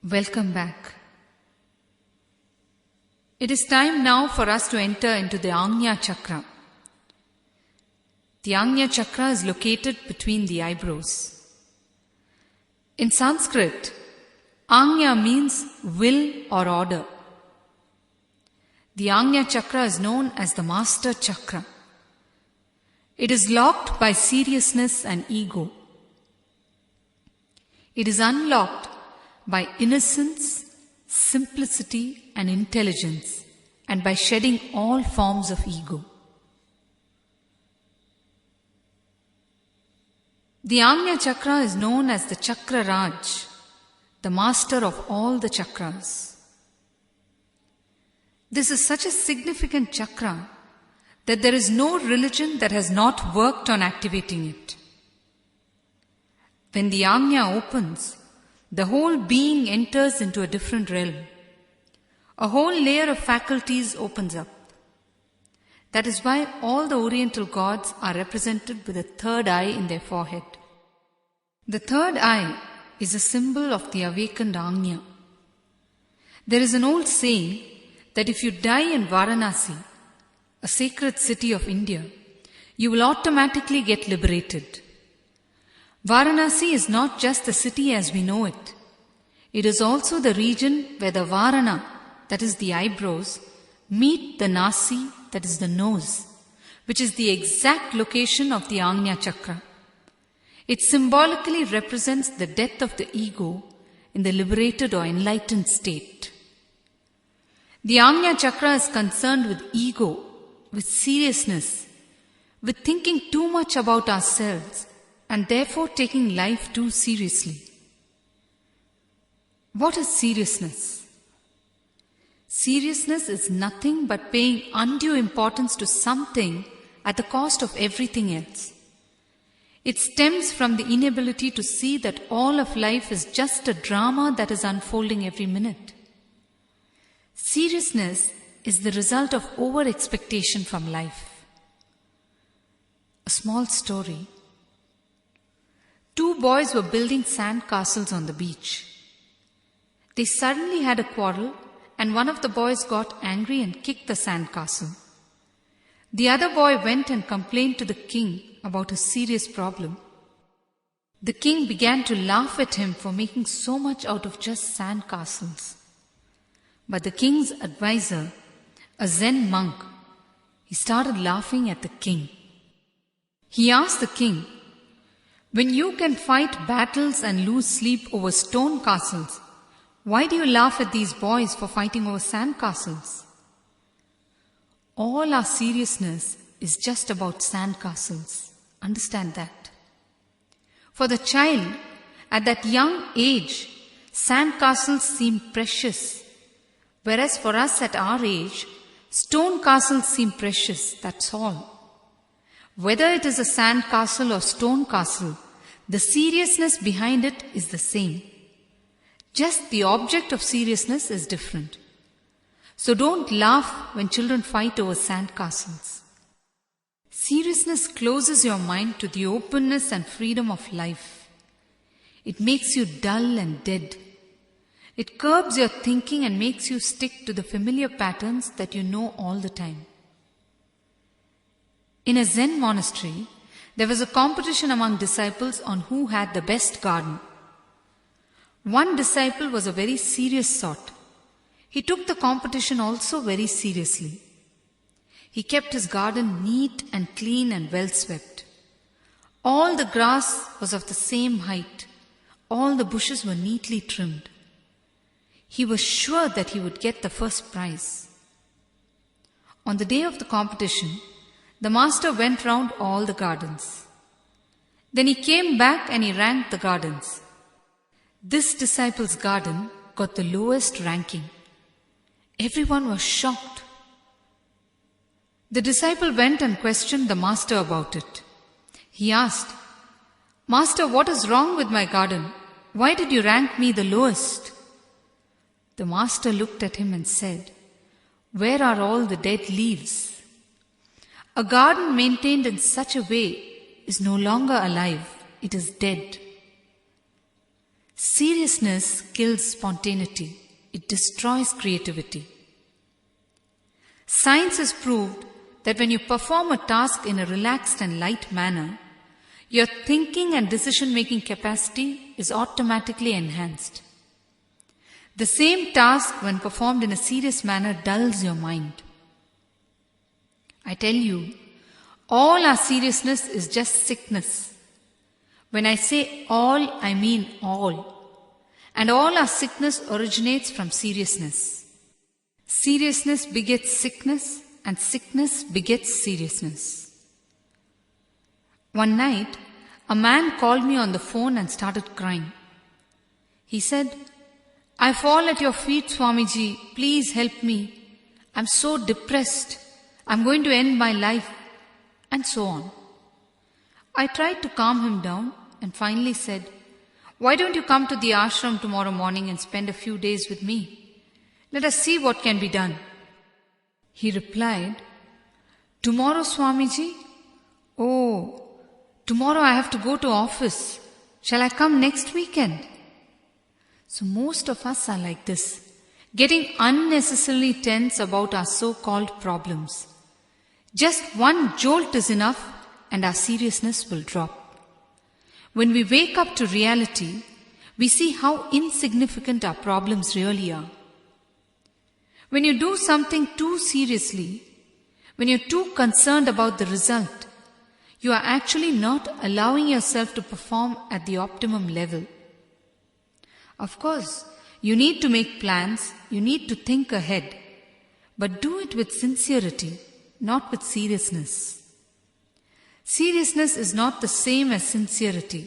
Welcome back. It is time now for us to enter into the Ajna Chakra. The Ajna Chakra is located between the eyebrows. In Sanskrit, Ajna means will or order. The Ajna Chakra is known as the Master Chakra. It is locked by seriousness and ego. It is unlocked by innocence, simplicity and intelligence, and by shedding all forms of ego. The Ajna Chakra is known as the Chakra Raj, the master of all the chakras. This is such a significant chakra that there is no religion that has not worked on activating it. When the Ajna opens, the whole being enters into a different realm. A whole layer of faculties opens up. That is why all the Oriental gods are represented with a third eye in their forehead. The third eye is a symbol of the awakened Ajna. There is an old saying that if you die in Varanasi, a sacred city of India, you will automatically get liberated. Varanasi is not just the city as we know it. It is also the region where the Varana, that is the eyebrows, meet the Nasi, that is the nose, which is the exact location of the Ajna Chakra. It symbolically represents the death of the ego in the liberated or enlightened state. The Ajna Chakra is concerned with ego, with seriousness, with thinking too much about ourselves, and therefore taking life too seriously. What is seriousness? Seriousness is nothing but paying undue importance to something at the cost of everything else. It stems from the inability to see that all of life is just a drama that is unfolding every minute. Seriousness is the result of over-expectation from life. A small story. 2 boys were building sand castles on the beach. They suddenly had a quarrel, and one of the boys got angry and kicked the sand castle. The other boy went and complained to the king about a serious problem. The king began to laugh at him for making so much out of just sand castles. But the king's advisor, a Zen monk, he started laughing at the king. He asked the king, "When you can fight battles and lose sleep over stone castles, why do you laugh at these boys for fighting over sand castles?" All our seriousness is just about sand castles. Understand that. For the child, at that young age, sand castles seem precious, whereas for us at our age, stone castles seem precious, that's all. Whether it is a sand castle or stone castle, the seriousness behind it is the same. Just the object of seriousness is different. So don't laugh when children fight over sand castles. Seriousness closes your mind to the openness and freedom of life. It makes you dull and dead. It curbs your thinking and makes you stick to the familiar patterns that you know all the time. In a Zen monastery, there was a competition among disciples on who had the best garden. One disciple was a very serious sort. He took the competition also very seriously. He kept his garden neat and clean and well swept. All the grass was of the same height. All the bushes were neatly trimmed. He was sure that he would get the first prize. On the day of the competition, the master went round all the gardens. Then he came back and he ranked the gardens. This disciple's garden got the lowest ranking. Everyone was shocked. The disciple went and questioned the master about it. He asked, "Master, what is wrong with my garden? Why did you rank me the lowest?" The master looked at him and said, "Where are all the dead leaves? A garden maintained in such a way is no longer alive, it is dead. Seriousness kills spontaneity. It destroys creativity. Science has proved that when you perform a task in a relaxed and light manner, your thinking and decision-making capacity is automatically enhanced. The same task, when performed in a serious manner, dulls your mind. I tell you, all our seriousness is just sickness. When I say all, I mean all. And all our sickness originates from seriousness. Seriousness begets sickness, and sickness begets seriousness. One night, a man called me on the phone and started crying. He said, "I fall at your feet, Swamiji. Please help me. I'm so depressed. I'm going to end my life." And so on. I tried to calm him down and finally said, "Why don't you come to the ashram tomorrow morning and spend a few days with me? Let us see what can be done." He replied, "Tomorrow, Swamiji? Oh, tomorrow I have to go to office. Shall I come next weekend?" So most of us are like this, getting unnecessarily tense about our so-called problems. Just one jolt is enough and our seriousness will drop. When we wake up to reality, we see how insignificant our problems really are. When you do something too seriously, when you're too concerned about the result, you are actually not allowing yourself to perform at the optimum level. Of course, you need to make plans, you need to think ahead, but do it with sincerity, not with seriousness. Seriousness is not the same as sincerity.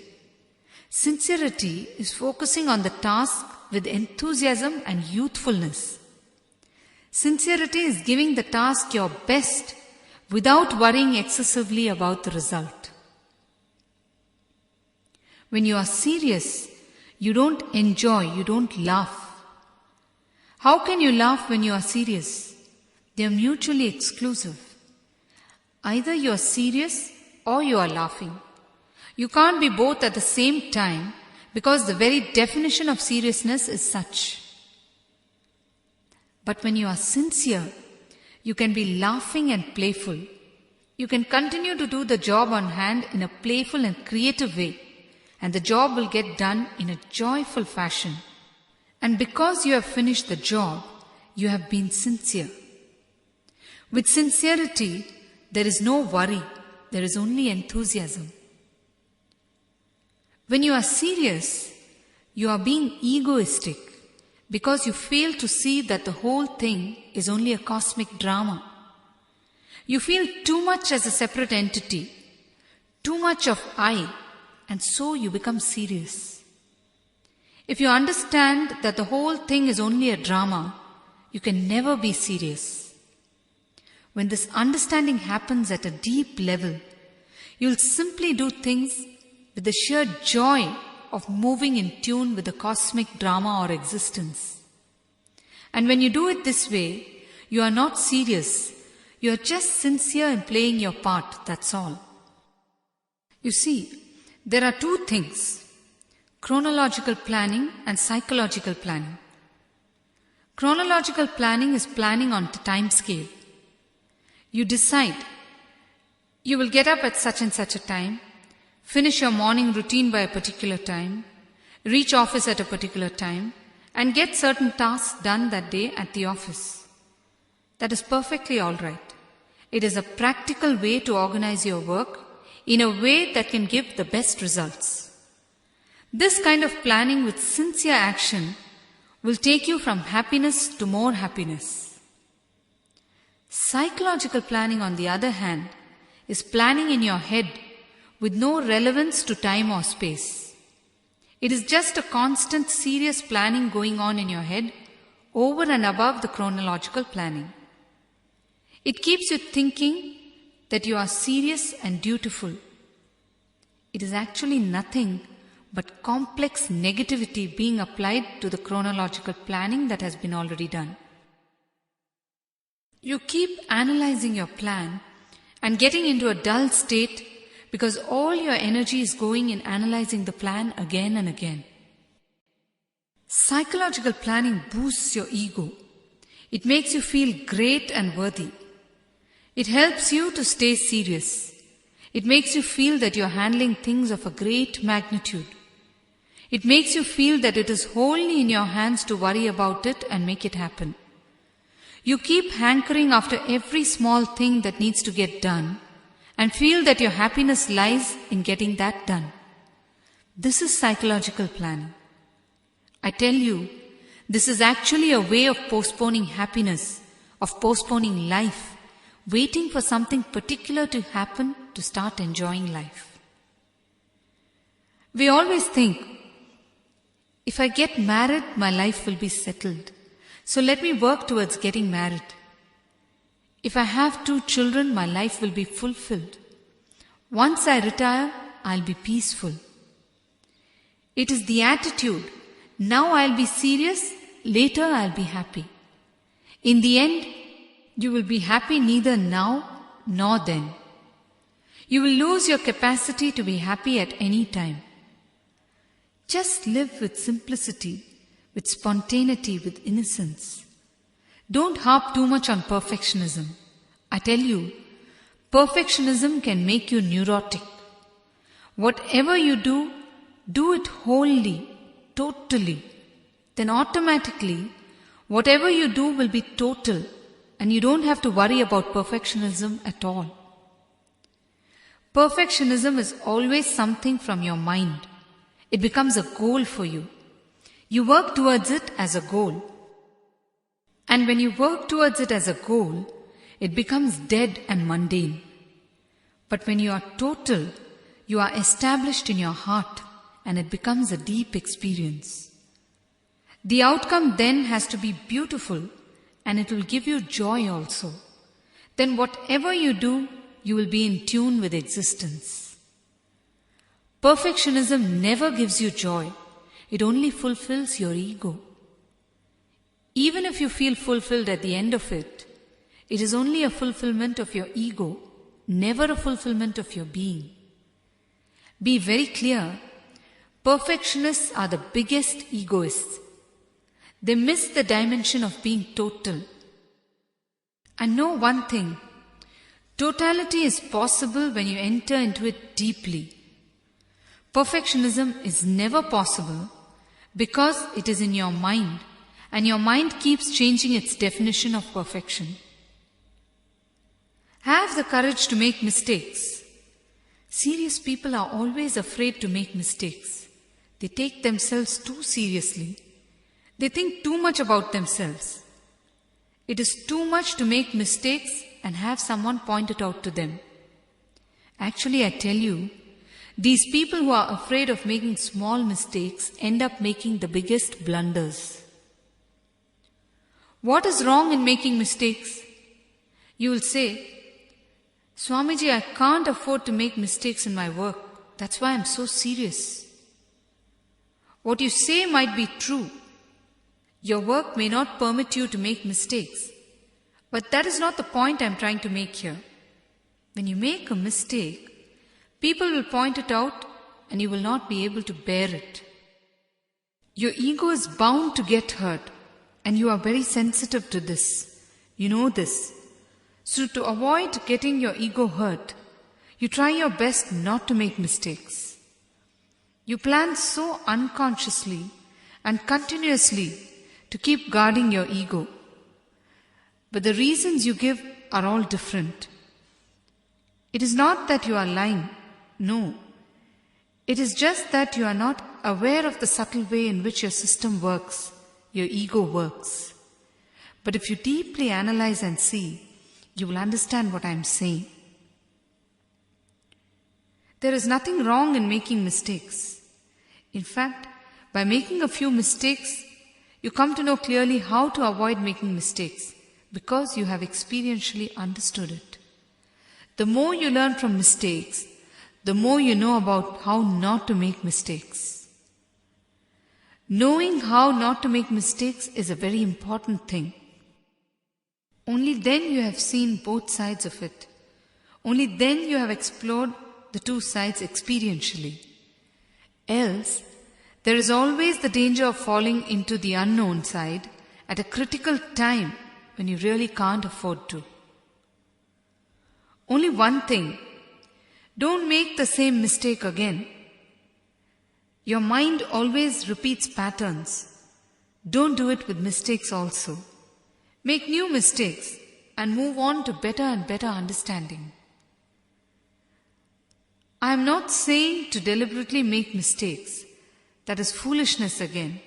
Sincerity is focusing on the task with enthusiasm and youthfulness. Sincerity is giving the task your best without worrying excessively about the result. When you are serious, you don't enjoy, you don't laugh. How can you laugh when you are serious? They are mutually exclusive. Either you are serious or you are laughing. You can't be both at the same time because the very definition of seriousness is such. But when you are sincere, you can be laughing and playful. You can continue to do the job on hand in a playful and creative way, and the job will get done in a joyful fashion. And because you have finished the job, you have been sincere. With sincerity, there is no worry, there is only enthusiasm. When you are serious, you are being egoistic because you fail to see that the whole thing is only a cosmic drama. You feel too much as a separate entity, too much of I, and so you become serious. If you understand that the whole thing is only a drama, you can never be serious. When this understanding happens at a deep level, you'll simply do things with the sheer joy of moving in tune with the cosmic drama or existence. And when you do it this way, you are not serious. You are just sincere in playing your part, that's all. You see, there are two things: chronological planning and psychological planning. Chronological planning is planning on the time scale. You decide, you will get up at such and such a time, finish your morning routine by a particular time, reach office at a particular time, and get certain tasks done that day at the office. That is perfectly all right. It is a practical way to organize your work in a way that can give the best results. This kind of planning with sincere action will take you from happiness to more happiness. Psychological planning, on the other hand, is planning in your head with no relevance to time or space. It is just a constant serious planning going on in your head over and above the chronological planning. It keeps you thinking that you are serious and dutiful. It is actually nothing but complex negativity being applied to the chronological planning that has been already done. You keep analyzing your plan and getting into a dull state because all your energy is going in analyzing the plan again and again. Psychological planning boosts your ego. It makes you feel great and worthy. It helps you to stay serious. It makes you feel that you are handling things of a great magnitude. It makes you feel that it is wholly in your hands to worry about it and make it happen. You keep hankering after every small thing that needs to get done and feel that your happiness lies in getting that done. This is psychological planning. I tell you, this is actually a way of postponing happiness, of postponing life, waiting for something particular to happen to start enjoying life. We always think, if I get married, my life will be settled. So let me work towards getting married. If I have 2 children, my life will be fulfilled. Once I retire, I'll be peaceful. It is the attitude, now I'll be serious, later I'll be happy. In the end, you will be happy neither now nor then. You will lose your capacity to be happy at any time. Just live with simplicity, with spontaneity, with innocence. Don't harp too much on perfectionism. I tell you, perfectionism can make you neurotic. Whatever you do it wholly, totally. Then automatically, whatever you do will be total, and you don't have to worry about perfectionism at all. Perfectionism is always something from your mind. It becomes a goal for you. You work towards it as a goal. And when you work towards it as a goal, it becomes dead and mundane. But when you are total, you are established in your heart, and it becomes a deep experience. The outcome then has to be beautiful, and it will give you joy also. Then whatever you do, you will be in tune with existence. Perfectionism never gives you joy. It only fulfills your ego. Even if you feel fulfilled at the end of it, it is only a fulfillment of your ego, never a fulfillment of your being. Be very clear, perfectionists are the biggest egoists. They miss the dimension of being total. And know one thing, totality is possible when you enter into it deeply. Perfectionism is never possible because it is in your mind, and your mind keeps changing its definition of perfection. Have the courage to make mistakes. Serious people are always afraid to make mistakes. They take themselves too seriously. They think too much about themselves. It is too much to make mistakes and have someone point it out to them. Actually, I tell you, these people who are afraid of making small mistakes end up making the biggest blunders. What is wrong in making mistakes? You will say, Swamiji, I can't afford to make mistakes in my work. That's why I'm so serious. What you say might be true. Your work may not permit you to make mistakes. But that is not the point I'm trying to make here. When you make a mistake, people will point it out and you will not be able to bear it. Your ego is bound to get hurt, and you are very sensitive to this. You know this. So to avoid getting your ego hurt, you try your best not to make mistakes. You plan so unconsciously and continuously to keep guarding your ego. But the reasons you give are all different. It is not that you are lying. No. It is just that you are not aware of the subtle way in which your system works, your ego works. But if you deeply analyze and see, you will understand what I am saying. There is nothing wrong in making mistakes. In fact, by making a few mistakes, you come to know clearly how to avoid making mistakes because you have experientially understood it. The more you learn from mistakes, the more you know about how not to make mistakes. Knowing how not to make mistakes is a very important thing. Only then you have seen both sides of it. Only then you have explored the two sides experientially. Else, There is always the danger of falling into the unknown side at a critical time when you really can't afford to. Only one thing, don't make the same mistake again. Your mind always repeats patterns. Don't do it with mistakes also. Make new mistakes and move on to better and better understanding. I am not saying to deliberately make mistakes. That is foolishness again.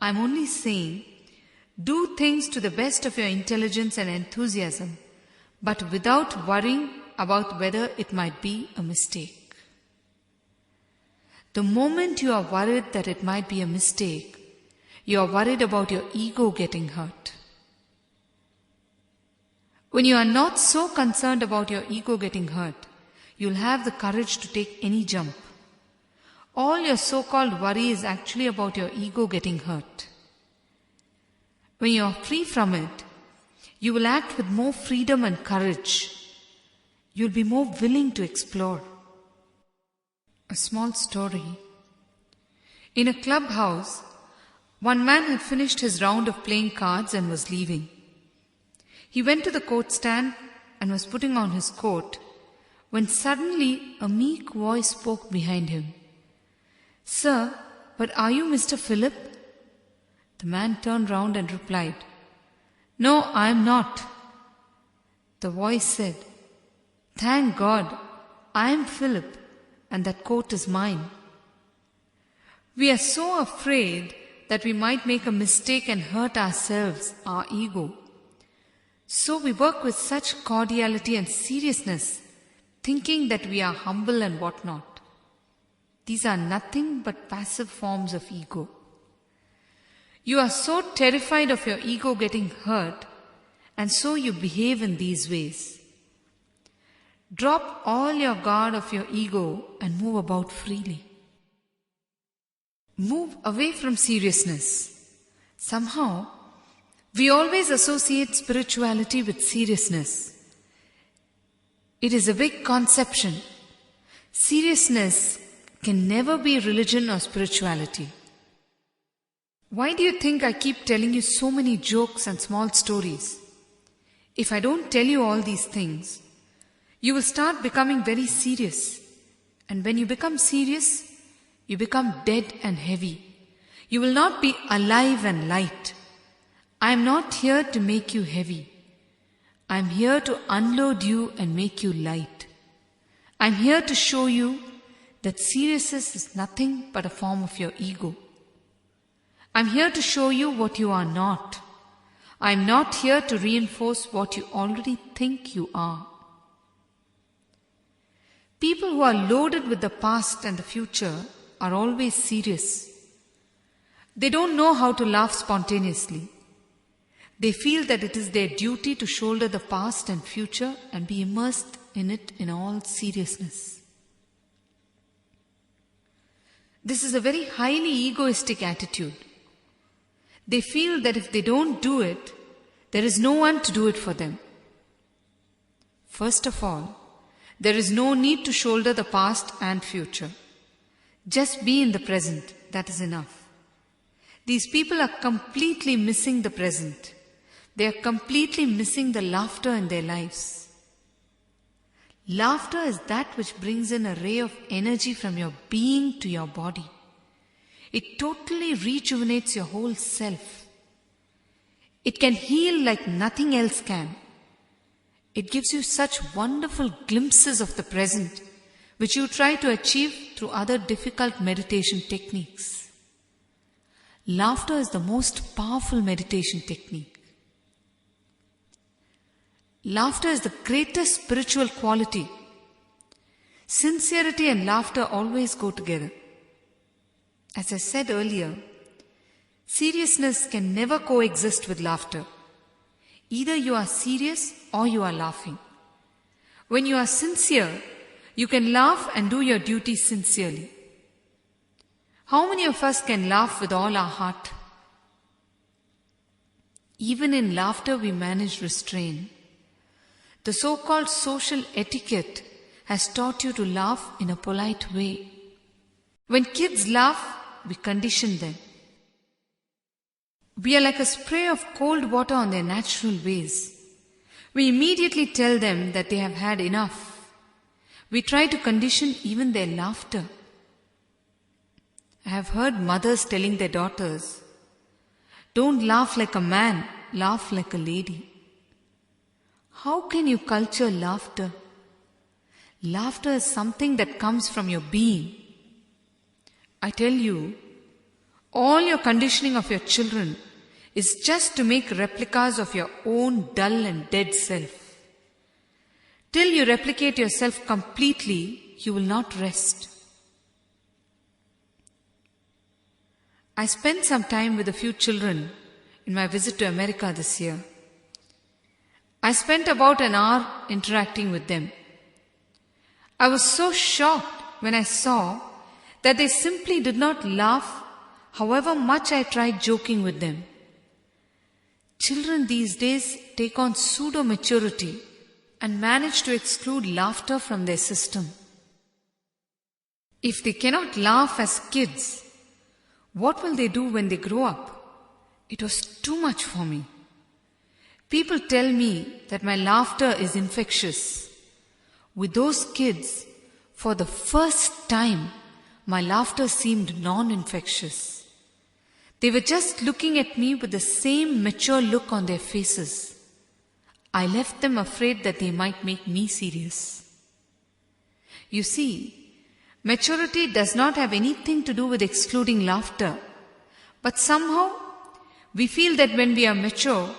I am only saying, do things to the best of your intelligence and enthusiasm, but without worrying about whether it might be a mistake. The moment you are worried that it might be a mistake, you are worried about your ego getting hurt. When you are not so concerned about your ego getting hurt, you will have the courage to take any jump. All your so-called worry is actually about your ego getting hurt. When you are free from it, you will act with more freedom and courage. You will be more willing to explore. A small story. In a clubhouse, one man had finished his round of playing cards and was leaving. He went to the coat stand and was putting on his coat when suddenly a meek voice spoke behind him. "Sir, but are you Mr. Philip?" The man turned round and replied, "No, I am not." The voice said, "Thank God, I am Philip, and that coat is mine." We are so afraid that we might make a mistake and hurt ourselves, our ego. So we work with such cordiality and seriousness, thinking that we are humble and whatnot. These are nothing but passive forms of ego. You are so terrified of your ego getting hurt, and so you behave in these ways. Drop all your guard of your ego and move about freely. Move away from seriousness. Somehow, we always associate spirituality with seriousness. It is a big conception. Seriousness can never be religion or spirituality. Why do you think I keep telling you so many jokes and small stories? If I don't tell you all these things, you will start becoming very serious. And when you become serious, you become dead and heavy. You will not be alive and light. I am not here to make you heavy. I am here to unload you and make you light. I am here to show you that seriousness is nothing but a form of your ego. I am here to show you what you are not. I am not here to reinforce what you already think you are. People who are loaded with the past and the future are always serious. They don't know how to laugh spontaneously. They feel that it is their duty to shoulder the past and future and be immersed in it in all seriousness. This is a very highly egoistic attitude. They feel that if they don't do it, there is no one to do it for them. First of all, there is no need to shoulder the past and future. Just be in the present, that is enough. These people are completely missing the present. They are completely missing the laughter in their lives. Laughter is that which brings in a ray of energy from your being to your body. It totally rejuvenates your whole self. It can heal like nothing else can. It gives you such wonderful glimpses of the present, which you try to achieve through other difficult meditation techniques. Laughter is the most powerful meditation technique. Laughter is the greatest spiritual quality. Sincerity and laughter always go together. As I said earlier, seriousness can never coexist with laughter. Either you are serious or you are laughing. When you are sincere, you can laugh and do your duty sincerely. How many of us can laugh with all our heart? Even in laughter we manage restraint. The so-called social etiquette has taught you to laugh in a polite way. When kids laugh, we condition them. We are like a spray of cold water on their natural ways. We immediately tell them that they have had enough. We try to condition even their laughter. I have heard mothers telling their daughters, "Don't laugh like a man, laugh like a lady." How can you culture laughter? Laughter is something that comes from your being. I tell you, all your conditioning of your children is just to make replicas of your own dull and dead self. Till you replicate yourself completely, you will not rest. I spent some time with a few children in my visit to America this year. I spent about an hour interacting with them. I was so shocked when I saw that they simply did not laugh, however much I tried joking with them. Children these days take on pseudo-maturity and manage to exclude laughter from their system. If they cannot laugh as kids, what will they do when they grow up? It was too much for me. People tell me that my laughter is infectious. With those kids, for the first time, my laughter seemed non-infectious. They were just looking at me with the same mature look on their faces. I left them afraid that they might make me serious. You see, maturity does not have anything to do with excluding laughter, but somehow we feel that when we are mature,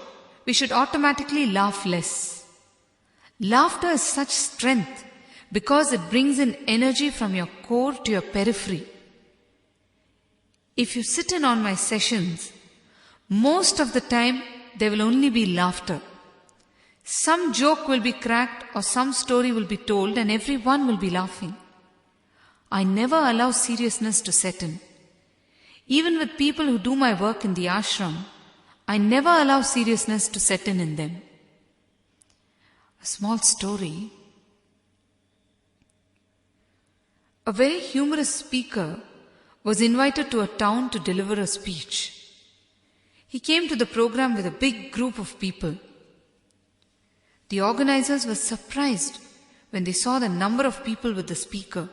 we should automatically laugh less. Laughter is such strength because it brings in energy from your core to your periphery. If you sit in on my sessions, most of the time there will only be laughter. Some joke will be cracked or some story will be told and everyone will be laughing. I never allow seriousness to set in. Even with people who do my work in the ashram, I never allow seriousness to set in them. A small story. A very humorous speaker was invited to a town to deliver a speech. He came to the program with a big group of people. The organizers were surprised when they saw the number of people with the speaker.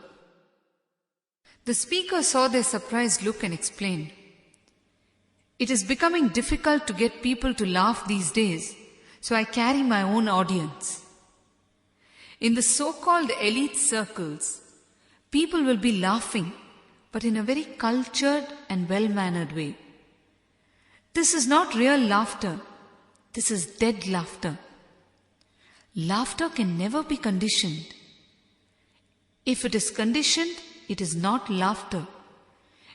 The speaker saw their surprised look and explained, "It is becoming difficult to get people to laugh these days, so I carry my own audience. In the so-called elite circles, people will be laughing, but in a very cultured and well-mannered way. This is not real laughter. This is dead laughter. Laughter can never be conditioned. If it is conditioned, it is not laughter.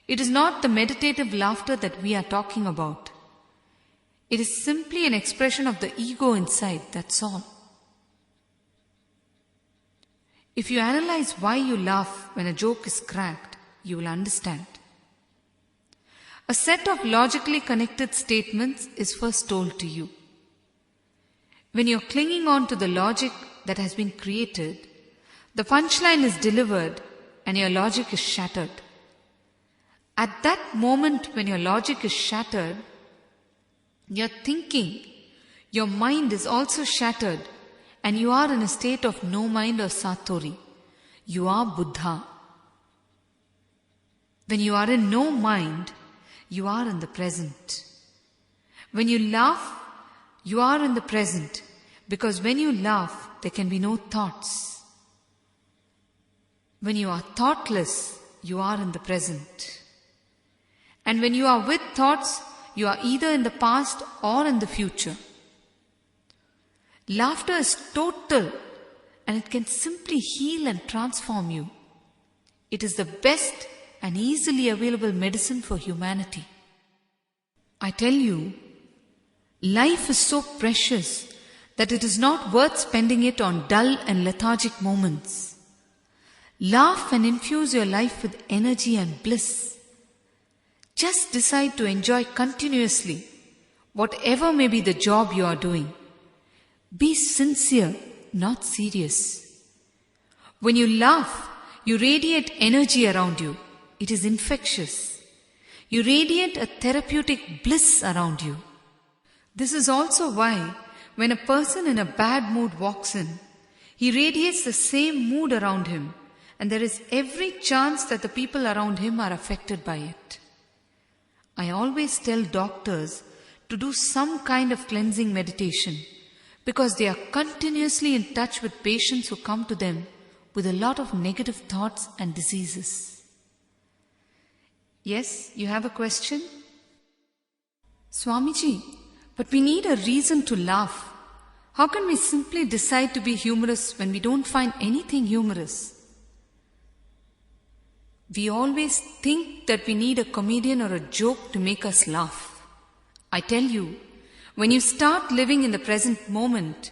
It is not the meditative laughter that we are talking about. It is simply an expression of the ego inside, that's all. If you analyze why you laugh when a joke is cracked, you will understand. A set of logically connected statements is first told to you. When you're clinging on to the logic that has been created, the punchline is delivered and your logic is shattered. At that moment when your logic is shattered, your thinking, your mind is also shattered and you are in a state of no mind or satori. You are Buddha. When you are in no mind, you are in the present. When you laugh, you are in the present, because when you laugh, there can be no thoughts. When you are thoughtless, you are in the present. And when you are with thoughts, you are either in the past or in the future. Laughter is total and it can simply heal and transform you. It is the best and easily available medicine for humanity. I tell you, life is so precious that it is not worth spending it on dull and lethargic moments. Laugh and infuse your life with energy and bliss. Just decide to enjoy continuously, whatever may be the job you are doing. Be sincere, not serious. When you laugh, you radiate energy around you. It is infectious. You radiate a therapeutic bliss around you. This is also why when a person in a bad mood walks in, he radiates the same mood around him, and there is every chance that the people around him are affected by it. I always tell doctors to do some kind of cleansing meditation because they are continuously in touch with patients who come to them with a lot of negative thoughts and diseases. Yes, you have a question? Swamiji, but we need a reason to laugh. How can we simply decide to be humorous when we don't find anything humorous? We always think that we need a comedian or a joke to make us laugh. I tell you, when you start living in the present moment,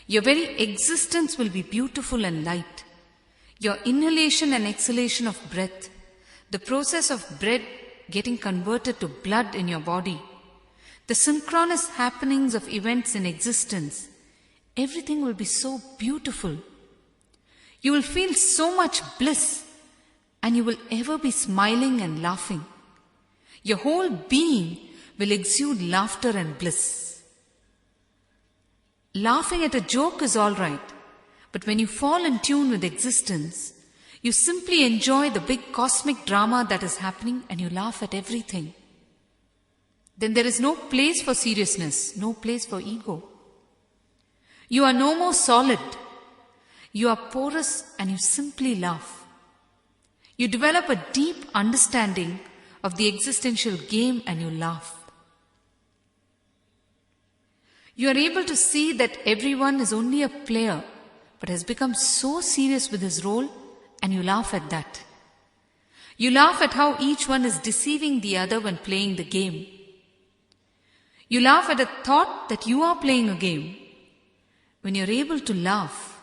your very existence will be beautiful and light. Your inhalation and exhalation of breath, the process of breath getting converted to blood in your body, the synchronous happenings of events in existence, everything will be so beautiful. You will feel so much bliss, and you will ever be smiling and laughing. Your whole being will exude laughter and bliss. Laughing at a joke is all right, but when you fall in tune with existence, you simply enjoy the big cosmic drama that is happening and you laugh at everything. Then there is no place for seriousness, no place for ego. You are no more solid. You are porous and you simply laugh. You develop a deep understanding of the existential game and you laugh. You are able to see that everyone is only a player but has become so serious with his role, and you laugh at that. You laugh at how each one is deceiving the other when playing the game. You laugh at the thought that you are playing a game. When you are able to laugh,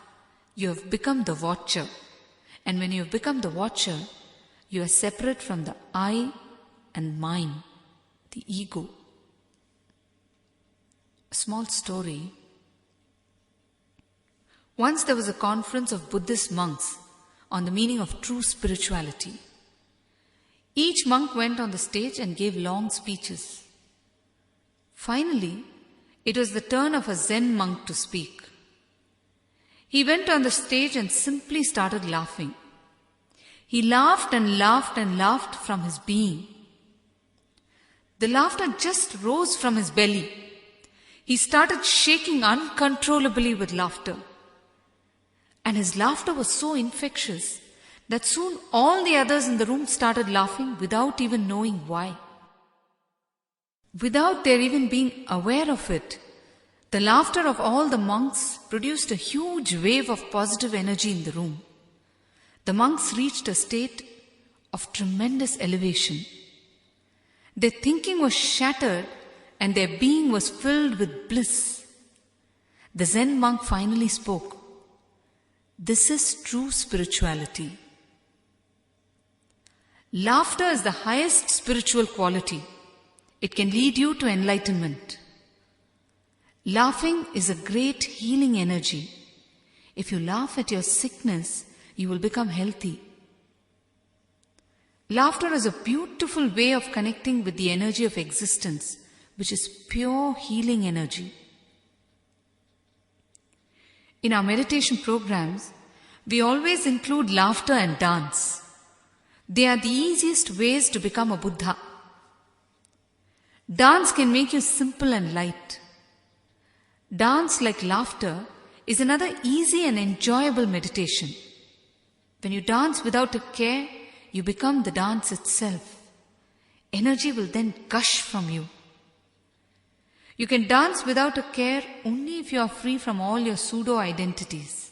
you have become the watcher. And when you have become the watcher, you are separate from the I and mine, the ego. A small story. Once there was a conference of Buddhist monks on the meaning of true spirituality. Each monk went on the stage and gave long speeches. Finally, it was the turn of a Zen monk to speak. He went on the stage and simply started laughing. He laughed and laughed and laughed from his being. The laughter just rose from his belly. He started shaking uncontrollably with laughter. And his laughter was so infectious that soon all the others in the room started laughing without even knowing why. Without their even being aware of it, the laughter of all the monks produced a huge wave of positive energy in the room. The monks reached a state of tremendous elevation. Their thinking was shattered and their being was filled with bliss. The Zen monk finally spoke. This is true spirituality. Laughter is the highest spiritual quality. It can lead you to enlightenment. Laughing is a great healing energy. If you laugh at your sickness, you will become healthy. Laughter is a beautiful way of connecting with the energy of existence, which is pure healing energy. In our meditation programs, we always include laughter and dance. They are the easiest ways to become a Buddha. Dance can make you simple and light. Dance, like laughter, is another easy and enjoyable meditation. When you dance without a care, you become the dance itself. Energy will then gush from you. You can dance without a care only if you are free from all your pseudo-identities.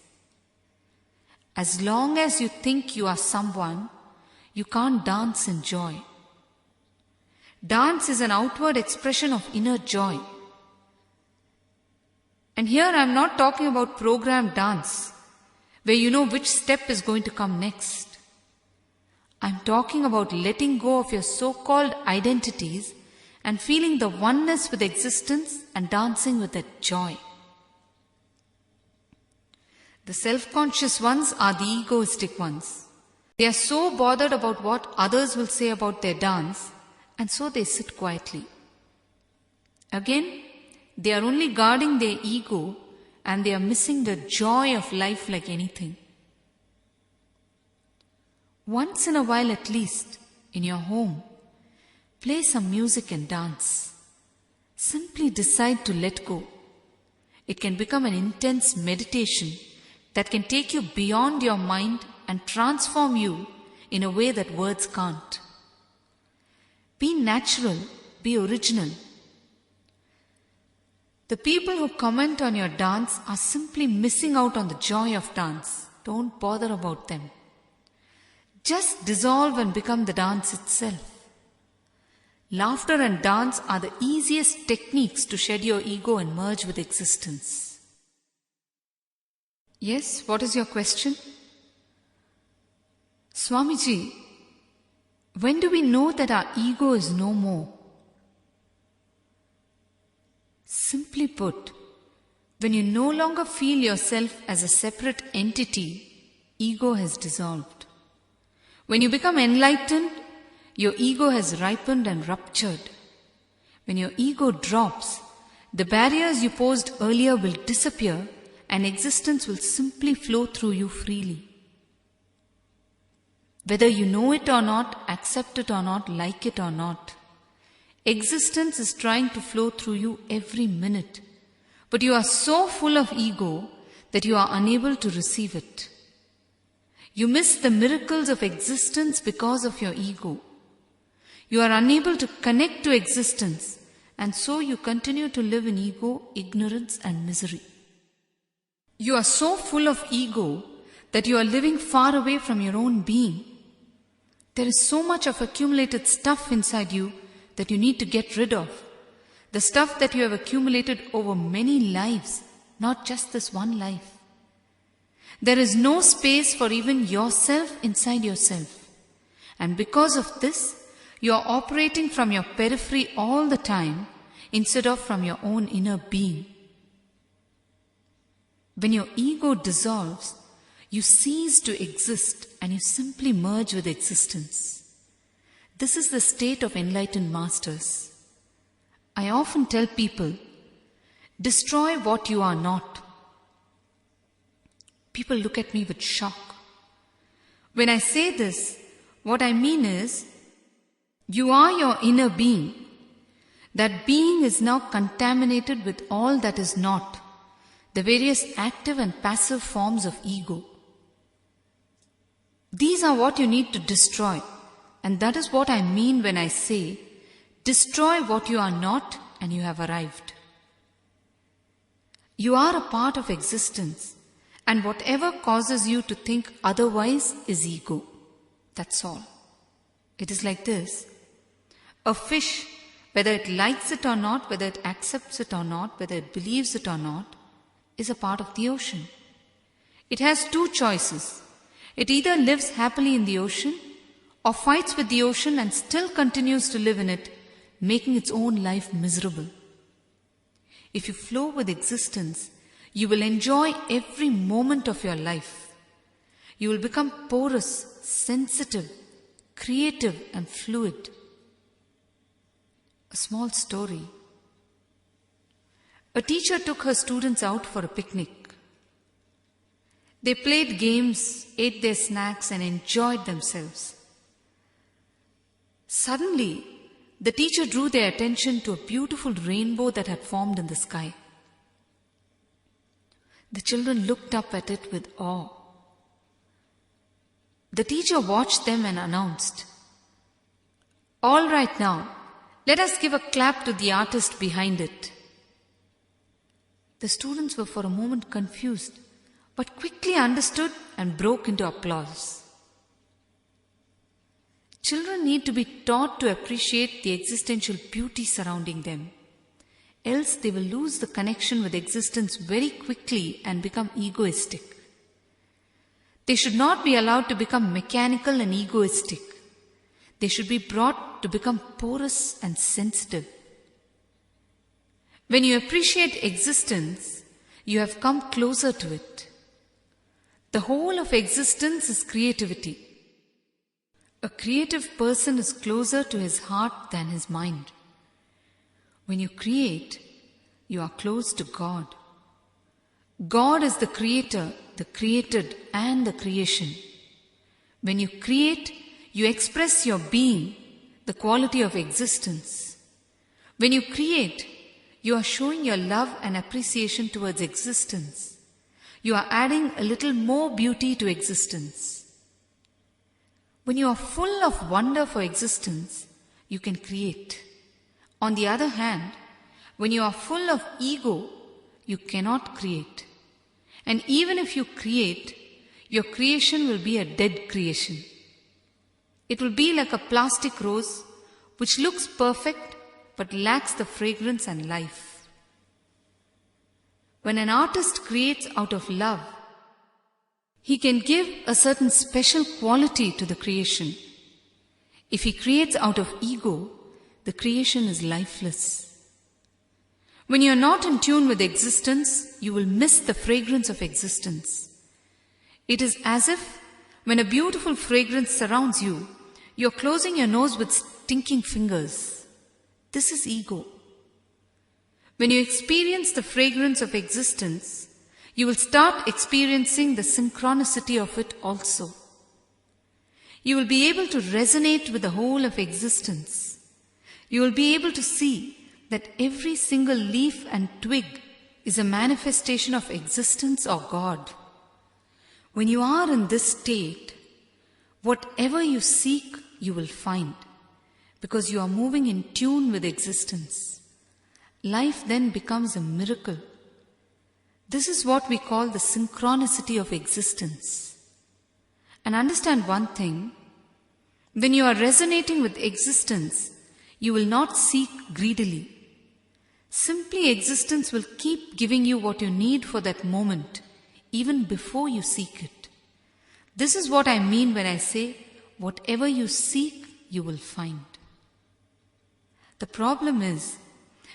As long as you think you are someone, you can't dance in joy. Dance is an outward expression of inner joy. And here I am not talking about programmed dance, where you know which step is going to come next. I am talking about letting go of your so-called identities and feeling the oneness with existence and dancing with that joy. The self-conscious ones are the egoistic ones. They are so bothered about what others will say about their dance and so they sit quietly. Again, they are only guarding their ego and they are missing the joy of life like anything. Once in a while at least, in your home, play some music and dance. Simply decide to let go. It can become an intense meditation that can take you beyond your mind and transform you in a way that words can't. Be natural, be original. The people who comment on your dance are simply missing out on the joy of dance. Don't bother about them. Just dissolve and become the dance itself. Laughter and dance are the easiest techniques to shed your ego and merge with existence. Yes, what is your question? Swamiji, when do we know that our ego is no more? Simply put, when you no longer feel yourself as a separate entity, ego has dissolved. When you become enlightened, your ego has ripened and ruptured. When your ego drops, the barriers you posed earlier will disappear and existence will simply flow through you freely. Whether you know it or not, accept it or not, like it or not, existence is trying to flow through you every minute. But you are so full of ego that you are unable to receive it. You miss the miracles of existence because of your ego. You are unable to connect to existence, and so you continue to live in ego, ignorance, and misery. You are so full of ego that you are living far away from your own being. There is so much of accumulated stuff inside you that you need to get rid of. The stuff that you have accumulated over many lives, not just this one life. There is no space for even yourself inside yourself. And because of this, you are operating from your periphery all the time instead of from your own inner being. When your ego dissolves, you cease to exist and you simply merge with existence. This is the state of enlightened masters. I often tell people, destroy what you are not. People look at me with shock. When I say this, what I mean is, you are your inner being. That being is now contaminated with all that is not, the various active and passive forms of ego. These are what you need to destroy, and that is what I mean when I say, destroy what you are not and you have arrived. You are a part of existence, and whatever causes you to think otherwise is ego. That's all. It is like this. A fish, whether it likes it or not, whether it accepts it or not, whether it believes it or not, is a part of the ocean. It has two choices. It either lives happily in the ocean or fights with the ocean and still continues to live in it, making its own life miserable. If you flow with existence, you will enjoy every moment of your life. You will become porous, sensitive, creative and fluid. A small story. A teacher took her students out for a picnic. They played games, ate their snacks and enjoyed themselves. Suddenly, the teacher drew their attention to a beautiful rainbow that had formed in the sky. The children looked up at it with awe. The teacher watched them and announced, "All right now, let us give a clap to the artist behind it." The students were for a moment confused, but quickly understood and broke into applause. Children need to be taught to appreciate the existential beauty surrounding them. Else they will lose the connection with existence very quickly and become egoistic. They should not be allowed to become mechanical and egoistic. They should be brought to become porous and sensitive. When you appreciate existence, you have come closer to it. The whole of existence is creativity. A creative person is closer to his heart than his mind. When you create, you are close to God. God is the creator, the created, and the creation. When you create, you express your being, the quality of existence. When you create, you are showing your love and appreciation towards existence. You are adding a little more beauty to existence. When you are full of wonder for existence, you can create. On the other hand, when you are full of ego, you cannot create. And even if you create, your creation will be a dead creation. It will be like a plastic rose which looks perfect but lacks the fragrance and life. When an artist creates out of love, he can give a certain special quality to the creation. If he creates out of ego, the creation is lifeless. When you are not in tune with existence, you will miss the fragrance of existence. It is as if when a beautiful fragrance surrounds you, you are closing your nose with stinking fingers. This is ego. When you experience the fragrance of existence, you will start experiencing the synchronicity of it also. You will be able to resonate with the whole of existence. You will be able to see that every single leaf and twig is a manifestation of existence or God. When you are in this state, whatever you seek, you will find, because you are moving in tune with existence. Life then becomes a miracle. This is what we call the synchronicity of existence. And understand one thing, when you are resonating with existence, you will not seek greedily. Simply existence will keep giving you what you need for that moment, even before you seek it. This is what I mean when I say, whatever you seek, you will find. The problem is,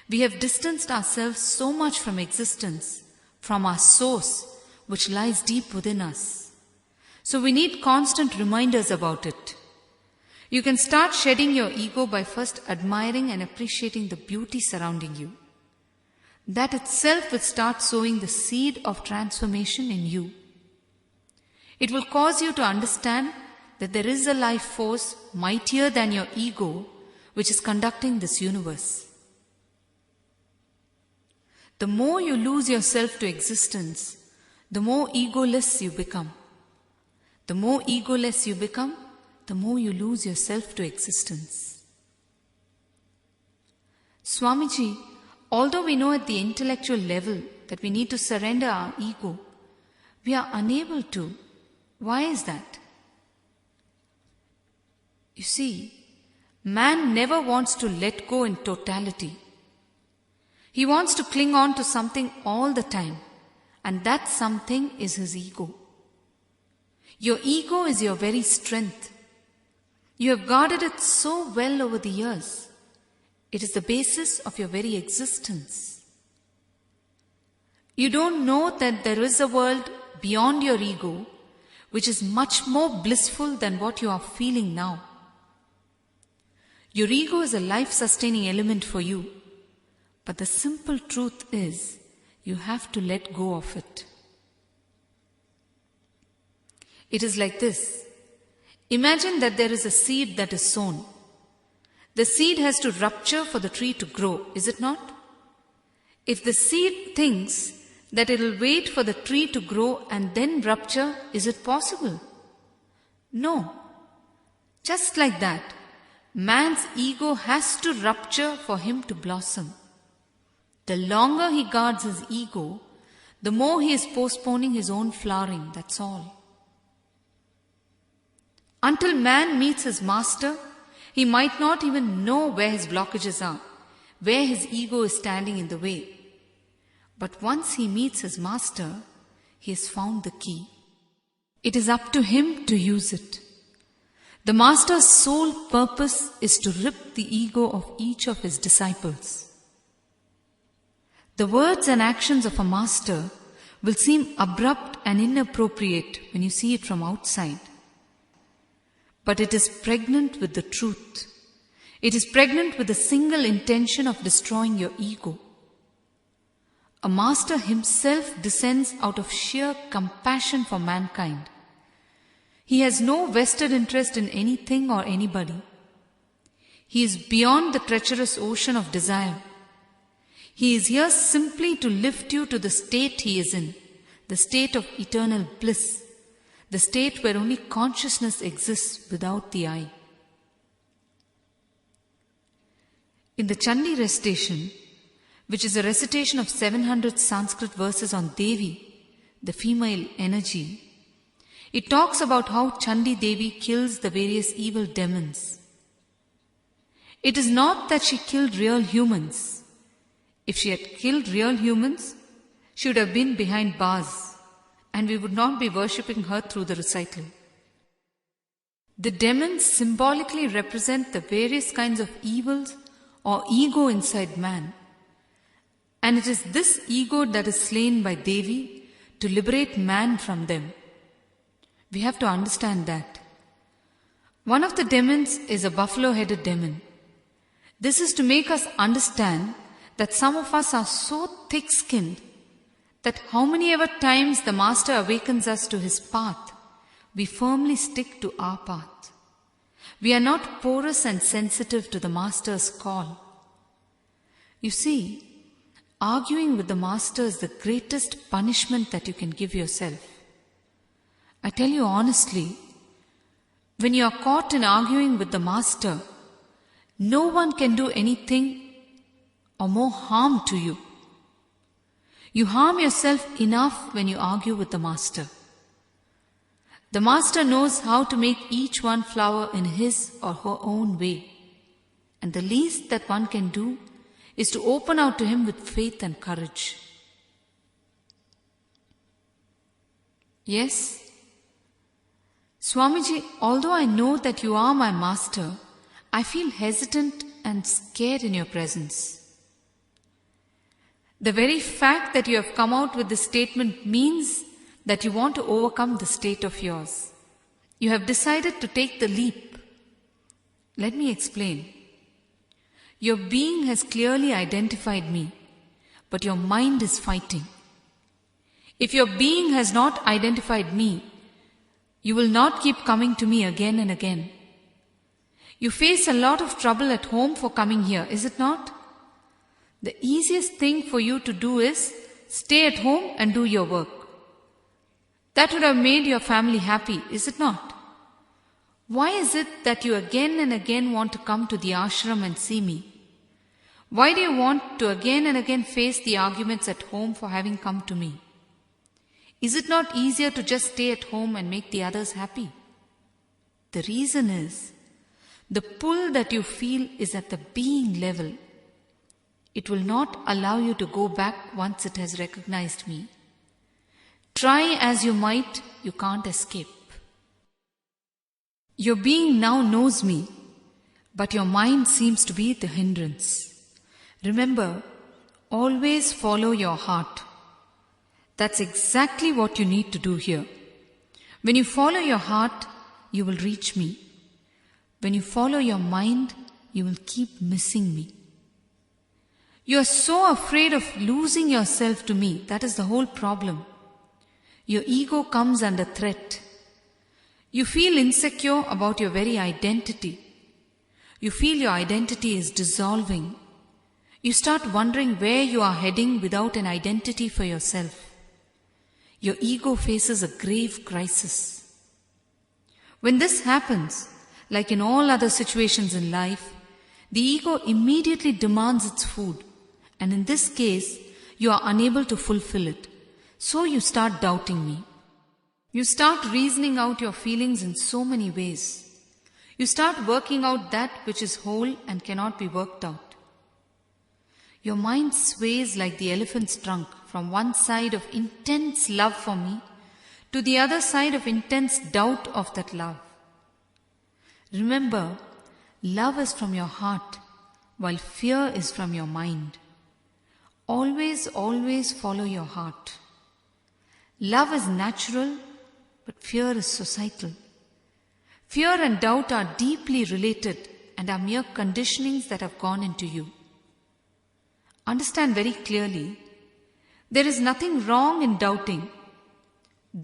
we have distanced ourselves so much from existence, from our source, which lies deep within us. So we need constant reminders about it. You can start shedding your ego by first admiring and appreciating the beauty surrounding you. That itself will start sowing the seed of transformation in you. It will cause you to understand that there is a life force mightier than your ego which is conducting this universe. The more you lose yourself to existence, the more egoless you become. The more egoless you become, the more you lose yourself to existence. Swamiji, although we know at the intellectual level that we need to surrender our ego, we are unable to. Why is that? You see, man never wants to let go in totality. He wants to cling on to something all the time, and that something is his ego. Your ego is your very strength. You have guarded it so well over the years. It is the basis of your very existence. You don't know that there is a world beyond your ego which is much more blissful than what you are feeling now. Your ego is a life-sustaining element for you, but the simple truth is you have to let go of it. It is like this. Imagine that there is a seed that is sown. The seed has to rupture for the tree to grow, is it not? If the seed thinks that it will wait for the tree to grow and then rupture, is it possible? No. Just like that, man's ego has to rupture for him to blossom. The longer he guards his ego, the more he is postponing his own flowering, that's all. Until man meets his master, he might not even know where his blockages are, where his ego is standing in the way. But once he meets his master, he has found the key. It is up to him to use it. The master's sole purpose is to rip the ego of each of his disciples. The words and actions of a master will seem abrupt and inappropriate when you see it from outside. but it is pregnant with the truth. It is pregnant with the single intention of destroying your ego. A master himself descends out of sheer compassion for mankind. He has no vested interest in anything or anybody. He is beyond the treacherous ocean of desire. He is here simply to lift you to the state he is in, the state of eternal bliss, the state where only consciousness exists without the I. In the Chandi recitation, which is a recitation of 700 Sanskrit verses on Devi, the female energy, it talks about how Chandi Devi kills the various evil demons. It is not that she killed real humans. If she had killed real humans, she would have been behind bars, and we would not be worshipping her through the recital. The demons symbolically represent the various kinds of evils or ego inside man. And it is this ego that is slain by Devi to liberate man from them. We have to understand that. One of the demons is a buffalo-headed demon. This is to make us understand that some of us are so thick-skinned that how many ever times the Master awakens us to his path, we firmly stick to our path. We are not porous and sensitive to the Master's call. You see, arguing with the Master is the greatest punishment that you can give yourself. I tell you honestly, when you are caught in arguing with the Master, no one can do anything or more harm to you. You harm yourself enough when you argue with the Master. The Master knows how to make each one flower in his or her own way, and the least that one can do is to open out to him with faith and courage. Yes, Swamiji, although I know that you are my Master, I feel hesitant and scared in your presence. The very fact that you have come out with this statement means that you want to overcome the state of yours. You have decided to take the leap. Let me explain. Your being has clearly identified me, but your mind is fighting. If your being has not identified me, you will not keep coming to me again and again. You face a lot of trouble at home for coming here, is it not? The easiest thing for you to do is stay at home and do your work. That would have made your family happy, is it not? Why is it that you again and again want to come to the ashram and see me? Why do you want to again and again face the arguments at home for having come to me? Is it not easier to just stay at home and make the others happy? The reason is, the pull that you feel is at the being level. It will not allow you to go back once it has recognized me. Try as you might, you can't escape. Your being now knows me, but your mind seems to be the hindrance. Remember, always follow your heart. That's exactly what you need to do here. When you follow your heart, you will reach me. When you follow your mind, you will keep missing me. You are so afraid of losing yourself to me. That is the whole problem. Your ego comes under threat. You feel insecure about your very identity. You feel your identity is dissolving. You start wondering where you are heading without an identity for yourself. Your ego faces a grave crisis. When this happens, like in all other situations in life, the ego immediately demands its food, and in this case, you are unable to fulfill it. So you start doubting me. You start reasoning out your feelings in so many ways. You start working out that which is whole and cannot be worked out. Your mind sways like the elephant's trunk from one side of intense love for me to the other side of intense doubt of that love. Remember, love is from your heart, while fear is from your mind. Always, always follow your heart. Love is natural, but fear is societal. Fear and doubt are deeply related and are mere conditionings that have gone into you. Understand very clearly, there is nothing wrong in doubting.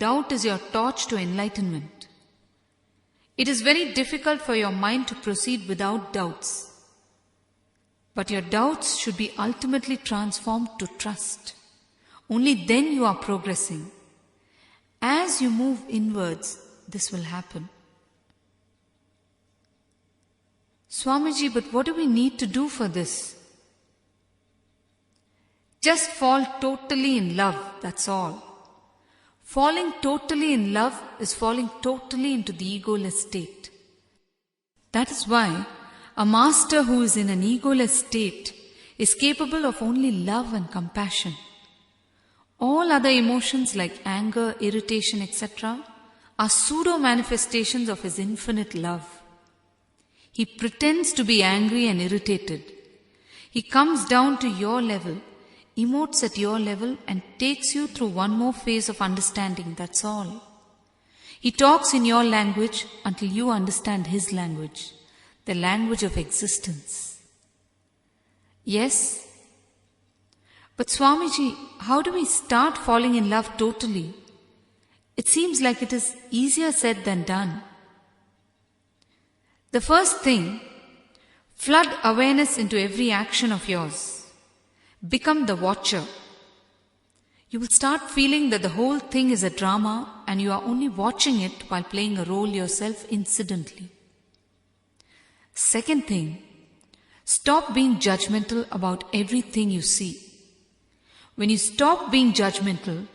Doubt is your torch to enlightenment. It is very difficult for your mind to proceed without doubts. But your doubts should be ultimately transformed to trust. Only then you are progressing. As you move inwards, this will happen. Swamiji, but what do we need to do for this? Just fall totally in love, that's all. Falling totally in love is falling totally into the egoless state. That is why a master who is in an egoless state is capable of only love and compassion. All other emotions like anger, irritation, etc. are pseudo-manifestations of his infinite love. He pretends to be angry and irritated. He comes down to your level, emotes at your level and takes you through one more phase of understanding, that's all. He talks in your language until you understand his language, the language of existence. Yes, but Swamiji, how do we start falling in love totally? It seems like it is easier said than done. The first thing, flood awareness into every action of yours. Become the watcher. You will start feeling that the whole thing is a drama and you are only watching it while playing a role yourself incidentally. Second thing, stop being judgmental about everything you see. When you stop being judgmental,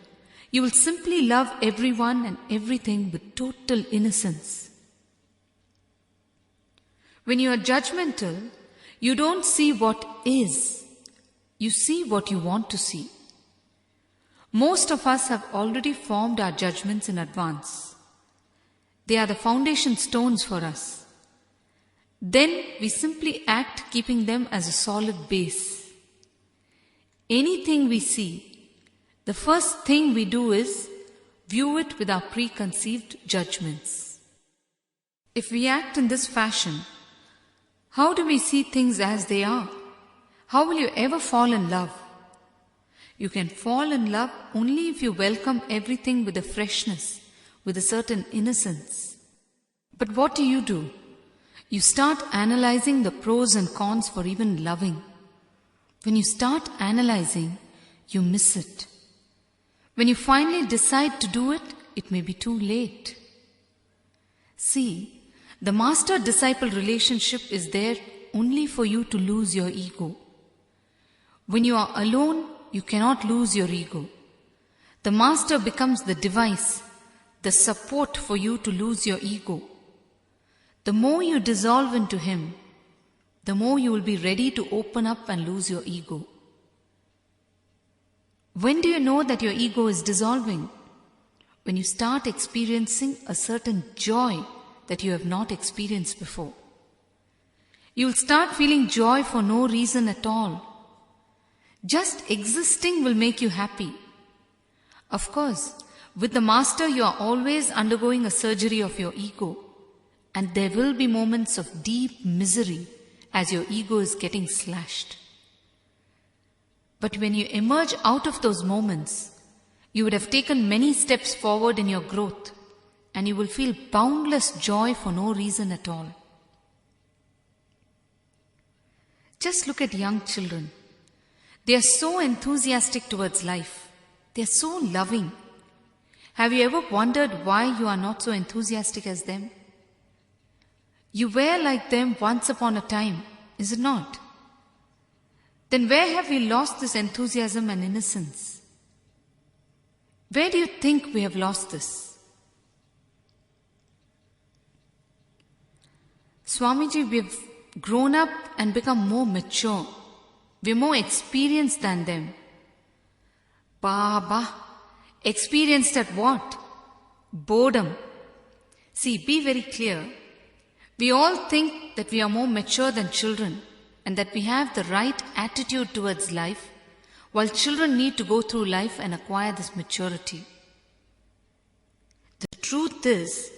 you will simply love everyone and everything with total innocence. When you are judgmental, you don't see what is. You see what you want to see. Most of us have already formed our judgments in advance. They are the foundation stones for us. Then we simply act keeping them as a solid base. Anything we see, the first thing we do is view it with our preconceived judgments. If we act in this fashion, how do we see things as they are? How will you ever fall in love? You can fall in love only if you welcome everything with a freshness, with a certain innocence. But what do? You start analyzing the pros and cons for even loving. When you start analyzing, you miss it. When you finally decide to do it, it may be too late. See, the master-disciple relationship is there only for you to lose your ego. When you are alone, you cannot lose your ego. The master becomes the device, the support for you to lose your ego. The more you dissolve into him, the more you will be ready to open up and lose your ego. When do you know that your ego is dissolving? When you start experiencing a certain joy that you have not experienced before. You will start feeling joy for no reason at all. Just existing will make you happy. Of course, with the master you are always undergoing a surgery of your ego, and there will be moments of deep misery as your ego is getting slashed. But when you emerge out of those moments, you would have taken many steps forward in your growth, and you will feel boundless joy for no reason at all. Just look at young children. They are so enthusiastic towards life. They are so loving. Have you ever wondered why you are not so enthusiastic as them? You were like them once upon a time, is it not? Then where have we lost this enthusiasm and innocence? Where do you think we have lost this? Swamiji, we have grown up and become more mature. We are more experienced than them. Baba, experienced at what? Boredom. See, be very clear. We all think that we are more mature than children and that we have the right attitude towards life, while children need to go through life and acquire this maturity. The truth is,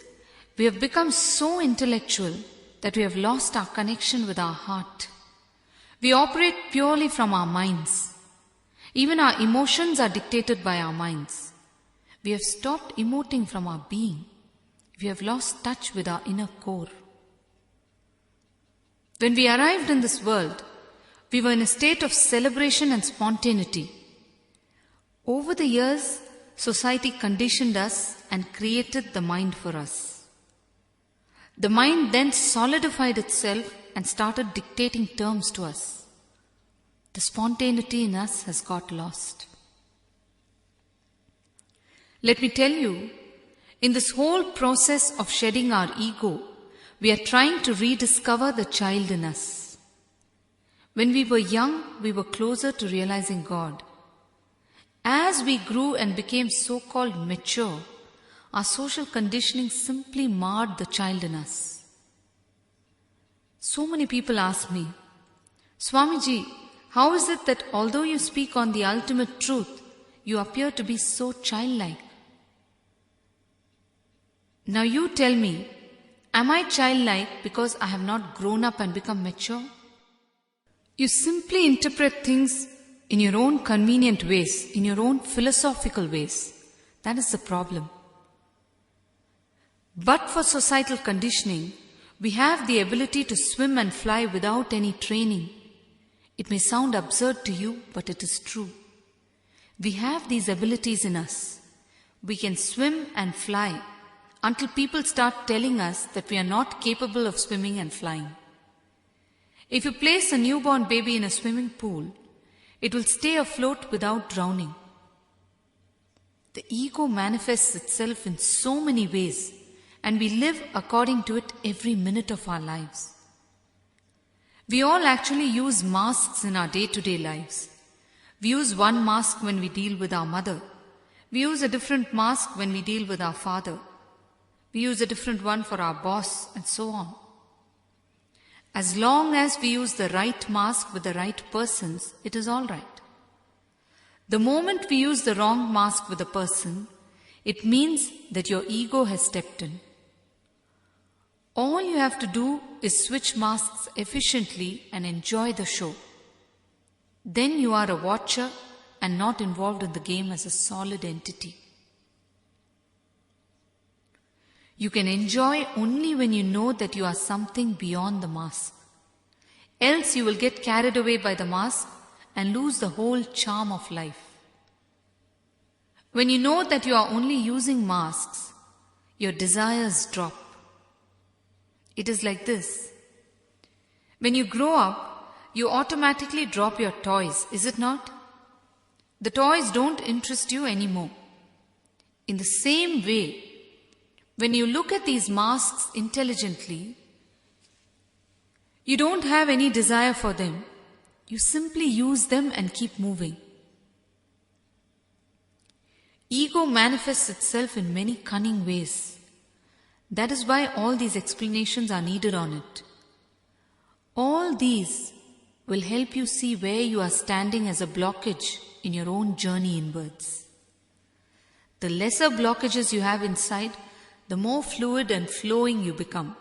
We have become so intellectual that we have lost our connection with our heart. We operate purely from our minds. Even our emotions are dictated by our minds. We have stopped emoting from our being. We have lost touch with our inner core. When we arrived in this world, we were in a state of celebration and spontaneity. Over the years, society conditioned us and created the mind for us. The mind then solidified itself and started dictating terms to us. The spontaneity in us has got lost. Let me tell you, in this whole process of shedding our ego, we are trying to rediscover the child in us. When we were young, we were closer to realizing God. As we grew and became so-called mature, our social conditioning simply marred the child in us. So many people ask me, Swamiji, how is it that although you speak on the ultimate truth, you appear to be so childlike? Now you tell me, am I childlike because I have not grown up and become mature? You simply interpret things in your own convenient ways, in your own philosophical ways. That is the problem. But for societal conditioning, we have the ability to swim and fly without any training. It may sound absurd to you, but it is true. We have these abilities in us. We can swim and fly until people start telling us that we are not capable of swimming and flying. If you place a newborn baby in a swimming pool, it will stay afloat without drowning. The ego manifests itself in so many ways, and we live according to it every minute of our lives. We all actually use masks in our day-to-day lives. We use one mask when we deal with our mother. We use a different mask when we deal with our father. We use a different one for our boss, and so on. As long as we use the right mask with the right persons, it is all right. The moment we use the wrong mask with a person, it means that your ego has stepped in. All you have to do is switch masks efficiently and enjoy the show. Then you are a watcher and not involved in the game as a solid entity. You can enjoy only when you know that you are something beyond the mask. Else you will get carried away by the mask and lose the whole charm of life. When you know that you are only using masks, your desires drop. It is like this. When you grow up, you automatically drop your toys, is it not? The toys don't interest you anymore. In the same way, when you look at these masks intelligently, you don't have any desire for them. You simply use them and keep moving. Ego manifests itself in many cunning ways. That is why all these explanations are needed on it. All these will help you see where you are standing as a blockage in your own journey inwards. The lesser blockages you have inside, the more fluid and flowing you become.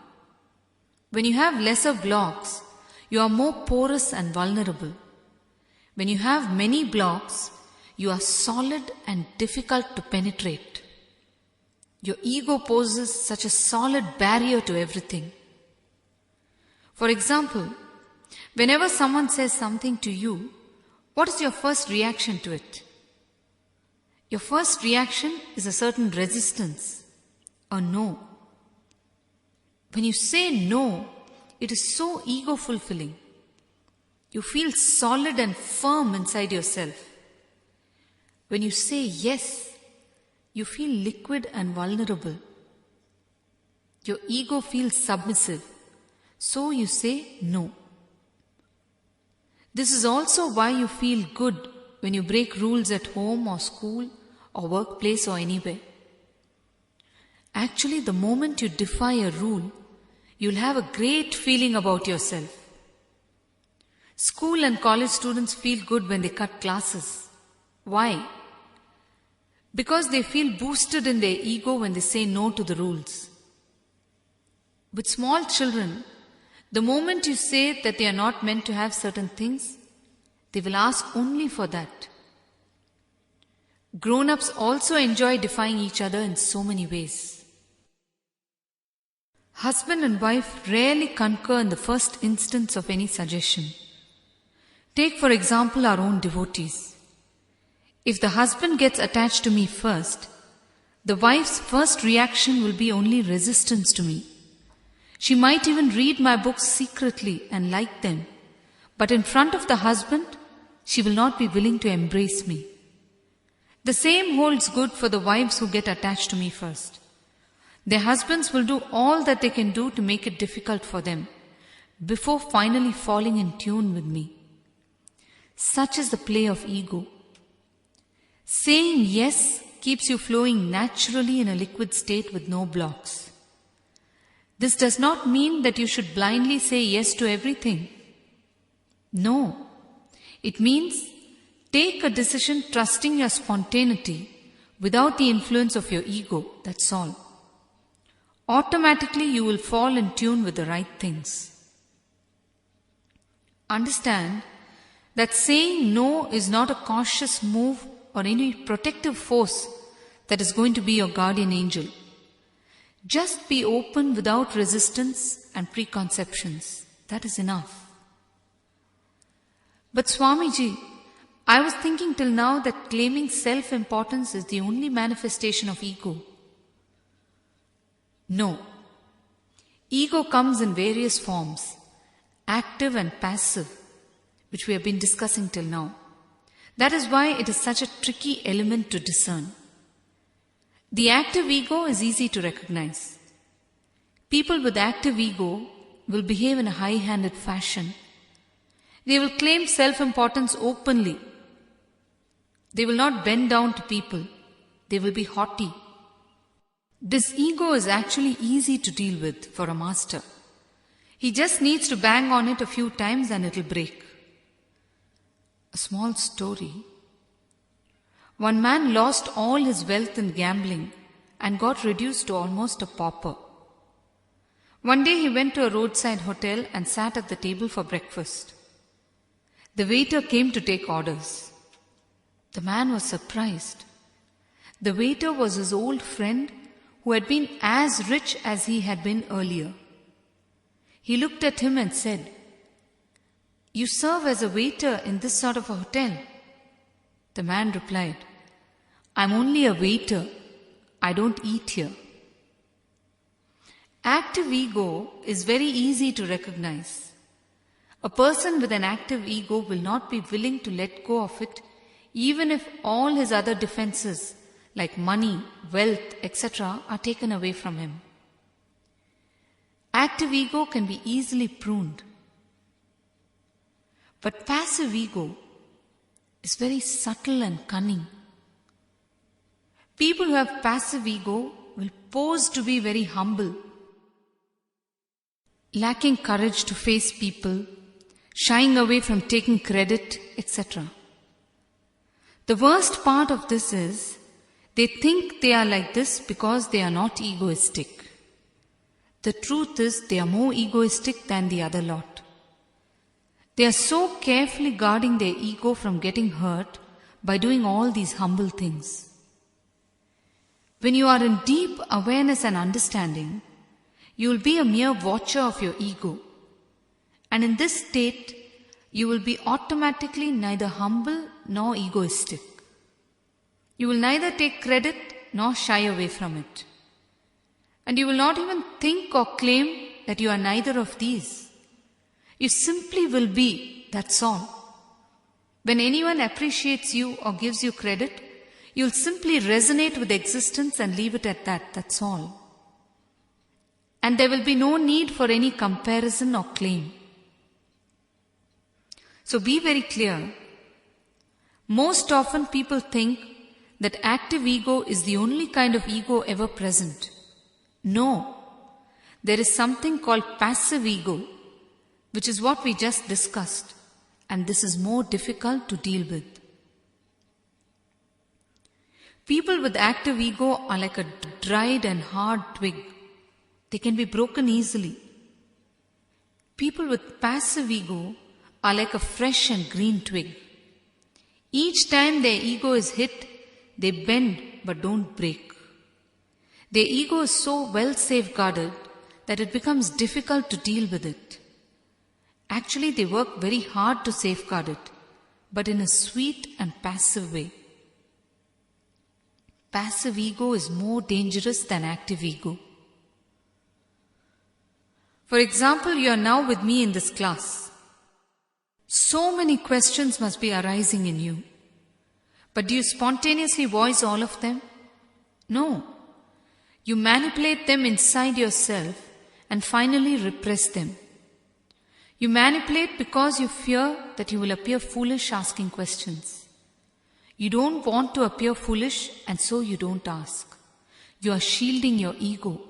When you have lesser blocks, you are more porous and vulnerable. When you have many blocks, you are solid and difficult to penetrate. Your ego poses such a solid barrier to everything. For example, whenever someone says something to you, what is your first reaction to it? Your first reaction is a certain resistance, a no. When you say no, it is so ego-fulfilling. You feel solid and firm inside yourself. When you say yes, you feel liquid and vulnerable. Your ego feels submissive, so you say no. This is also why you feel good when you break rules at home or school or workplace or anywhere. Actually, the moment you defy a rule, you'll have a great feeling about yourself. School and college students feel good when they cut classes. Why? Because they feel boosted in their ego when they say no to the rules. With small children, the moment you say that they are not meant to have certain things, they will ask only for that. Grown-ups also enjoy defying each other in so many ways. Husband and wife rarely concur in the first instance of any suggestion. Take for example our own devotees. If the husband gets attached to me first, the wife's first reaction will be only resistance to me. She might even read my books secretly and like them, but in front of the husband, she will not be willing to embrace me. The same holds good for the wives who get attached to me first. Their husbands will do all that they can do to make it difficult for them before finally falling in tune with me. Such is the play of ego. Saying yes keeps you flowing naturally in a liquid state with no blocks. This does not mean that you should blindly say yes to everything. No, it means take a decision trusting your spontaneity without the influence of your ego, that's all. Automatically you will fall in tune with the right things. Understand that saying no is not a cautious move or any protective force that is going to be your guardian angel. Just be open without resistance and preconceptions. That is enough. But Swamiji, I was thinking till now that claiming self-importance is the only manifestation of ego. No. Ego comes in various forms, active and passive, which we have been discussing till now. That is why it is such a tricky element to discern. The active ego is easy to recognize. People with active ego will behave in a high-handed fashion. They will claim self-importance openly. They will not bend down to people. They will be haughty. This ego is actually easy to deal with for a master. He just needs to bang on it a few times and it will break. A small story. One man lost all his wealth in gambling and got reduced to almost a pauper. One day he went to a roadside hotel and sat at the table for breakfast. The waiter came to take orders. The man was surprised. The waiter was his old friend who had been as rich as he had been earlier. He looked at him and said, "You serve as a waiter in this sort of a hotel?" The man replied, "I'm only a waiter. I don't eat here." Active ego is very easy to recognize. A person with an active ego will not be willing to let go of it even if all his other defenses like money, wealth, etc. are taken away from him. Active ego can be easily pruned. But passive ego is very subtle and cunning. People who have passive ego will pose to be very humble, lacking courage to face people, shying away from taking credit, etc. The worst part of this is they think they are like this because they are not egoistic. The truth is they are more egoistic than the other lot. They are so carefully guarding their ego from getting hurt by doing all these humble things. When you are in deep awareness and understanding, you will be a mere watcher of your ego. And in this state, you will be automatically neither humble nor egoistic. You will neither take credit nor shy away from it. And you will not even think or claim that you are neither of these. You simply will be, that's all. When anyone appreciates you or gives you credit, you'll simply resonate with existence and leave it at that, that's all. And there will be no need for any comparison or claim. So be very clear. Most often people think that active ego is the only kind of ego ever present. No, there is something called passive ego, which is what we just discussed, and this is more difficult to deal with. People with active ego are like a dried and hard twig. They can be broken easily. People with passive ego are like a fresh and green twig. Each time their ego is hit, they bend but don't break. Their ego is so well safeguarded that it becomes difficult to deal with it. Actually, they work very hard to safeguard it, but in a sweet and passive way. Passive ego is more dangerous than active ego. For example, you are now with me in this class. So many questions must be arising in you. But do you spontaneously voice all of them? No. You manipulate them inside yourself and finally repress them. You manipulate because you fear that you will appear foolish asking questions. You don't want to appear foolish and so you don't ask. You are shielding your ego.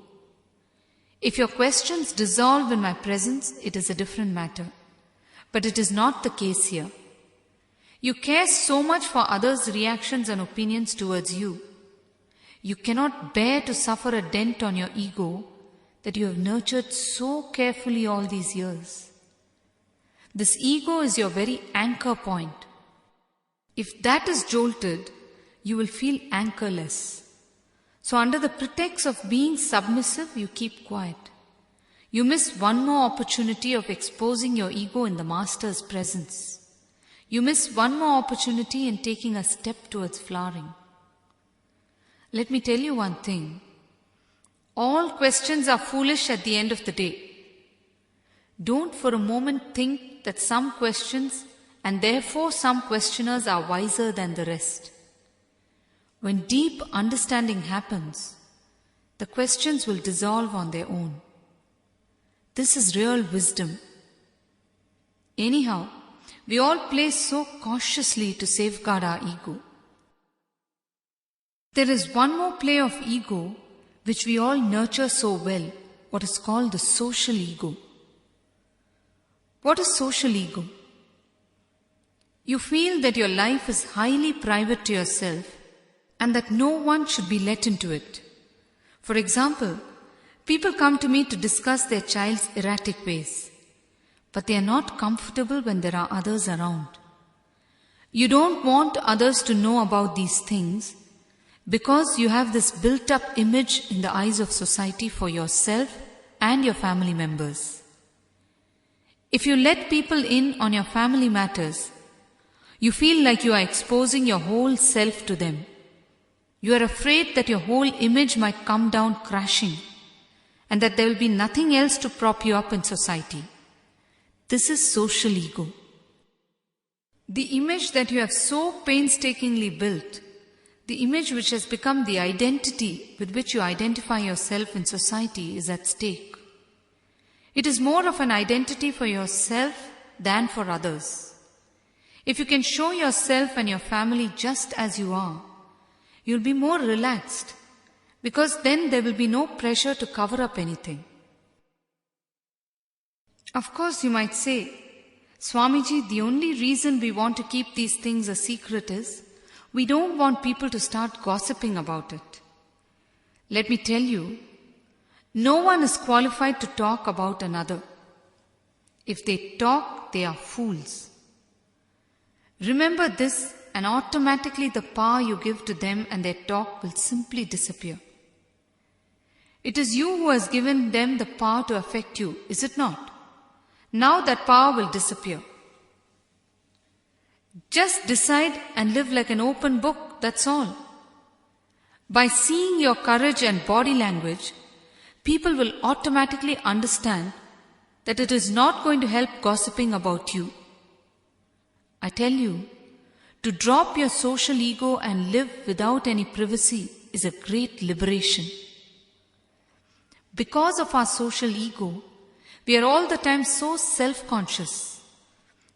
If your questions dissolve in my presence, it is a different matter. But it is not the case here. You care so much for others' reactions and opinions towards you. You cannot bear to suffer a dent on your ego that you have nurtured so carefully all these years. This ego is your very anchor point. If that is jolted, you will feel anchorless. So under the pretext of being submissive, you keep quiet. You miss one more opportunity of exposing your ego in the Master's presence. You miss one more opportunity in taking a step towards flowering. Let me tell you one thing. All questions are foolish at the end of the day. Don't for a moment think that some questions and therefore some questioners are wiser than the rest. When deep understanding happens, the questions will dissolve on their own. This is real wisdom. Anyhow, we all play so cautiously to safeguard our ego. There is one more play of ego which we all nurture so well, what is called the social ego. What is social ego? You feel that your life is highly private to yourself and that no one should be let into it. For example, people come to me to discuss their child's erratic ways, but they are not comfortable when there are others around. You don't want others to know about these things because you have this built-up image in the eyes of society for yourself and your family members. If you let people in on your family matters, you feel like you are exposing your whole self to them. You are afraid that your whole image might come down crashing and that there will be nothing else to prop you up in society. This is social ego. The image that you have so painstakingly built, the image which has become the identity with which you identify yourself in society, is at stake. It is more of an identity for yourself than for others. If you can show yourself and your family just as you are, you'll be more relaxed, because then there will be no pressure to cover up anything. Of course, you might say, Swamiji, the only reason we want to keep these things a secret is we don't want people to start gossiping about it. Let me tell you, no one is qualified to talk about another. If they talk, they are fools. Remember this, and automatically the power you give to them and their talk will simply disappear. It is you who has given them the power to affect you, is it not? Now that power will disappear. Just decide and live like an open book, that's all. By seeing your courage and body language, people will automatically understand that it is not going to help gossiping about you. I tell you, to drop your social ego and live without any privacy is a great liberation. Because of our social ego, we are all the time so self-conscious.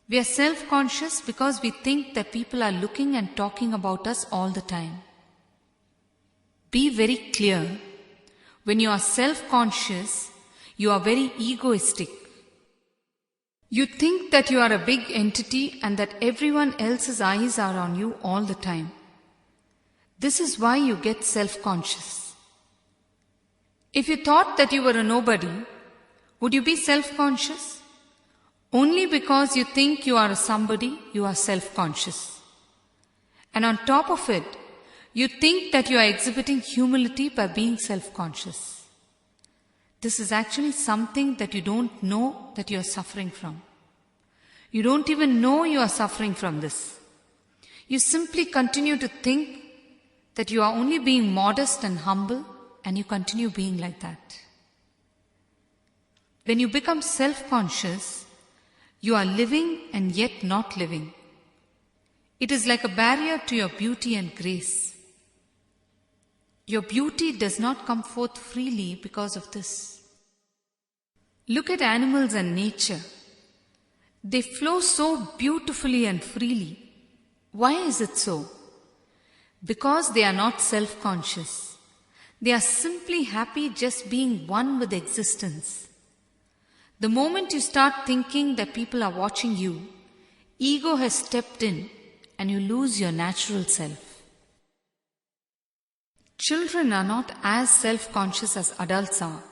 We are self-conscious because we think that people are looking and talking about us all the time. Be very clear. When you are self-conscious, you are very egoistic. You think that you are a big entity and that everyone else's eyes are on you all the time. This is why you get self-conscious. If you thought that you were a nobody, would you be self-conscious? Only because you think you are a somebody, you are self-conscious. And on top of it, you think that you are exhibiting humility by being self-conscious. This is actually something that you don't know that you are suffering from. You don't even know you are suffering from this. You simply continue to think that you are only being modest and humble, and you continue being like that. When you become self-conscious, you are living and yet not living. It is like a barrier to your beauty and grace. Your beauty does not come forth freely because of this. Look at animals and nature. They flow so beautifully and freely. Why is it so? Because they are not self-conscious. They are simply happy just being one with existence. The moment you start thinking that people are watching you, ego has stepped in and you lose your natural self. Children are not as self-conscious as adults are.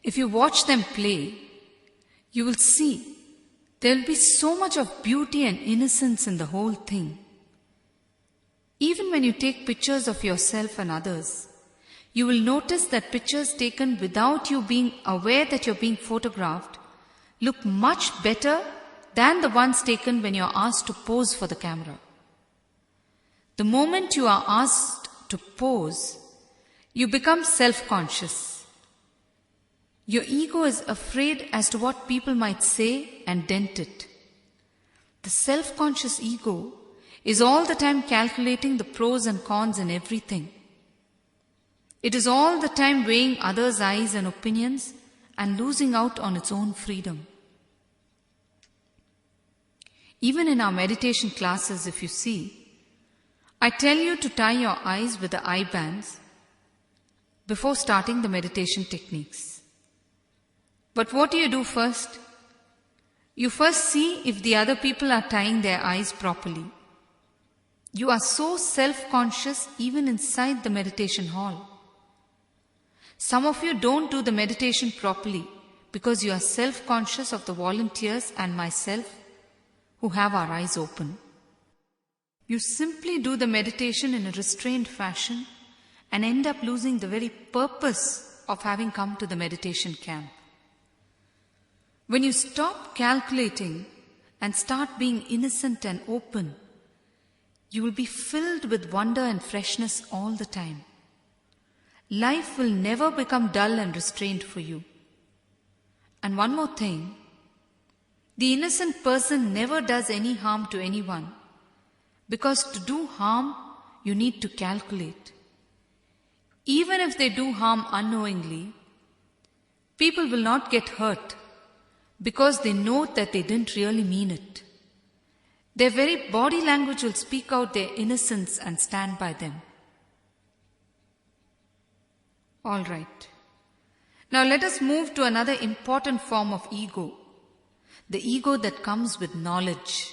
If you watch them play, you will see there will be so much of beauty and innocence in the whole thing. Even when you take pictures of yourself and others, you will notice that pictures taken without you being aware that you're being photographed look much better than the ones taken when you're asked to pose for the camera. The moment you are asked to pose, you become self-conscious. Your ego is afraid as to what people might say and dent it. The self-conscious ego is all the time calculating the pros and cons in everything. It is all the time weighing others' eyes and opinions and losing out on its own freedom. Even in our meditation classes, if you see, I tell you to tie your eyes with the eye bands before starting the meditation techniques. But what do you do first? You first see if the other people are tying their eyes properly. You are so self-conscious even inside the meditation hall. Some of you don't do the meditation properly because you are self-conscious of the volunteers and myself who have our eyes open. You simply do the meditation in a restrained fashion and end up losing the very purpose of having come to the meditation camp. When you stop calculating and start being innocent and open, you will be filled with wonder and freshness all the time. Life will never become dull and restrained for you. And one more thing, the innocent person never does any harm to anyone, because to do harm, you need to calculate. Even if they do harm unknowingly, people will not get hurt because they know that they didn't really mean it. Their very body language will speak out their innocence and stand by them. All right. Now let us move to another important form of ego, the ego that comes with knowledge.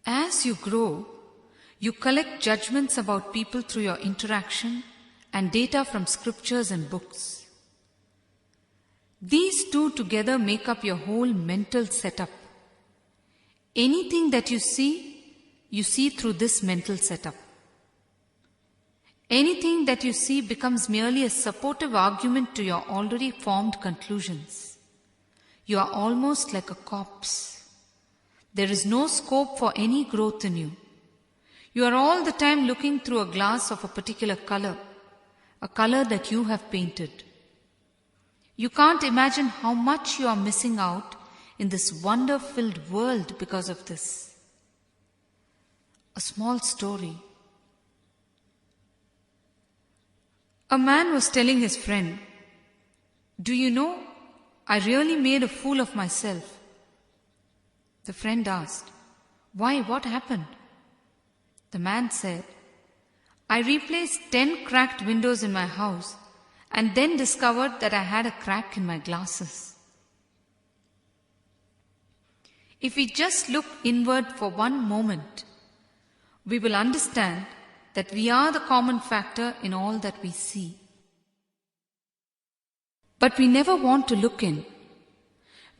As you grow, you collect judgments about people through your interaction and data from scriptures and books. These two together make up your whole mental setup. Anything that you see through this mental setup. Anything that you see becomes merely a supportive argument to your already formed conclusions. You are almost like a corpse. There is no scope for any growth in you. You are all the time looking through a glass of a particular color, a color that you have painted. You can't imagine how much you are missing out in this wonder-filled world because of this. A small story. A man was telling his friend, "Do you know, I really made a fool of myself." The friend asked, "Why, what happened?" The man said, "I replaced 10 cracked windows in my house and then discovered that I had a crack in my glasses." If we just look inward for one moment, we will understand that we are the common factor in all that we see. But we never want to look in.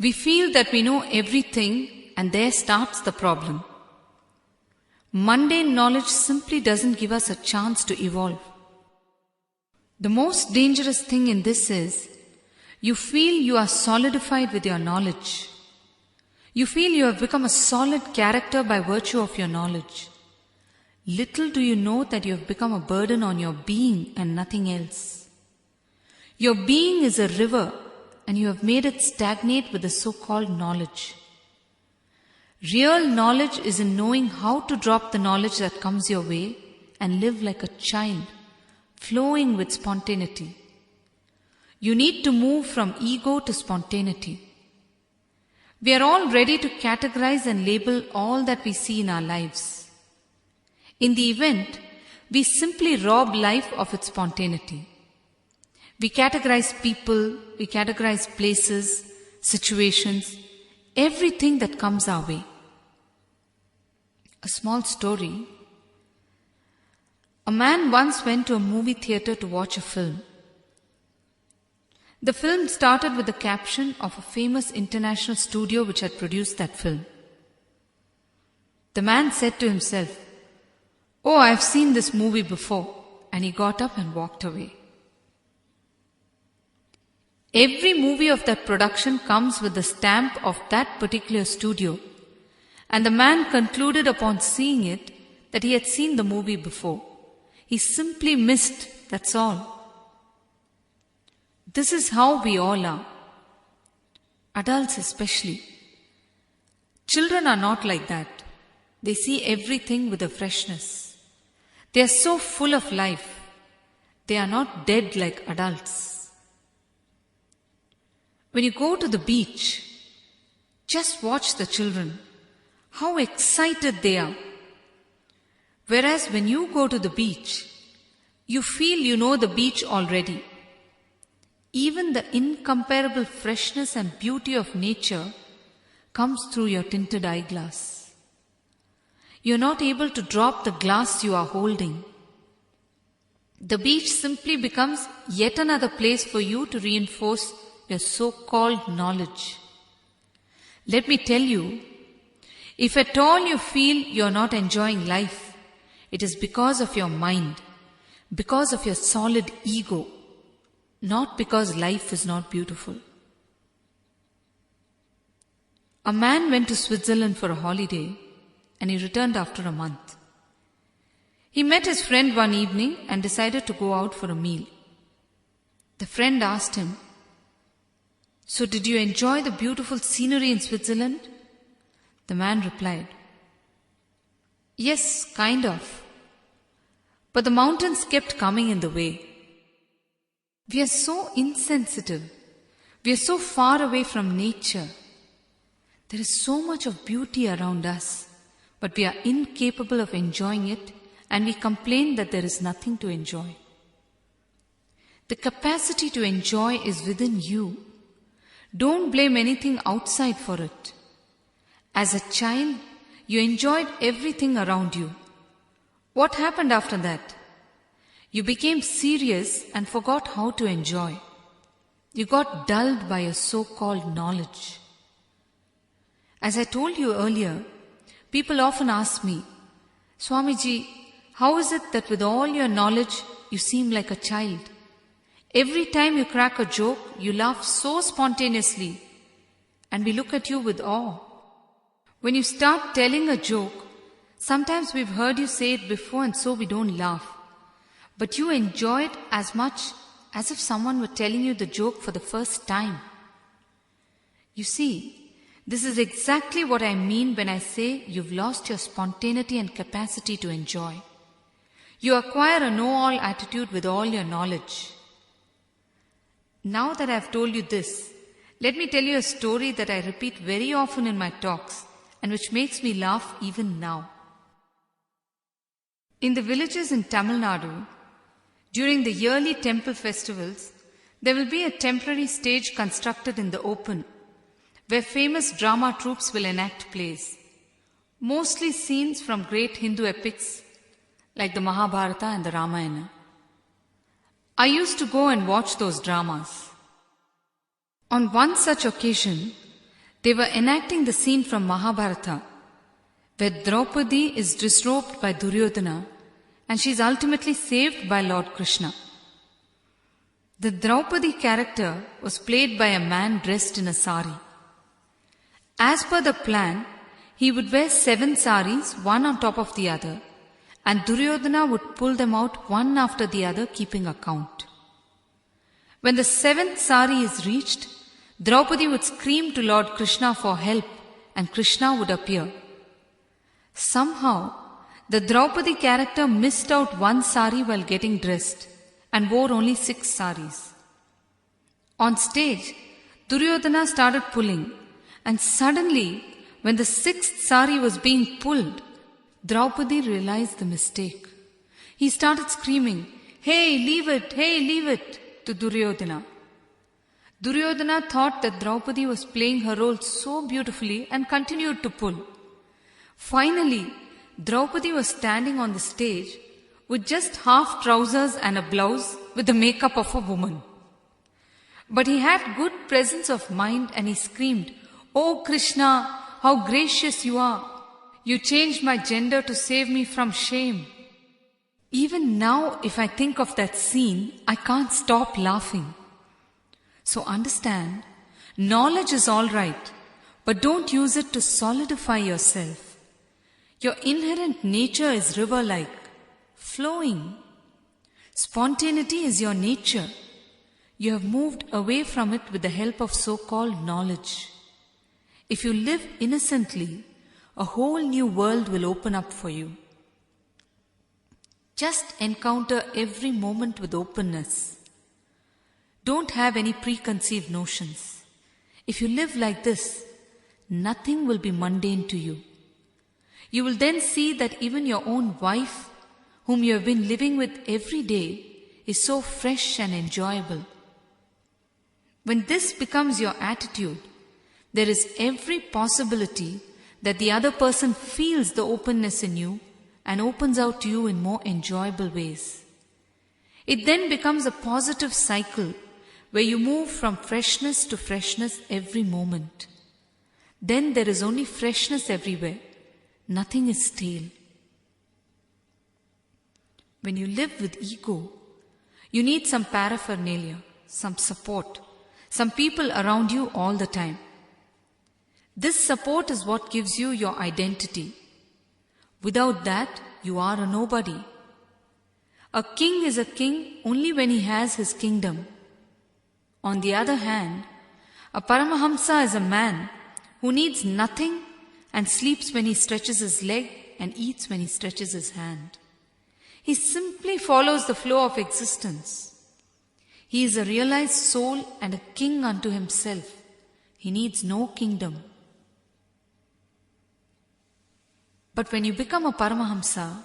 We feel that we know everything, and there starts the problem. Mundane knowledge simply doesn't give us a chance to evolve. The most dangerous thing in this is, you feel you are solidified with your knowledge. You feel you have become a solid character by virtue of your knowledge. Little do you know that you have become a burden on your being and nothing else. Your being is a river, and you have made it stagnate with the so-called knowledge. Real knowledge is in knowing how to drop the knowledge that comes your way and live like a child, flowing with spontaneity. You need to move from ego to spontaneity. We are all ready to categorize and label all that we see in our lives. In the event, we simply rob life of its spontaneity. We categorize people, we categorize places, situations, everything that comes our way. A small story. A man once went to a movie theater to watch a film. The film started with the caption of a famous international studio which had produced that film. The man said to himself, "Oh, I have seen this movie before," and he got up and walked away. Every movie of that production comes with the stamp of that particular studio, and the man concluded upon seeing it that he had seen the movie before. He simply missed, that's all. This is how we all are. Adults especially. Children are not like that. They see everything with a freshness. They are so full of life. They are not dead like adults. When you go to the beach, just watch the children. How excited they are. Whereas when you go to the beach, you feel you know the beach already. Even the incomparable freshness and beauty of nature comes through your tinted eyeglass. You are not able to drop the glass you are holding. The beach simply becomes yet another place for you to reinforce your so-called knowledge. Let me tell you, if at all you feel you are not enjoying life, it is because of your mind, because of your solid ego, not because life is not beautiful. A man went to Switzerland for a holiday and he returned after a month. He met his friend one evening and decided to go out for a meal. The friend asked him, "So did you enjoy the beautiful scenery in Switzerland?" The man replied, "Yes, kind of. But the mountains kept coming in the way." We are so insensitive. We are so far away from nature. There is so much of beauty around us, but we are incapable of enjoying it, and we complain that there is nothing to enjoy. The capacity to enjoy is within you. Don't blame anything outside for it. As a child, you enjoyed everything around you. What happened after that? You became serious and forgot how to enjoy. You got dulled by your so-called knowledge. As I told you earlier, people often ask me, "Swamiji, how is it that with all your knowledge, you seem like a child? Every time you crack a joke, you laugh so spontaneously, and we look at you with awe. When you start telling a joke, sometimes we've heard you say it before and so we don't laugh. But you enjoy it as much as if someone were telling you the joke for the first time." You see, this is exactly what I mean when I say you've lost your spontaneity and capacity to enjoy. You acquire a know-all attitude with all your knowledge. Now that I've told you this, let me tell you a story that I repeat very often in my talks and which makes me laugh even now. In the villages in Tamil Nadu, during the yearly temple festivals, there will be a temporary stage constructed in the open, where famous drama troupes will enact plays, mostly scenes from great Hindu epics like the Mahabharata and the Ramayana. I used to go and watch those dramas. On one such occasion, they were enacting the scene from Mahabharata, where Draupadi is disrobed by Duryodhana and she is ultimately saved by Lord Krishna. The Draupadi character was played by a man dressed in a sari. As per the plan, he would wear 7 saris, one on top of the other, and Duryodhana would pull them out one after the other, keeping account. When the 7th sari is reached, Draupadi would scream to Lord Krishna for help, and Krishna would appear. Somehow, the Draupadi character missed out 1 sari while getting dressed and wore only 6 saris. On stage, Duryodhana started pulling, and suddenly, when the 6th sari was being pulled, Draupadi realized the mistake. He started screaming, "Hey, leave it," to Duryodhana. Duryodhana thought that Draupadi was playing her role so beautifully and continued to pull. Finally, Draupadi was standing on the stage with just half trousers and a blouse with the makeup of a woman. But he had good presence of mind and he screamed, "Oh Krishna, how gracious you are! You changed my gender to save me from shame." Even now, if I think of that scene, I can't stop laughing. So understand, knowledge is all right, but don't use it to solidify yourself. Your inherent nature is river-like, flowing. Spontaneity is your nature. You have moved away from it with the help of so-called knowledge. If you live innocently, a whole new world will open up for you. Just encounter every moment with openness. Don't have any preconceived notions. If you live like this, nothing will be mundane to you. You will then see that even your own wife, whom you have been living with every day, is so fresh and enjoyable. When this becomes your attitude, there is every possibility that the other person feels the openness in you and opens out to you in more enjoyable ways. It then becomes a positive cycle where you move from freshness to freshness every moment. Then there is only freshness everywhere. Nothing is stale. When you live with ego, you need some paraphernalia, some support, some people around you all the time. This support is what gives you your identity. Without that, you are a nobody. A king is a king only when he has his kingdom. On the other hand, a Paramahamsa is a man who needs nothing and sleeps when he stretches his leg and eats when he stretches his hand. He simply follows the flow of existence. He is a realized soul and a king unto himself. He needs no kingdom. But when you become a Paramahamsa,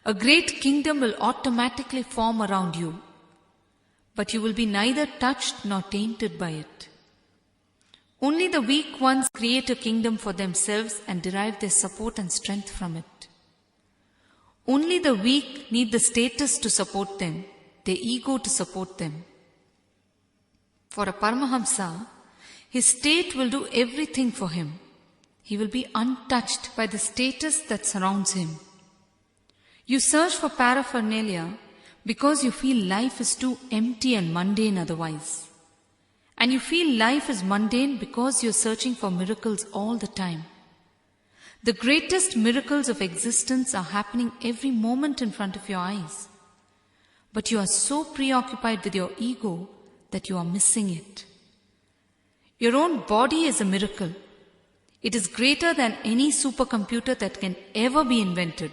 a great kingdom will automatically form around you. But you will be neither touched nor tainted by it. Only the weak ones create a kingdom for themselves and derive their support and strength from it. Only the weak need the status to support them, their ego to support them. For a Paramahamsa, his state will do everything for him. He will be untouched by the status that surrounds him. You search for paraphernalia because you feel life is too empty and mundane otherwise. And you feel life is mundane because you're searching for miracles all the time. The greatest miracles of existence are happening every moment in front of your eyes. But you are so preoccupied with your ego that you are missing it. Your own body is a miracle. It is greater than any supercomputer that can ever be invented.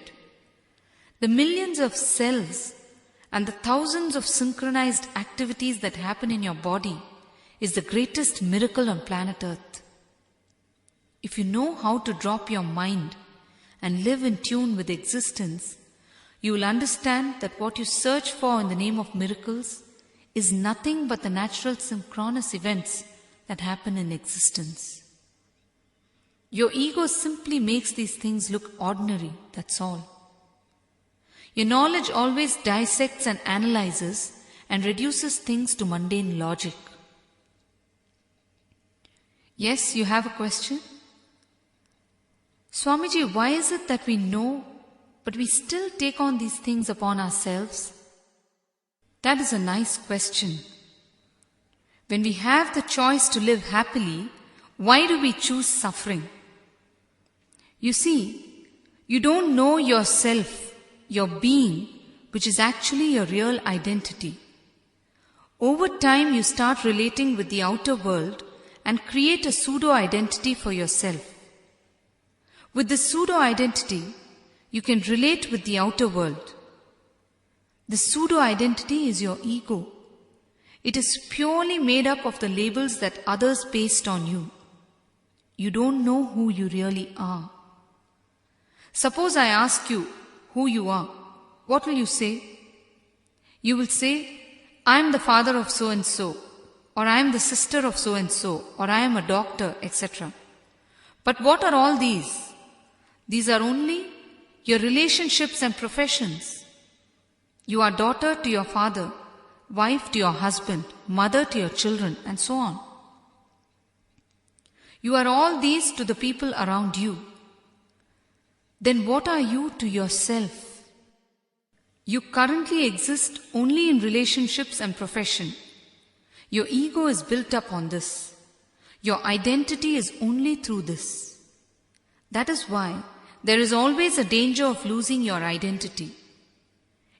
The millions of cells and the thousands of synchronized activities that happen in your body is the greatest miracle on planet Earth. If you know how to drop your mind and live in tune with existence, you will understand that what you search for in the name of miracles is nothing but the natural synchronous events that happen in existence. Your ego simply makes these things look ordinary, that's all. Your knowledge always dissects and analyzes and reduces things to mundane logic. Yes, you have a question? Swamiji, why is it that we know, but we still take on these things upon ourselves? That is a nice question. When we have the choice to live happily, why do we choose suffering? You see, you don't know yourself, your being, which is actually your real identity. Over time, you start relating with the outer world and create a pseudo-identity for yourself. With this pseudo-identity, you can relate with the outer world. The pseudo-identity is your ego. It is purely made up of the labels that others paste on you. You don't know who you really are. Suppose I ask you who you are. What will you say? You will say, I am the father of so-and-so, or I am the sister of so-and-so, or I am a doctor, etc. But what are all these? These are only your relationships and professions. You are daughter to your father, wife to your husband, mother to your children, and so on. You are all these to the people around you. Then what are you to yourself? You currently exist only in relationships and profession. Your ego is built up on this. Your identity is only through this. That is why there is always a danger of losing your identity.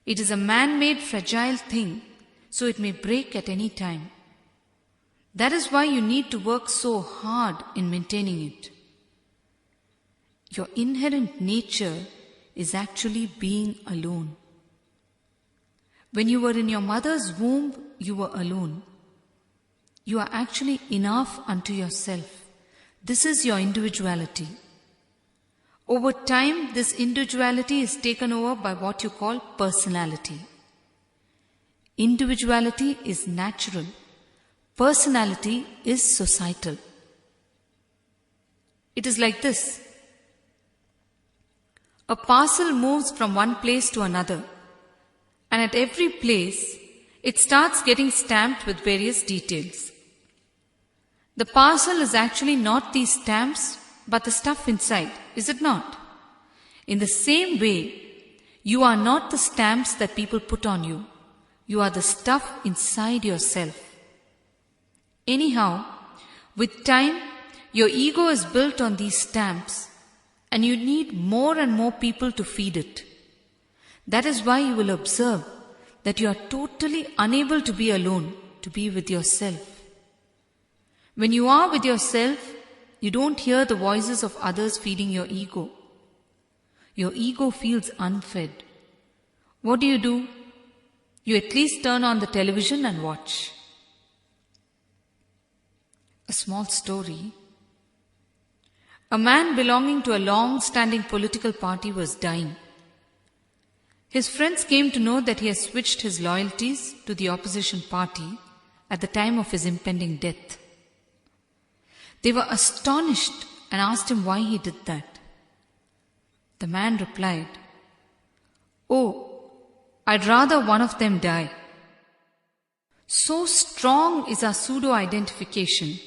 It is a man-made fragile thing, so it may break at any time. That is why you need to work so hard in maintaining it. Your inherent nature is actually being alone. When you were in your mother's womb, you were alone. You are actually enough unto yourself. This is your individuality. Over time, this individuality is taken over by what you call personality. Individuality is natural. Personality is societal. It is like this. A parcel moves from one place to another, and at every place, it starts getting stamped with various details. The parcel is actually not these stamps, but the stuff inside, is it not? In the same way, you are not the stamps that people put on you. You are the stuff inside yourself. Anyhow, with time, your ego is built on these stamps, and you need more and more people to feed it. That is why you will observe that you are totally unable to be alone, to be with yourself. When you are with yourself, you don't hear the voices of others feeding your ego. Your ego feels unfed. What do? You at least turn on the television and watch. A small story. A man belonging to a long-standing political party was dying. His friends came to know that he had switched his loyalties to the opposition party at the time of his impending death. They were astonished and asked him why he did that. The man replied, "Oh, I'd rather one of them die." So strong is our pseudo-identification.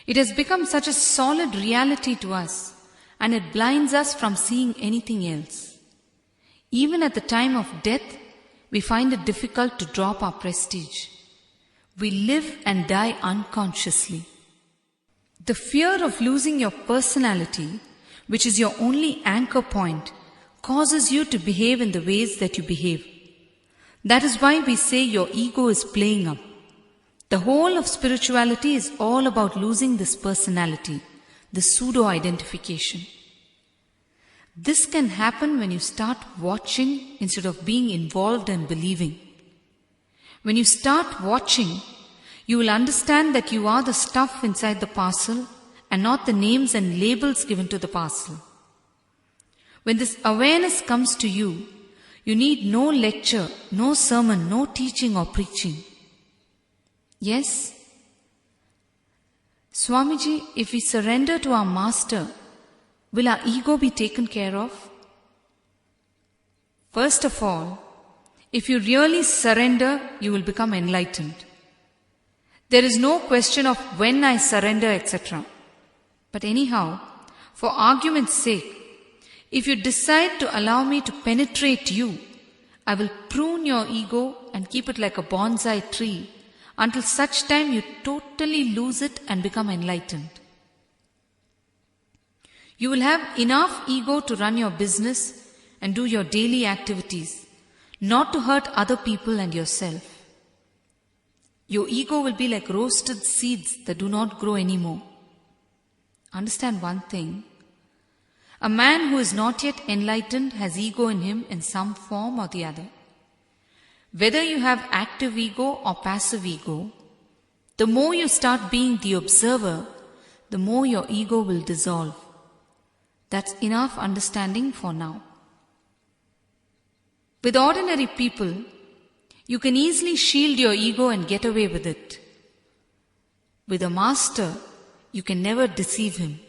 It has become such a solid reality to us, and it blinds us from seeing anything else. Even at the time of death, we find it difficult to drop our prestige. We live and die unconsciously. The fear of losing your personality, which is your only anchor point, causes you to behave in the ways that you behave. That is why we say your ego is playing up. The whole of spirituality is all about losing this personality, this pseudo-identification. This can happen when you start watching instead of being involved and believing. When you start watching, you will understand that you are the stuff inside the parcel and not the names and labels given to the parcel. When this awareness comes to you, you need no lecture, no sermon, no teaching or preaching. Yes? Swamiji, if we surrender to our Master, will our ego be taken care of? First of all, if you really surrender, you will become enlightened. There is no question of when I surrender, etc. But anyhow, for argument's sake, if you decide to allow me to penetrate you, I will prune your ego and keep it like a bonsai tree until such time you totally lose it and become enlightened. You will have enough ego to run your business and do your daily activities, not to hurt other people and yourself. Your ego will be like roasted seeds that do not grow anymore. Understand one thing. A man who is not yet enlightened has ego in him in some form or the other. Whether you have active ego or passive ego, the more you start being the observer, the more your ego will dissolve. That's enough understanding for now. With ordinary people, you can easily shield your ego and get away with it. With a master, you can never deceive him.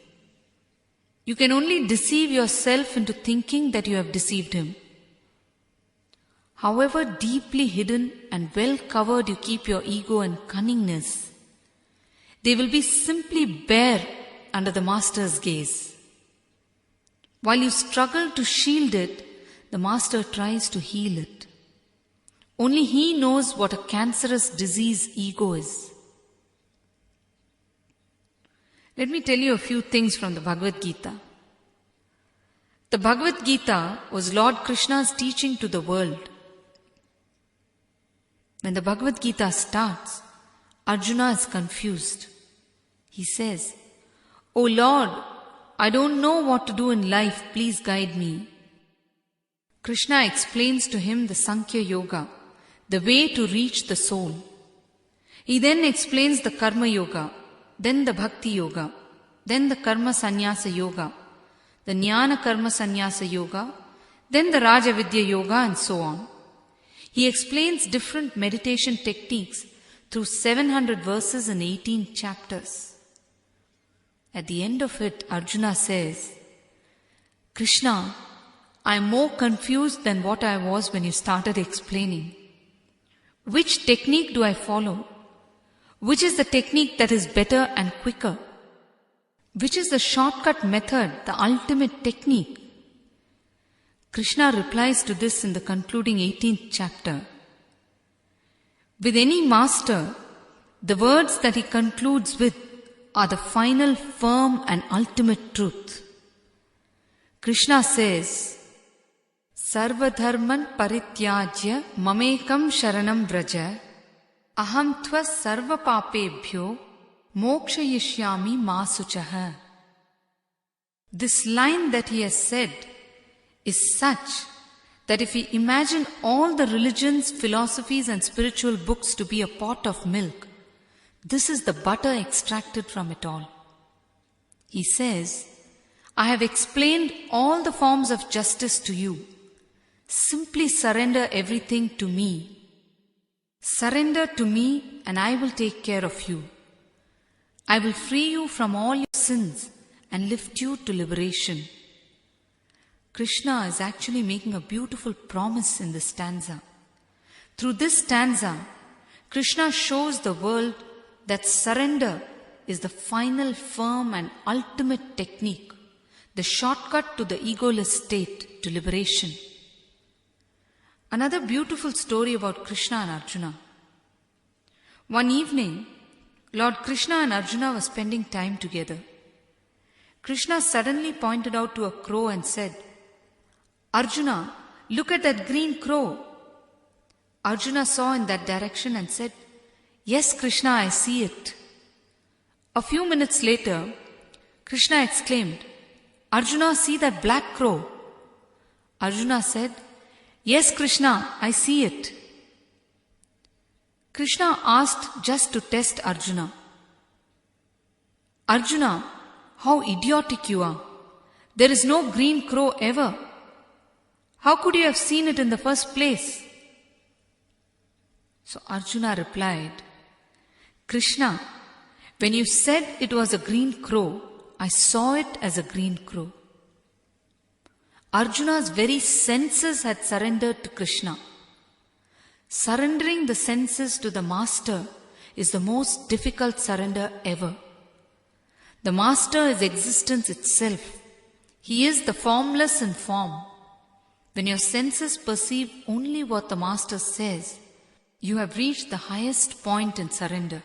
You can only deceive yourself into thinking that you have deceived him. However deeply hidden and well covered you keep your ego and cunningness, they will be simply bare under the master's gaze. While you struggle to shield it, the master tries to heal it. Only he knows what a cancerous disease ego is. Let me tell you a few things from the Bhagavad Gita. The Bhagavad Gita was Lord Krishna's teaching to the world. When the Bhagavad Gita starts, Arjuna is confused. He says, "O Lord, I don't know what to do in life, please guide me." Krishna explains to him the Sankhya Yoga, the way to reach the soul. He then explains the Karma Yoga, then the Bhakti Yoga, then the Karma Sannyasa Yoga, the Jnana Karma Sannyasa Yoga, then the Raja Vidya Yoga, and so on. He explains different meditation techniques through 700 verses in 18 chapters. At the end of it, Arjuna says, "Krishna, I am more confused than what I was when you started explaining. Which technique do I follow? Which is the technique that is better and quicker? Which is the shortcut method, the ultimate technique?" Krishna replies to this in the concluding 18th chapter. With any master, the words that he concludes with are the final, firm and ultimate truth. Krishna says, "Sarvadharman parityajya mamekam sharanam vraja, aham tva sarva papebhyo mokshayishyami masuchaha." This line that he has said is such that if we imagine all the religions, philosophies and spiritual books to be a pot of milk, this is the butter extracted from it all. He says, "I have explained all the forms of justice to you. Simply surrender everything to me. Surrender to me and I will take care of you. I will free you from all your sins and lift you to liberation." Krishna is actually making a beautiful promise in this stanza. Through this stanza, Krishna shows the world that surrender is the final, firm and ultimate technique, the shortcut to the egoless state, to liberation. Another beautiful story about Krishna and Arjuna. One evening, Lord Krishna and Arjuna were spending time together. Krishna suddenly pointed out to a crow and said, "Arjuna, look at that green crow." Arjuna saw in that direction and said, "Yes, Krishna, I see it." A few minutes later, Krishna exclaimed, "Arjuna, see that black crow." Arjuna said, "Yes, Krishna, I see it." Krishna asked just to test Arjuna, "Arjuna, how idiotic you are. There is no green crow ever. How could you have seen it in the first place?" So Arjuna replied, "Krishna, when you said it was a green crow, I saw it as a green crow." Arjuna's very senses had surrendered to Krishna. Surrendering the senses to the master is the most difficult surrender ever. The Master is existence itself. He is the formless in form. When your senses perceive only what the Master says, you have reached the highest point in surrender.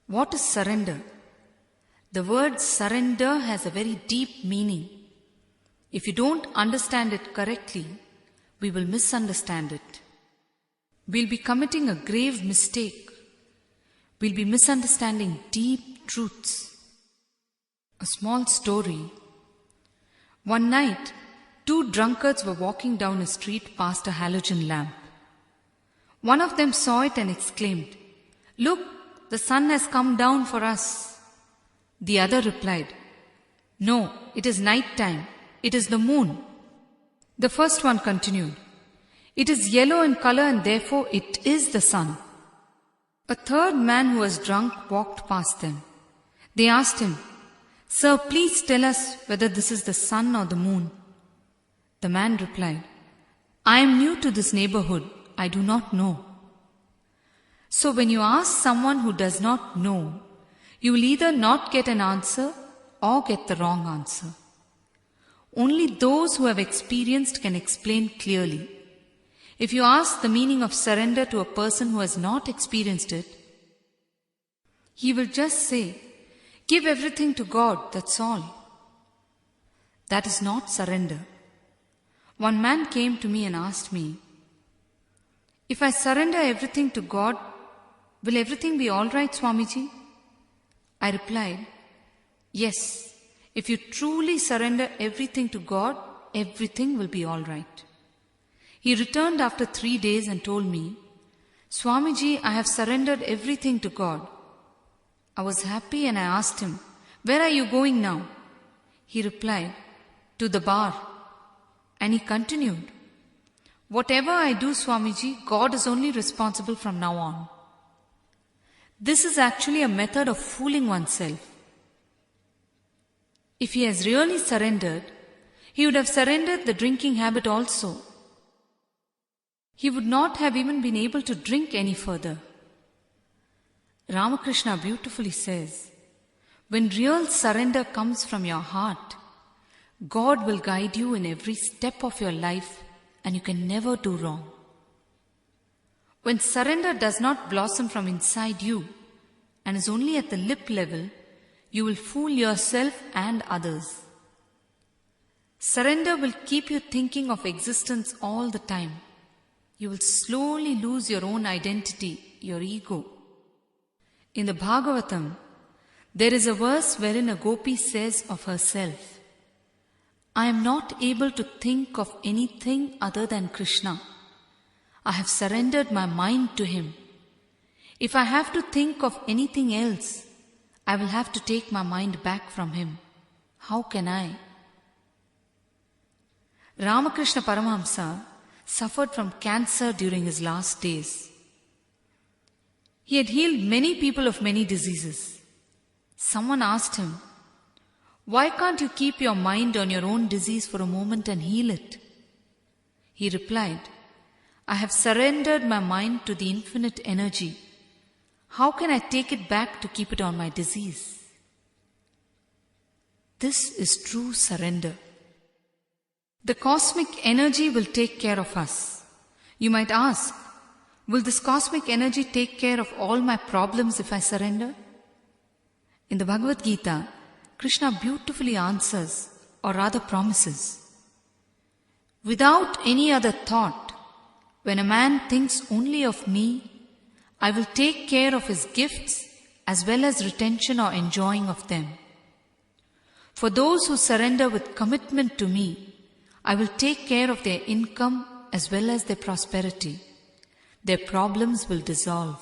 What is surrender? The word surrender has a very deep meaning. If you don't understand it correctly, we will misunderstand it. We'll be committing a grave mistake. We'll be misunderstanding deep truths. A small story. One night, 2 drunkards were walking down a street past a halogen lamp. One of them saw it and exclaimed, "Look, the sun has come down for us." The other replied, "No, it is night time. It is the moon." The first one continued, "It is yellow in color and therefore it is the sun." A third man who was drunk walked past them. They asked him, "Sir, please tell us whether this is the sun or the moon." The man replied, "I am new to this neighborhood. I do not know." So when you ask someone who does not know, you will either not get an answer or get the wrong answer. Only those who have experienced can explain clearly. If you ask the meaning of surrender to a person who has not experienced it, he will just say, "Give everything to God, that's all." That is not surrender. One man came to me and asked me, "If I surrender everything to God, will everything be all right, Swamiji?" I replied, "Yes. If you truly surrender everything to God, everything will be all right." He returned after 3 days and told me, "Swamiji, I have surrendered everything to God." I was happy and I asked him, "Where are you going now?" He replied, "To the bar." And he continued, "Whatever I do, Swamiji, God is only responsible from now on." This is actually a method of fooling oneself. If he has really surrendered, he would have surrendered the drinking habit also. He would not have even been able to drink any further. Ramakrishna beautifully says, when real surrender comes from your heart, God will guide you in every step of your life and you can never do wrong. When surrender does not blossom from inside you and is only at the lip level, you will fool yourself and others. Surrender will keep you thinking of existence all the time. You will slowly lose your own identity, your ego. In the Bhagavatam, there is a verse wherein a gopi says of herself, "I am not able to think of anything other than Krishna. I have surrendered my mind to Him. If I have to think of anything else, I will have to take my mind back from Him. How can I?" Ramakrishna Paramahamsa suffered from cancer during his last days. He had healed many people of many diseases. Someone asked him, "Why can't you keep your mind on your own disease for a moment and heal it?" He replied, "I have surrendered my mind to the infinite energy. How can I take it back to keep it on my disease?" This is true surrender. The cosmic energy will take care of us. You might ask, will this cosmic energy take care of all my problems if I surrender? In the Bhagavad Gita, Krishna beautifully answers, or rather promises, "Without any other thought, when a man thinks only of me, I will take care of his gifts as well as retention or enjoying of them. For those who surrender with commitment to me, I will take care of their income as well as their prosperity. Their problems will dissolve."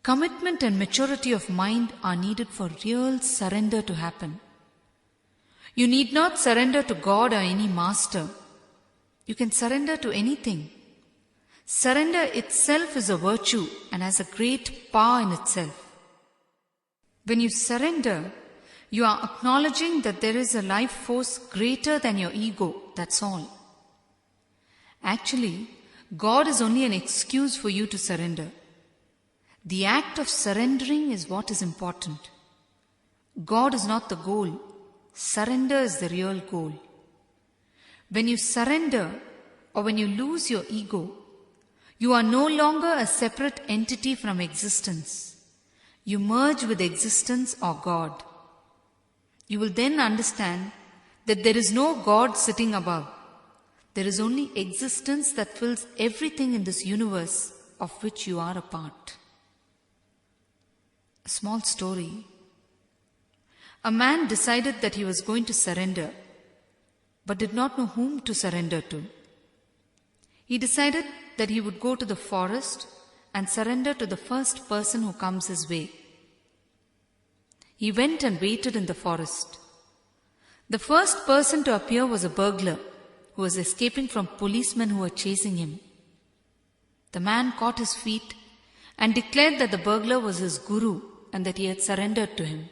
Commitment and maturity of mind are needed for real surrender to happen. You need not surrender to God or any master. You can surrender to anything. Surrender itself is a virtue and has a great power in itself. When you surrender, you are acknowledging that there is a life force greater than your ego, that's all. Actually, God is only an excuse for you to surrender. The act of surrendering is what is important. God is not the goal. Surrender is the real goal. When you surrender, or when you lose your ego, you are no longer a separate entity from existence. You merge with existence or God. You will then understand that there is no God sitting above. There is only existence that fills everything in this universe of which you are a part. A small story. A man decided that he was going to surrender, but did not know whom to surrender to. He decided that he would go to the forest and surrender to the first person who comes his way. He went and waited in the forest. The first person to appear was a burglar who was escaping from policemen who were chasing him. The man caught his feet and declared that the burglar was his guru and that he had surrendered to him.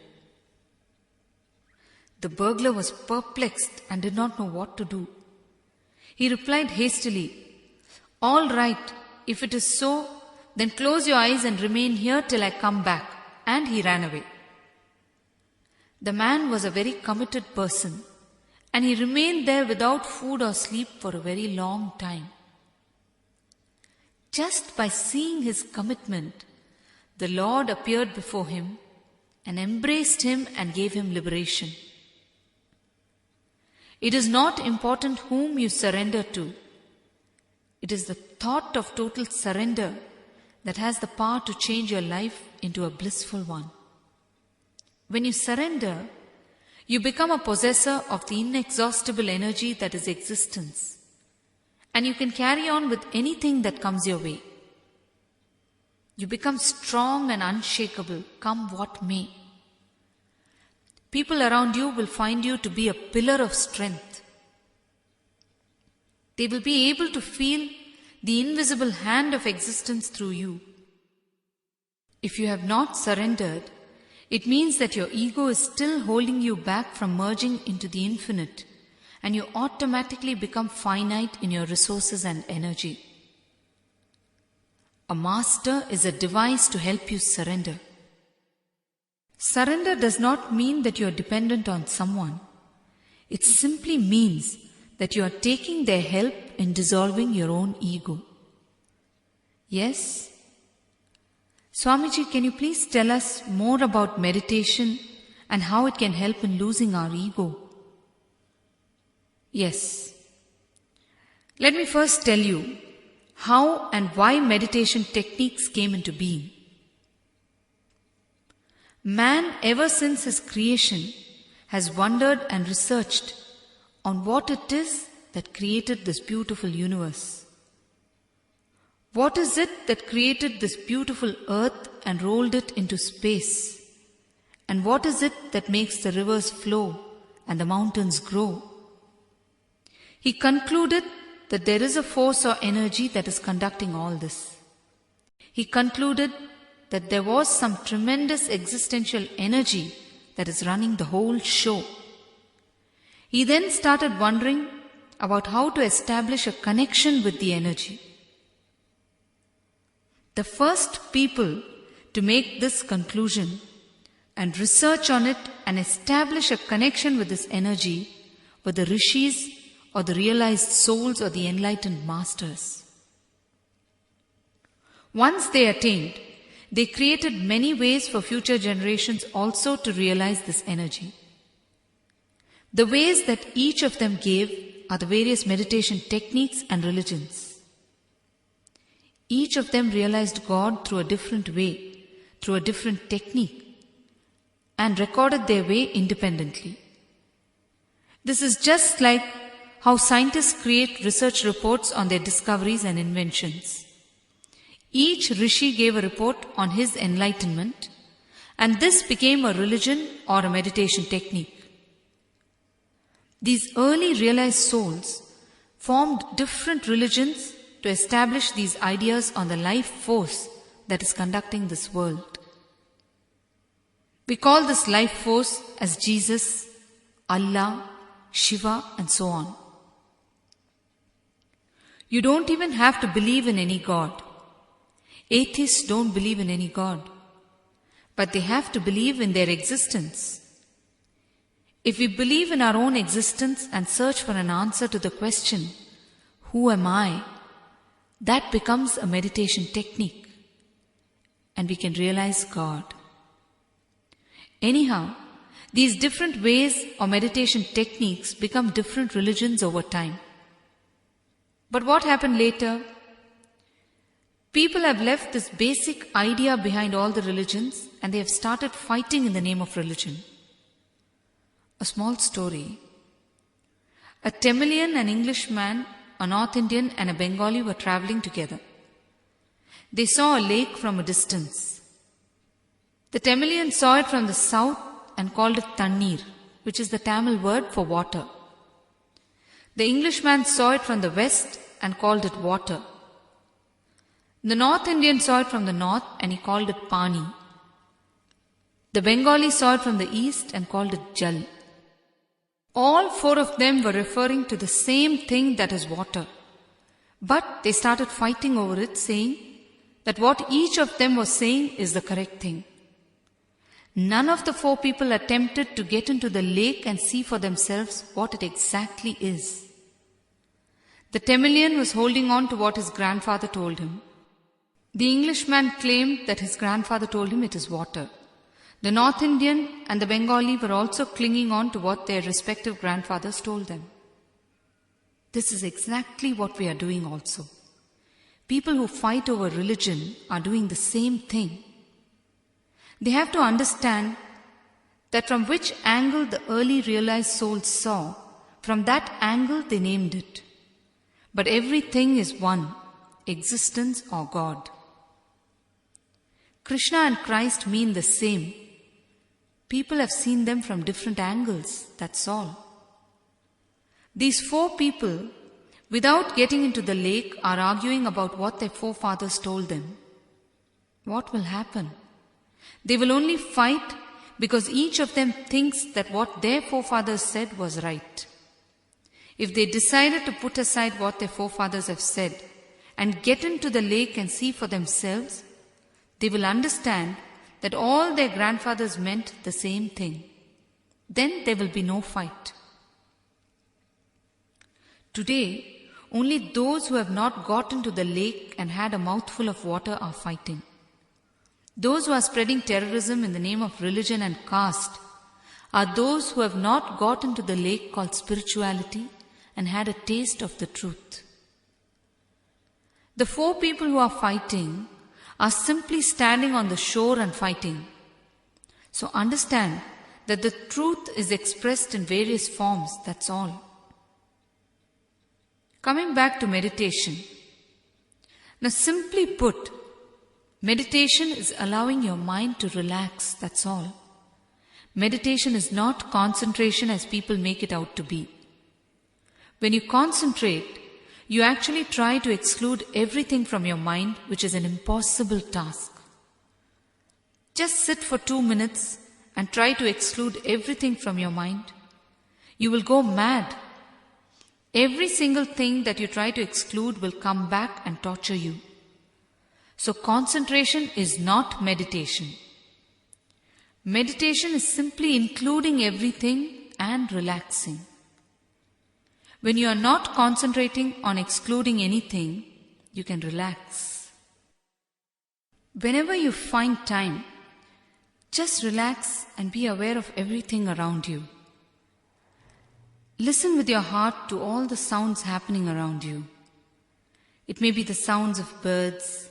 The burglar was perplexed and did not know what to do. He replied hastily, "All right, if it is so, then close your eyes and remain here till I come back." And he ran away. The man was a very committed person, and he remained there without food or sleep for a very long time. Just by seeing his commitment, the Lord appeared before him and embraced him and gave him liberation. It is not important whom you surrender to. It is the thought of total surrender that has the power to change your life into a blissful one. When you surrender, you become a possessor of the inexhaustible energy that is existence, and you can carry on with anything that comes your way. You become strong and unshakable, come what may. People around you will find you to be a pillar of strength. They will be able to feel the invisible hand of existence through you. If you have not surrendered, it means that your ego is still holding you back from merging into the infinite, and you automatically become finite in your resources and energy. A master is a device to help you surrender. Surrender does not mean that you are dependent on someone. It simply means that you are taking their help in dissolving your own ego. Yes? Swamiji, can you please tell us more about meditation and how it can help in losing our ego? Yes. Let me first tell you how and why meditation techniques came into being. Man, ever since his creation, has wondered and researched on what it is that created this beautiful universe. What is it that created this beautiful earth and rolled it into space? And what is it that makes the rivers flow and the mountains grow? He concluded that there is a force or energy that is conducting all this. He concluded that there was some tremendous existential energy that is running the whole show. He then started wondering about how to establish a connection with the energy. The first people to make this conclusion and research on it and establish a connection with this energy were the rishis or the realized souls or the enlightened masters. Once they attained, they created many ways for future generations also to realize this energy. The ways that each of them gave are the various meditation techniques and religions. Each of them realized God through a different way, through a different technique, and recorded their way independently. This is just like how scientists create research reports on their discoveries and inventions. Each rishi gave a report on his enlightenment, and this became a religion or a meditation technique. These early realized souls formed different religions to establish these ideas on the life force that is conducting this world. We call this life force as Jesus, Allah, Shiva, and so on. You don't even have to believe in any God. Atheists don't believe in any God, but they have to believe in their existence. If we believe in our own existence and search for an answer to the question, who am I? That becomes a meditation technique, and we can realize God. Anyhow, these different ways or meditation techniques become different religions over time. But what happened later? People have left this basic idea behind all the religions, and they have started fighting in the name of religion. A small story. A Tamilian, an Englishman, a North Indian and a Bengali were traveling together. They saw a lake from a distance. The Tamilian saw it from the south and called it Tannir, which is the Tamil word for water. The Englishman saw it from the west and called it water. The North Indian saw it from the north and he called it Pani. The Bengali saw it from the east and called it Jal. All four of them were referring to the same thing, that is water. But they started fighting over it, saying that what each of them was saying is the correct thing. None of the four people attempted to get into the lake and see for themselves what it exactly is. The Tamilian was holding on to what his grandfather told him. The Englishman claimed that his grandfather told him it is water. The North Indian and the Bengali were also clinging on to what their respective grandfathers told them. This is exactly what we are doing also. People who fight over religion are doing the same thing. They have to understand that from which angle the early realized souls saw, from that angle they named it. But everything is one, existence or God. Krishna and Christ mean the same. People have seen them from different angles, that's all. These four people, without getting into the lake, are arguing about what their forefathers told them. What will happen? They will only fight because each of them thinks that what their forefathers said was right. If they decided to put aside what their forefathers have said and get into the lake and see for themselves, they will understand that all their grandfathers meant the same thing. Then there will be no fight. Today, only those who have not got into the lake and had a mouthful of water are fighting. Those who are spreading terrorism in the name of religion and caste are those who have not got into the lake called spirituality and had a taste of the truth. The four people who are fighting are simply standing on the shore and fighting. So understand that the truth is expressed in various forms, that's all. Coming back to meditation. Now simply put, meditation is allowing your mind to relax, that's all. Meditation is not concentration as people make it out to be. When you concentrate, you actually try to exclude everything from your mind, which is an impossible task. Just sit for 2 minutes and try to exclude everything from your mind. You will go mad. Every single thing that you try to exclude will come back and torture you. So concentration is not meditation. Meditation is simply including everything and relaxing. When you are not concentrating on excluding anything, you can relax. Whenever you find time, just relax and be aware of everything around you. Listen with your heart to all the sounds happening around you. It may be the sounds of birds,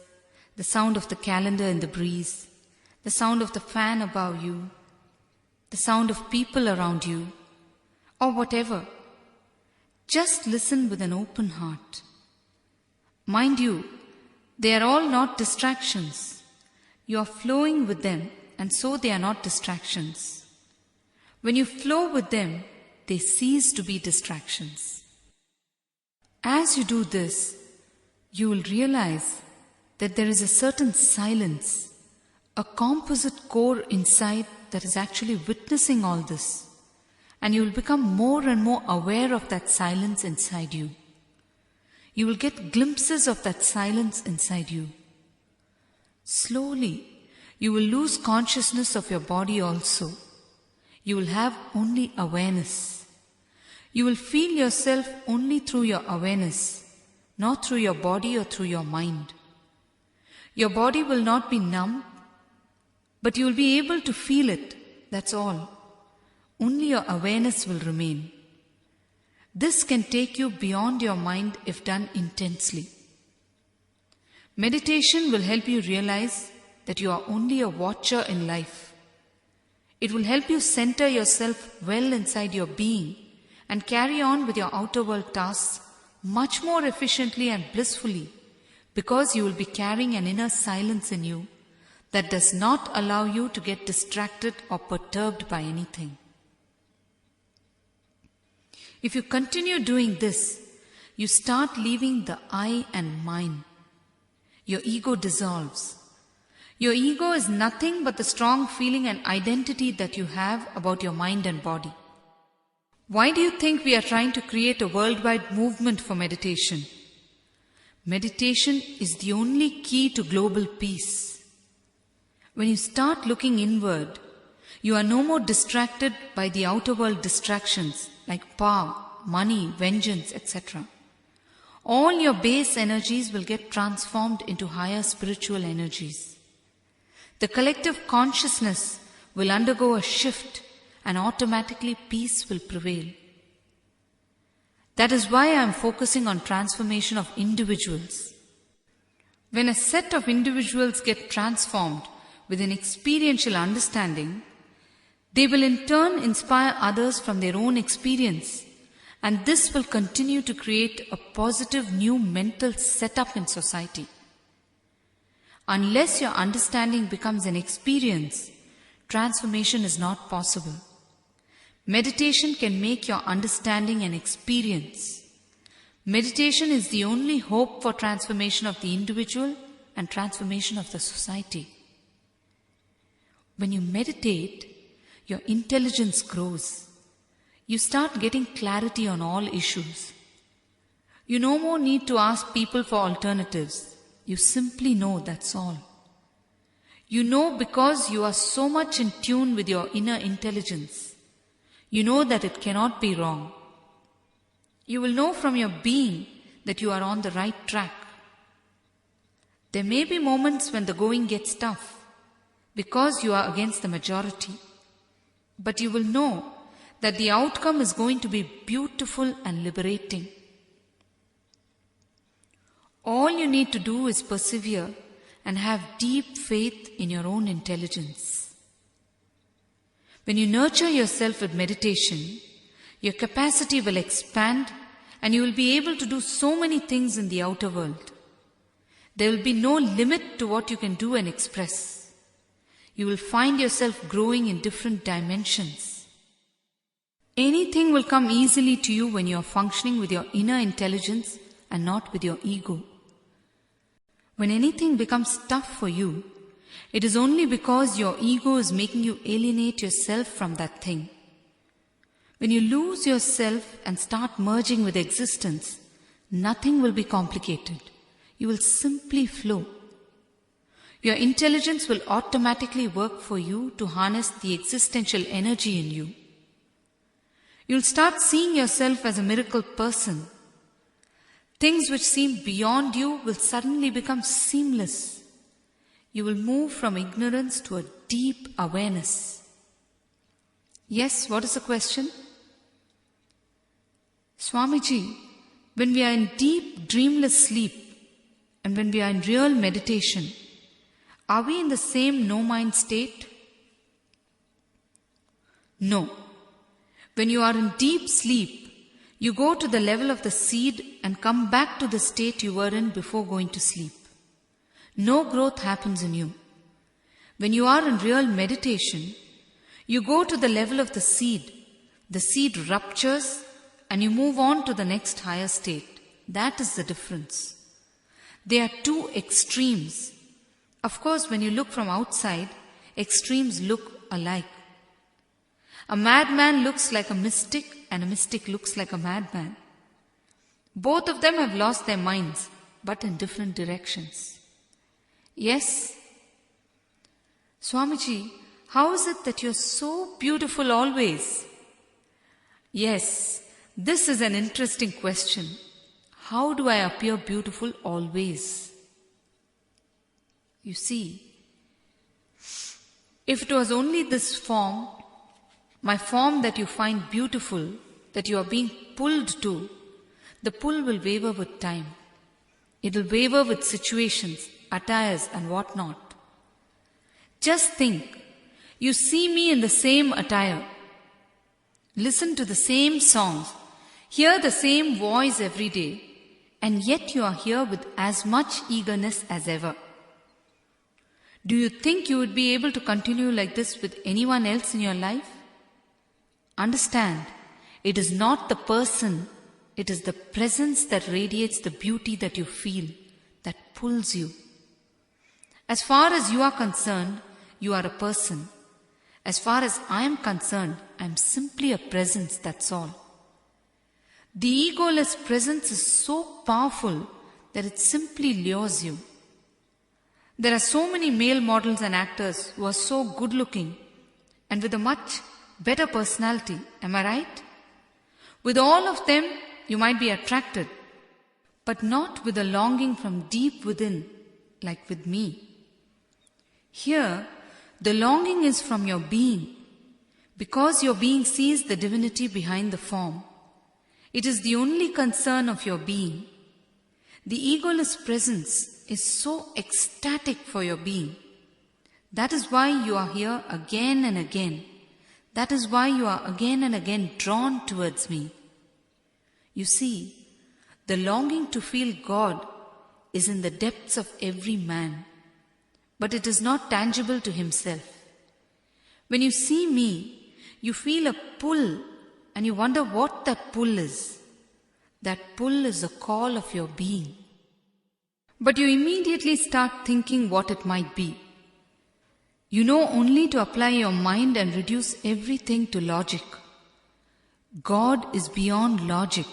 the sound of the calendar in the breeze, the sound of the fan above you, the sound of people around you, or whatever. Just listen with an open heart. Mind you, they are all not distractions. You are flowing with them, and so they are not distractions. When you flow with them, they cease to be distractions. As you do this, you will realize that there is a certain silence, a composite core inside that is actually witnessing all this. And you will become more and more aware of that silence inside you. You will get glimpses of that silence inside you. Slowly, you will lose consciousness of your body also. You will have only awareness. You will feel yourself only through your awareness, not through your body or through your mind. Your body will not be numb, but you will be able to feel it, that's all. Only your awareness will remain. This can take you beyond your mind if done intensely. Meditation will help you realize that you are only a watcher in life. It will help you center yourself well inside your being and carry on with your outer world tasks much more efficiently and blissfully, because you will be carrying an inner silence in you that does not allow you to get distracted or perturbed by anything. If you continue doing this, you start leaving the I and mine. Your ego dissolves. Your ego is nothing but the strong feeling and identity that you have about your mind and body. Why do you think we are trying to create a worldwide movement for meditation? Meditation is the only key to global peace. When you start looking inward, you are no more distracted by the outer world distractions like power, money, vengeance, etc. All your base energies will get transformed into higher spiritual energies. The collective consciousness will undergo a shift and automatically peace will prevail. That is why I am focusing on transformation of individuals. When a set of individuals get transformed with an experiential understanding, they will in turn inspire others from their own experience, and this will continue to create a positive new mental setup in society. Unless your understanding becomes an experience, transformation is not possible. Meditation can make your understanding an experience. Meditation is the only hope for transformation of the individual and transformation of the society. When you meditate, your intelligence grows. You start getting clarity on all issues. You no more need to ask people for alternatives. You simply know, that's all. You know because you are so much in tune with your inner intelligence. You know that it cannot be wrong. You will know from your being that you are on the right track. There may be moments when the going gets tough because you are against the majority. But you will know that the outcome is going to be beautiful and liberating. All you need to do is persevere and have deep faith in your own intelligence. When you nurture yourself with meditation, your capacity will expand and you will be able to do so many things in the outer world. There will be no limit to what you can do and express. You will find yourself growing in different dimensions. Anything will come easily to you when you are functioning with your inner intelligence and not with your ego. When anything becomes tough for you, it is only because your ego is making you alienate yourself from that thing. When you lose yourself and start merging with existence, nothing will be complicated. You will simply flow. Your intelligence will automatically work for you to harness the existential energy in you. You'll start seeing yourself as a miracle person. Things which seem beyond you will suddenly become seamless. You will move from ignorance to a deep awareness. Yes, what is the question? Swamiji, when we are in deep dreamless sleep and when we are in real meditation, are we in the same no-mind state? No. When you are in deep sleep, you go to the level of the seed and come back to the state you were in before going to sleep. No growth happens in you. When you are in real meditation, you go to the level of the seed. The seed ruptures and you move on to the next higher state. That is the difference. They are two extremes. Of course, when you look from outside, extremes look alike. A madman looks like a mystic and a mystic looks like a madman. Both of them have lost their minds, but in different directions. Yes? Swamiji, how is it that you're so beautiful always? Yes, this is an interesting question. How do I appear beautiful always? You see, if it was only this form, my form that you find beautiful, that you are being pulled to, the pull will waver with time. It will waver with situations, attires and whatnot. Just think, you see me in the same attire, listen to the same songs, hear the same voice every day, and yet you are here with as much eagerness as ever. Do you think you would be able to continue like this with anyone else in your life? Understand, it is not the person, it is the presence that radiates the beauty that you feel, that pulls you. As far as you are concerned, you are a person. As far as I am concerned, I am simply a presence, that's all. The egoless presence is so powerful that it simply lures you. There are so many male models and actors who are so good looking and with a much better personality, am I right? With all of them, you might be attracted, but not with a longing from deep within, like with me. Here, the longing is from your being, because your being sees the divinity behind the form. It is the only concern of your being. The egoless presence is so ecstatic for your being. That is why you are here again and again. That is why you are again and again drawn towards me. You see, the longing to feel God is in the depths of every man, but it is not tangible to himself. When you see me, you feel a pull and you wonder what that pull is. That pull is the call of your being. But you immediately start thinking what it might be. You know only to apply your mind and reduce everything to logic. God is beyond logic.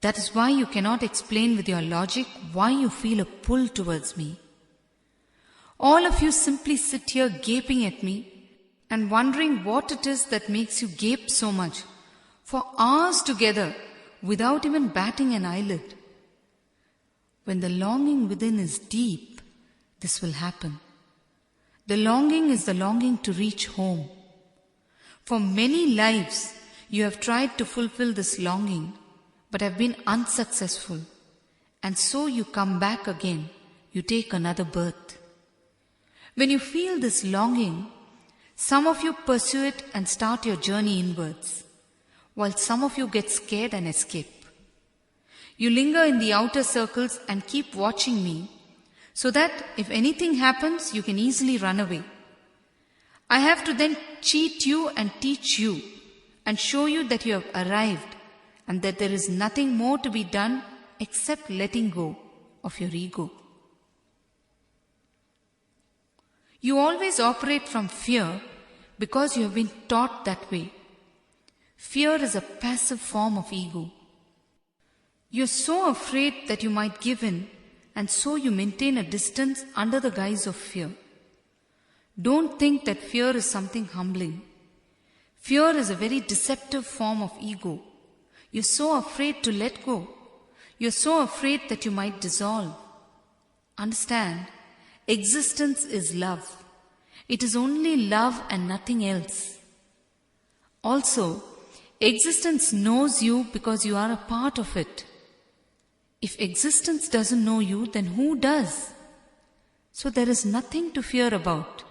That is why you cannot explain with your logic why you feel a pull towards me. All of you simply sit here gaping at me and wondering what it is that makes you gape so much for hours together without even batting an eyelid. When the longing within is deep, this will happen. The longing is the longing to reach home. For many lives, you have tried to fulfill this longing, but have been unsuccessful. And so you come back again. You take another birth. When you feel this longing, some of you pursue it and start your journey inwards, while some of you get scared and escape. You linger in the outer circles and keep watching me, so that if anything happens, you can easily run away. I have to then cheat you and teach you and show you that you have arrived and that there is nothing more to be done except letting go of your ego. You always operate from fear because you have been taught that way. Fear is a passive form of ego. You are so afraid that you might give in, and so you maintain a distance under the guise of fear. Don't think that fear is something humbling. Fear is a very deceptive form of ego. You're so afraid to let go. You're so afraid that you might dissolve. Understand, existence is love. It is only love and nothing else. Also, existence knows you because you are a part of it. If existence doesn't know you, then who does? So there is nothing to fear about.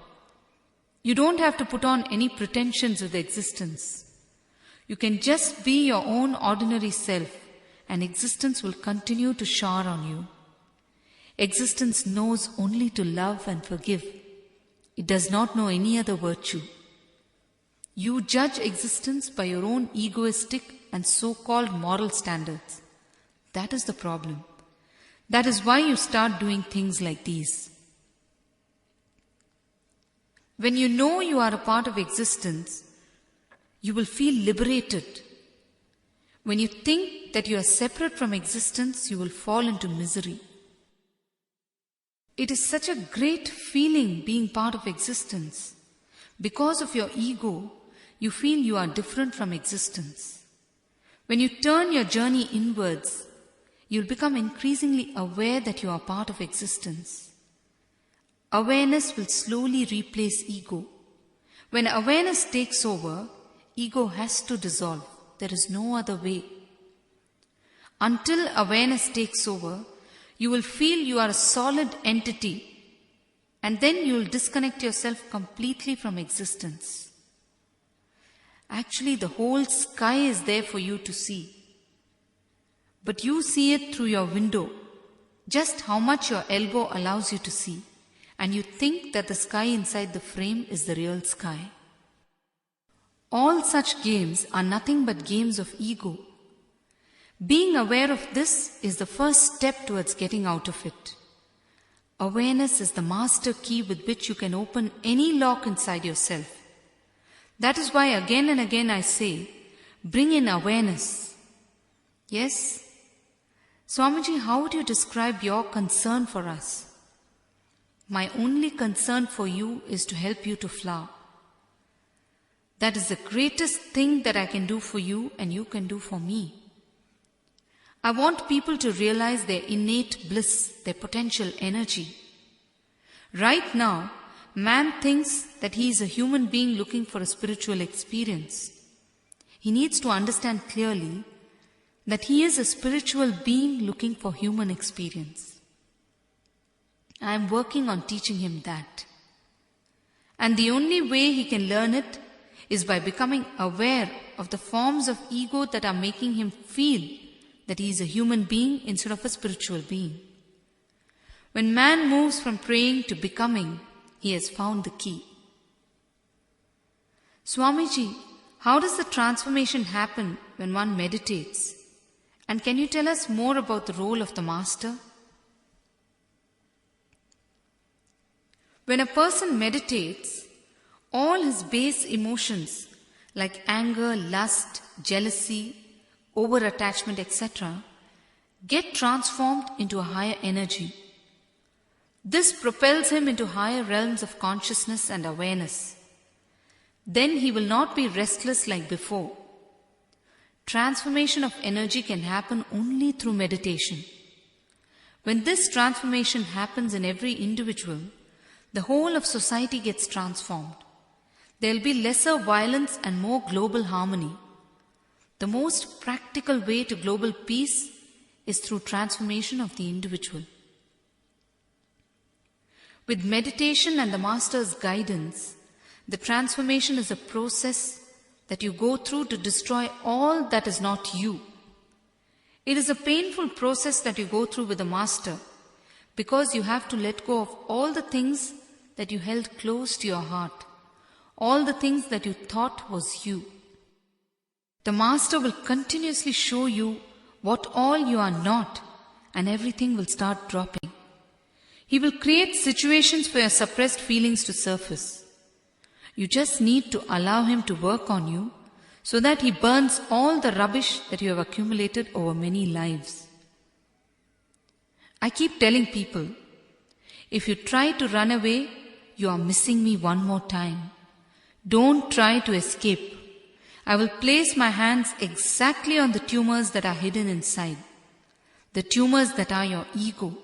You don't have to put on any pretensions with existence. You can just be your own ordinary self, and existence will continue to shower on you. Existence knows only to love and forgive. It does not know any other virtue. You judge existence by your own egoistic and so-called moral standards. That is the problem. That is why you start doing things like these. When you know you are a part of existence, you will feel liberated. When you think that you are separate from existence, you will fall into misery. It is such a great feeling being part of existence. Because of your ego, you feel you are different from existence. When you turn your journey inwards, you'll become increasingly aware that you are part of existence. Awareness will slowly replace ego. When awareness takes over, ego has to dissolve. There is no other way. Until awareness takes over, you will feel you are a solid entity, and then you will disconnect yourself completely from existence. Actually, the whole sky is there for you to see. But you see it through your window, just how much your elbow allows you to see, and you think that the sky inside the frame is the real sky. All such games are nothing but games of ego. Being aware of this is the first step towards getting out of it. Awareness is the master key with which you can open any lock inside yourself. That is why again and again I say, bring in awareness. Yes? Swamiji, how would you describe your concern for us? My only concern for you is to help you to flower. That is the greatest thing that I can do for you and you can do for me. I want people to realize their innate bliss, their potential energy. Right now, man thinks that he is a human being looking for a spiritual experience. He needs to understand clearly that he is a spiritual being looking for human experience. I am working on teaching him that. And the only way he can learn it is by becoming aware of the forms of ego that are making him feel that he is a human being instead of a spiritual being. When man moves from praying to becoming, he has found the key. Swamiji, how does the transformation happen when one meditates? And can you tell us more about the role of the master? When a person meditates, all his base emotions like anger, lust, jealousy, over-attachment, etc., get transformed into a higher energy. This propels him into higher realms of consciousness and awareness. Then he will not be restless like before. Transformation of energy can happen only through meditation. When this transformation happens in every individual, the whole of society gets transformed. There will be lesser violence and more global harmony. The most practical way to global peace is through transformation of the individual. With meditation and the Master's guidance, the transformation is a process that you go through to destroy all that is not you. It is a painful process that you go through with the Master because you have to let go of all the things that you held close to your heart, all the things that you thought was you. The Master will continuously show you what all you are not, and everything will start dropping. He will create situations for your suppressed feelings to surface. You just need to allow him to work on you so that he burns all the rubbish that you have accumulated over many lives. I keep telling people, if you try to run away, you are missing me one more time. Don't try to escape. I will place my hands exactly on the tumors that are hidden inside, the tumors that are your ego.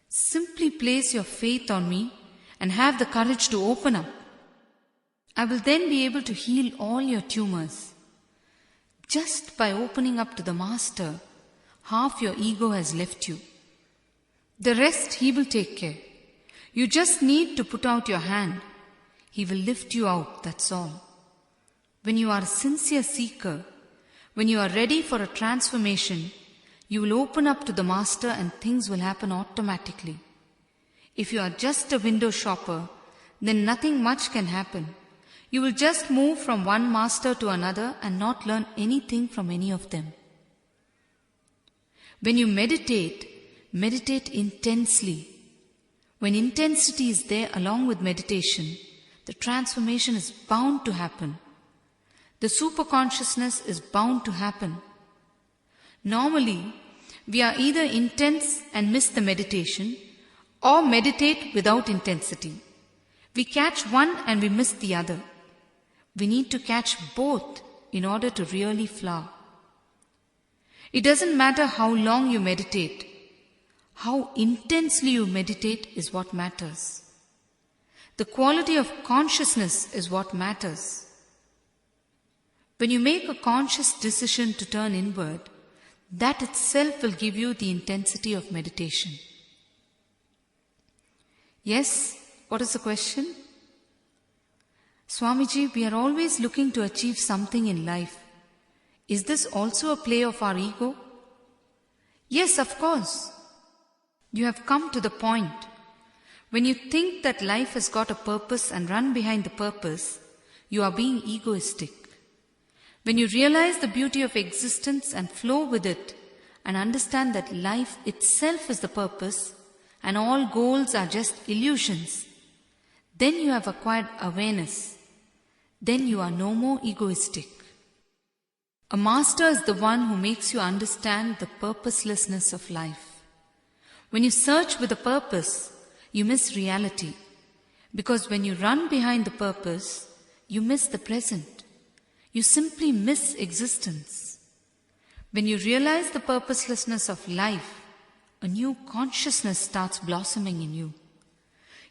Simply place your faith on me and have the courage to open up. I will then be able to heal all your tumors. Just by opening up to the Master, half your ego has left you. The rest he will take care. You just need to put out your hand. He will lift you out, that's all. When you are a sincere seeker, when you are ready for a transformation, you will open up to the Master and things will happen automatically. If you are just a window shopper, then nothing much can happen. You will just move from one master to another and not learn anything from any of them. When you meditate, meditate intensely. When intensity is there along with meditation, the transformation is bound to happen. The superconsciousness is bound to happen. Normally, we are either intense and miss the meditation, or meditate without intensity. We catch one and we miss the other. We need to catch both in order to really flower. It doesn't matter how long you meditate. How intensely you meditate is what matters. The quality of consciousness is what matters. When you make a conscious decision to turn inward, that itself will give you the intensity of meditation. Yes, what is the question? Swamiji, we are always looking to achieve something in life. Is this also a play of our ego? Yes, of course. You have come to the point. When you think that life has got a purpose and run behind the purpose, you are being egoistic. When you realize the beauty of existence and flow with it and understand that life itself is the purpose and all goals are just illusions, then you have acquired awareness. Then you are no more egoistic. A master is the one who makes you understand the purposelessness of life. When you search with a purpose, you miss reality. Because when you run behind the purpose, you miss the present. You simply miss existence. When you realize the purposelessness of life, a new consciousness starts blossoming in you.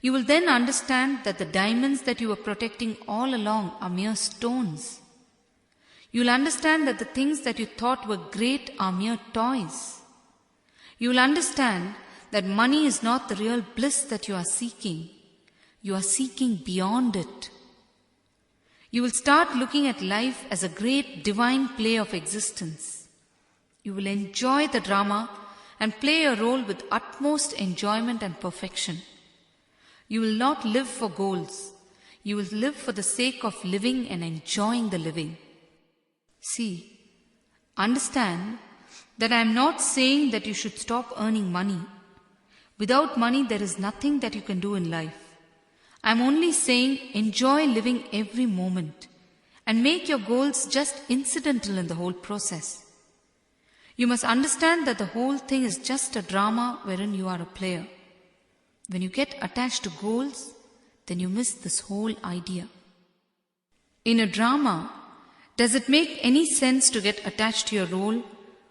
You will then understand that the diamonds that you were protecting all along are mere stones. You will understand that the things that you thought were great are mere toys. You will understand that money is not the real bliss that you are seeking. You are seeking beyond it. You will start looking at life as a great divine play of existence. You will enjoy the drama and play a role with utmost enjoyment and perfection. You will not live for goals. You will live for the sake of living and enjoying the living. See, understand that I am not saying that you should stop earning money. Without money, there is nothing that you can do in life. I am only saying enjoy living every moment and make your goals just incidental in the whole process. You must understand that the whole thing is just a drama wherein you are a player. When you get attached to goals, then you miss this whole idea. In a drama, does it make any sense to get attached to your role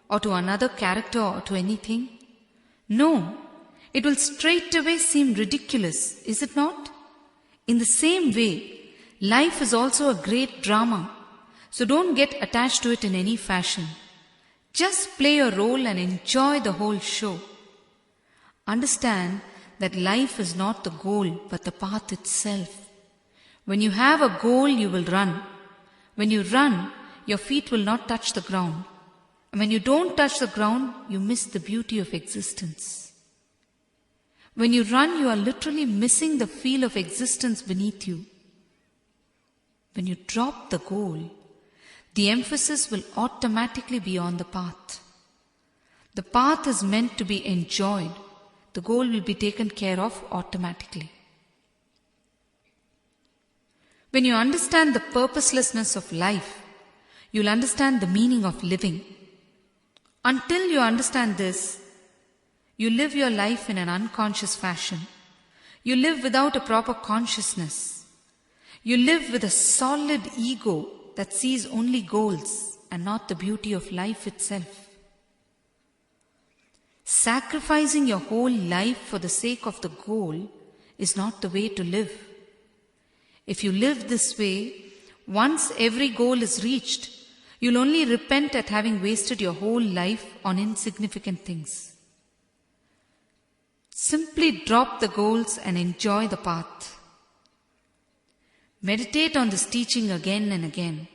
or to another character or to anything? No, it will straightaway seem ridiculous, is it not? In the same way, life is also a great drama, so don't get attached to it in any fashion. Just play your role and enjoy the whole show. Understand that life is not the goal but the path itself. When you have a goal, you will run. When you run, your feet will not touch the ground. And when you don't touch the ground, you miss the beauty of existence. When you run, you are literally missing the feel of existence beneath you. When you drop the goal, the emphasis will automatically be on the path. The path is meant to be enjoyed. The goal will be taken care of automatically. When you understand the purposelessness of life, you'll understand the meaning of living. Until you understand this, you live your life in an unconscious fashion. You live without a proper consciousness. You live with a solid ego that sees only goals and not the beauty of life itself. Sacrificing your whole life for the sake of the goal is not the way to live. If you live this way, once every goal is reached, you'll only repent at having wasted your whole life on insignificant things. Simply drop the goals and enjoy the path. Meditate on this teaching again and again.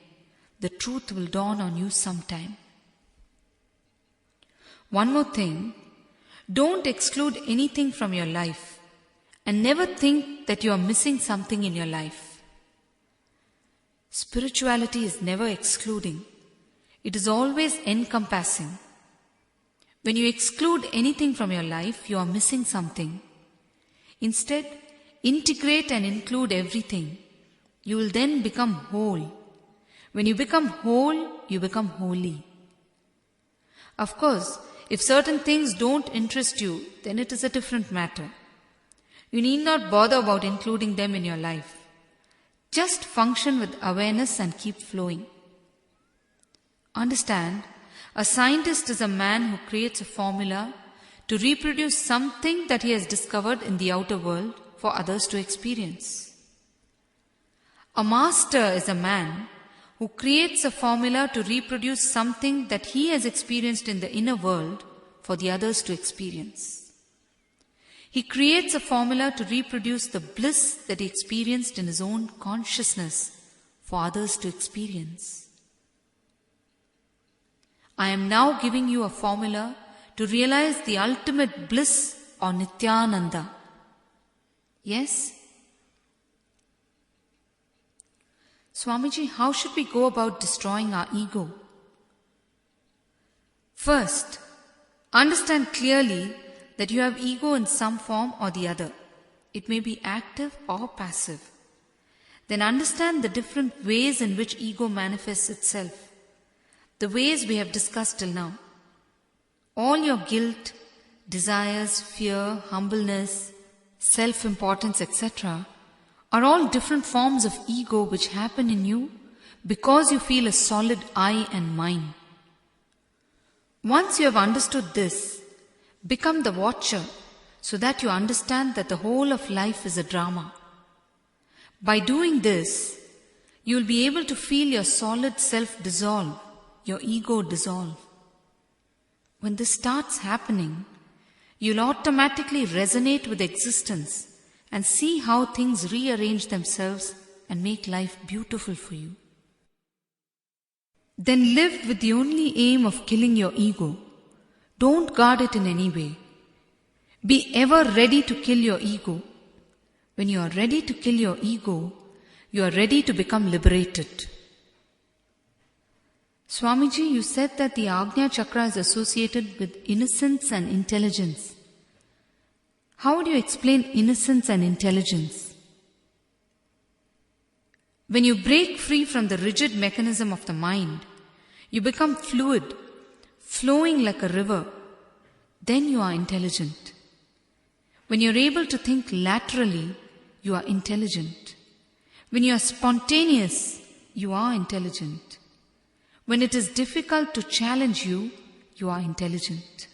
The truth will dawn on you sometime. One more thing, don't exclude anything from your life and never think that you are missing something in your life. Spirituality is never excluding. It is always encompassing. When you exclude anything from your life, you are missing something. Instead, integrate and include everything. You will then become whole. When you become whole, you become holy. Of course, if certain things don't interest you, then it is a different matter. You need not bother about including them in your life. Just function with awareness and keep flowing. Understand, a scientist is a man who creates a formula to reproduce something that he has discovered in the outer world for others to experience. A master is a man who creates a formula to reproduce something that he has experienced in the inner world for the others to experience. He creates a formula to reproduce the bliss that he experienced in his own consciousness for others to experience. I am now giving you a formula to realize the ultimate bliss or Nithyananda. Yes? Swamiji, how should we go about destroying our ego? First, understand clearly that you have ego in some form or the other. It may be active or passive. Then understand the different ways in which ego manifests itself. The ways we have discussed till now. All your guilt, desires, fear, humbleness, self-importance, etc. are all different forms of ego which happen in you because you feel a solid I and mine. Once you have understood this, become the watcher so that you understand that the whole of life is a drama. By doing this, you will be able to feel your solid self dissolve, your ego dissolve. When this starts happening, you'll automatically resonate with existence and see how things rearrange themselves and make life beautiful for you. Then live with the only aim of killing your ego. Don't guard it in any way. Be ever ready to kill your ego. When you are ready to kill your ego, you are ready to become liberated. Swamiji, you said that the Ajna Chakra is associated with innocence and intelligence. How would you explain innocence and intelligence? When you break free from the rigid mechanism of the mind, you become fluid, flowing like a river. Then you are intelligent. When you are able to think laterally, you are intelligent. When you are spontaneous, you are intelligent. When it is difficult to challenge you, you are intelligent.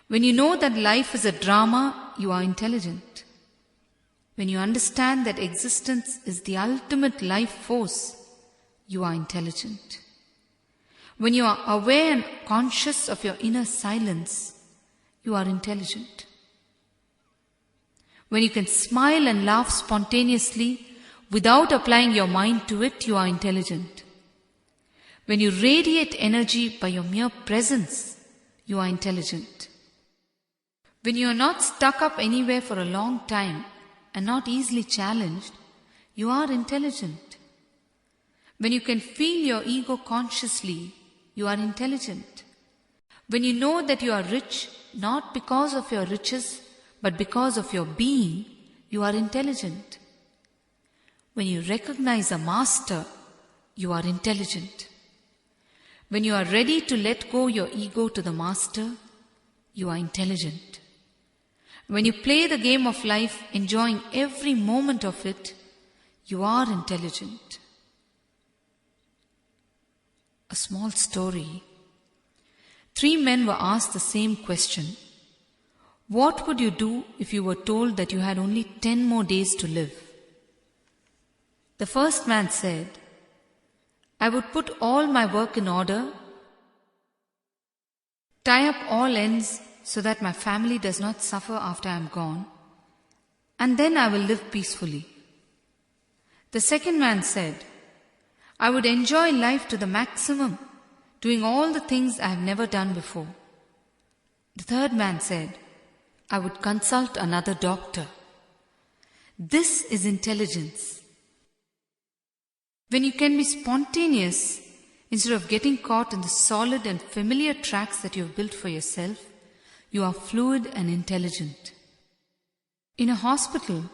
When you know that life is a drama, you are intelligent. When you understand that existence is the ultimate life force, you are intelligent. When you are aware and conscious of your inner silence, you are intelligent. When you can smile and laugh spontaneously without applying your mind to it, you are intelligent. When you radiate energy by your mere presence, you are intelligent. When you are not stuck up anywhere for a long time and not easily challenged, you are intelligent. When you can feel your ego consciously, you are intelligent. When you know that you are rich, not because of your riches, but because of your being, you are intelligent. When you recognize a master, you are intelligent. When you are ready to let go your ego to the master, you are intelligent. When you play the game of life, enjoying every moment of it, you are intelligent. A small story. 3 men were asked the same question. What would you do if you were told that you had only 10 more days to live? The first man said, I would put all my work in order, tie up all ends so that my family does not suffer after I am gone, and then I will live peacefully. The second man said, I would enjoy life to the maximum, doing all the things I have never done before. The third man said, I would consult another doctor. This is intelligence. When you can be spontaneous, instead of getting caught in the solid and familiar tracks that you have built for yourself, you are fluid and intelligent. In a hospital,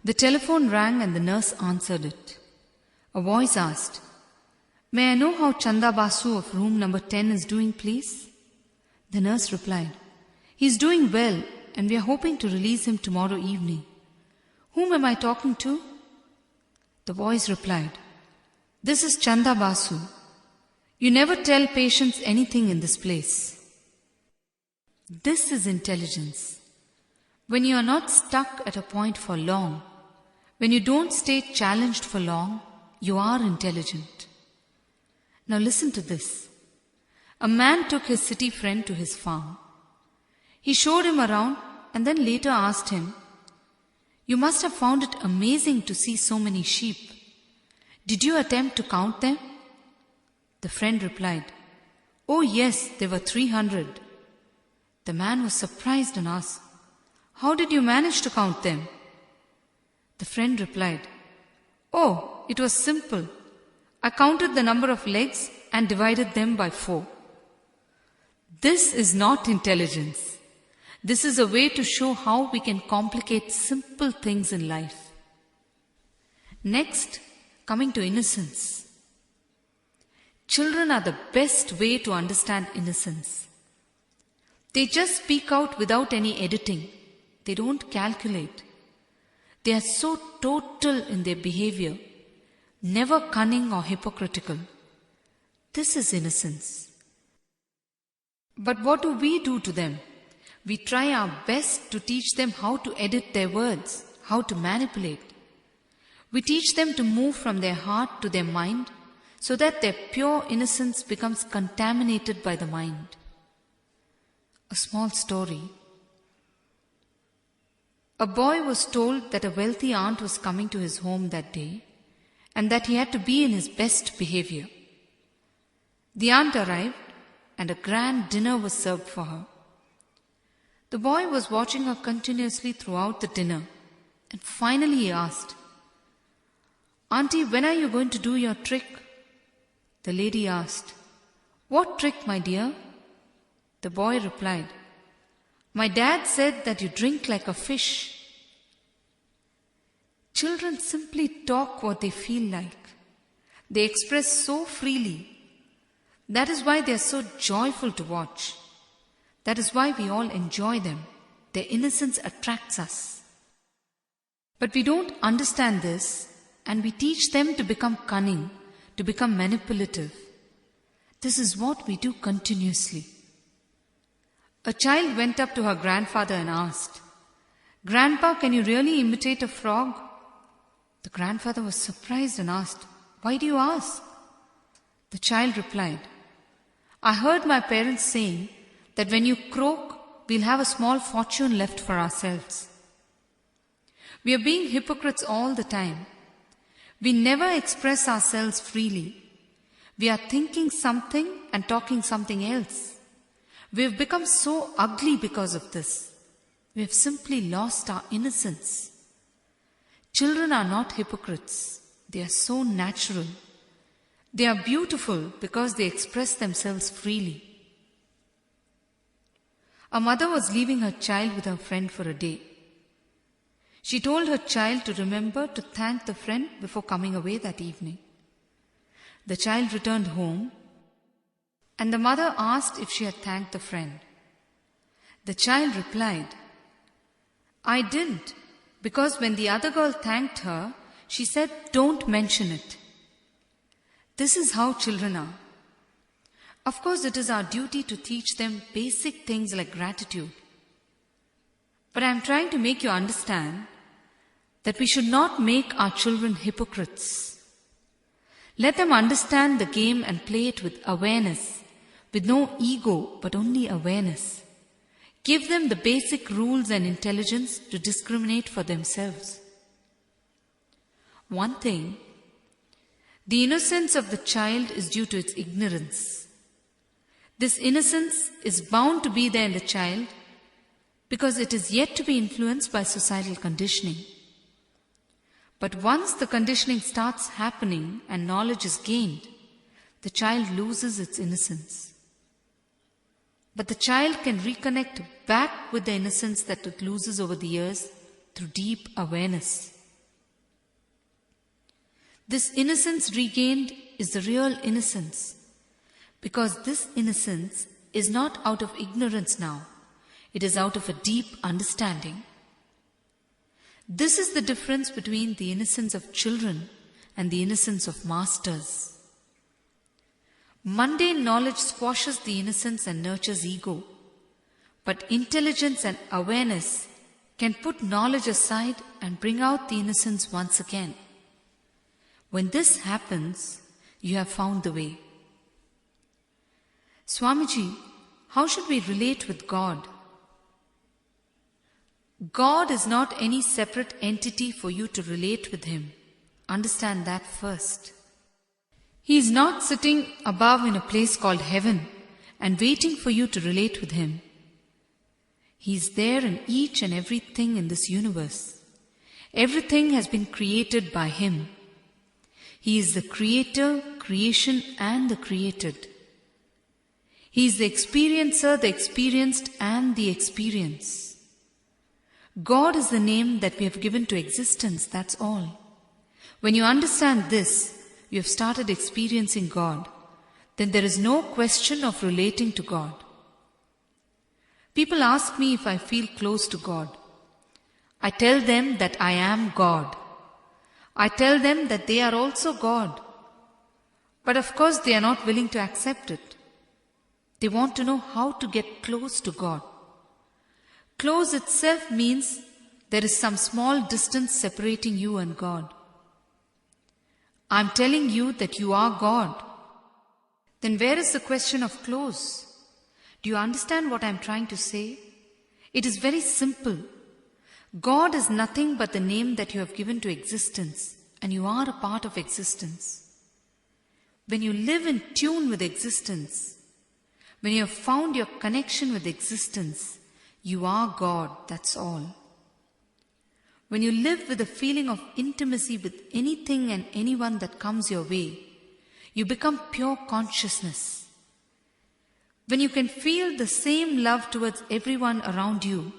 the telephone rang and the nurse answered it. A voice asked, May I know how Chanda Basu of room number 10 is doing, please? The nurse replied, He is doing well and we are hoping to release him tomorrow evening. Whom am I talking to? The voice replied, This is Chanda Basu. You never tell patients anything in this place. This is intelligence. When you are not stuck at a point for long, when you don't stay challenged for long, you are intelligent. Now listen to this. A man took his city friend to his farm. He showed him around and then later asked him, You must have found it amazing to see so many sheep. Did you attempt to count them? The friend replied, Oh yes, there were 300. The man was surprised and asked, How did you manage to count them? The friend replied, Oh, it was simple. I counted the number of legs and divided them by 4. This is not intelligence. This is a way to show how we can complicate simple things in life. Next, coming to innocence. Children are the best way to understand innocence. They just speak out without any editing. They don't calculate. They are so total in their behavior, never cunning or hypocritical. This is innocence. But what do we do to them? We try our best to teach them how to edit their words, how to manipulate. We teach them to move from their heart to their mind so that their pure innocence becomes contaminated by the mind. A small story. A boy was told that a wealthy aunt was coming to his home that day and that he had to be in his best behavior. The aunt arrived and a grand dinner was served for her. The boy was watching her continuously throughout the dinner and finally he asked, Auntie, when are you going to do your trick? The lady asked, What trick, my dear? The boy replied, My dad said that you drink like a fish. Children simply talk what they feel like. They express so freely. That is why they are so joyful to watch. That is why we all enjoy them. Their innocence attracts us. But we don't understand this and we teach them to become cunning, to become manipulative. This is what we do continuously. A child went up to her grandfather and asked, Grandpa, can you really imitate a frog? The grandfather was surprised and asked, Why do you ask? The child replied, I heard my parents saying that when you croak, we'll have a small fortune left for ourselves. We are being hypocrites all the time. We never express ourselves freely. We are thinking something and talking something else. We have become so ugly because of this. We have simply lost our innocence. Children are not hypocrites. They are so natural. They are beautiful because they express themselves freely. A mother was leaving her child with her friend for a day. She told her child to remember to thank the friend before coming away that evening. The child returned home and the mother asked if she had thanked the friend. The child replied, I didn't, because when the other girl thanked her, she said, Don't mention it. This is how children are. Of course, it is our duty to teach them basic things like gratitude. But I am trying to make you understand that we should not make our children hypocrites. Let them understand the game and play it with awareness, with no ego, but only awareness. Give them the basic rules and intelligence to discriminate for themselves. One thing, the innocence of the child is due to its ignorance. This innocence is bound to be there in the child because it is yet to be influenced by societal conditioning. But once the conditioning starts happening and knowledge is gained, the child loses its innocence. But the child can reconnect back with the innocence that it loses over the years through deep awareness. This innocence regained is the real innocence, because this innocence is not out of ignorance now, it is out of a deep understanding. This is the difference between the innocence of children and the innocence of masters. Mundane knowledge squashes the innocence and nurtures ego, but intelligence and awareness can put knowledge aside and bring out the innocence once again. When this happens, you have found the way. Swamiji, how should we relate with God? God is not any separate entity for you to relate with Him. Understand that first. He is not sitting above in a place called heaven and waiting for you to relate with Him. He is there in each and everything in this universe. Everything has been created by Him. He is the creator, creation, and the created. He is the experiencer, the experienced, and the experience. God is the name that we have given to existence, that's all. When you understand this, you have started experiencing God. Then there is no question of relating to God. People ask me if I feel close to God. I tell them that I am God. I tell them that they are also God. But of course they are not willing to accept it. They want to know how to get close to God. Close itself means there is some small distance separating you and God. I am telling you that you are God. Then where is the question of close? Do you understand what I am trying to say? It is very simple. God is nothing but the name that you have given to existence, and you are a part of existence. When you live in tune with existence, when you have found your connection with existence, you are God, that's all. When you live with a feeling of intimacy with anything and anyone that comes your way, you become pure consciousness. When you can feel the same love towards everyone around you,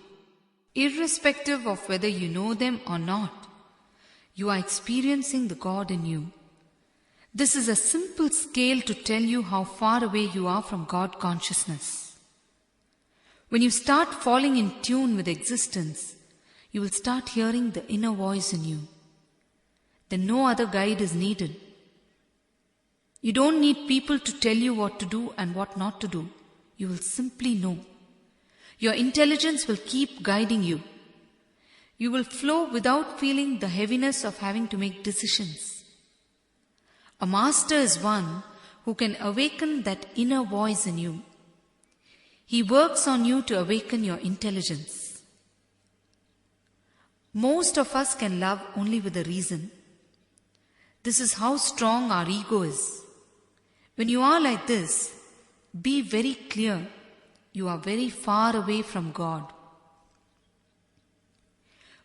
irrespective of whether you know them or not, you are experiencing the God in you. This is a simple scale to tell you how far away you are from God consciousness. When you start falling in tune with existence, you will start hearing the inner voice in you. Then no other guide is needed. You don't need people to tell you what to do and what not to do. You will simply know. Your intelligence will keep guiding you. You will flow without feeling the heaviness of having to make decisions. A master is one who can awaken that inner voice in you. He works on you to awaken your intelligence. Most of us can love only with a reason. This is how strong our ego is. When you are like this, be very clear. You are very far away from God.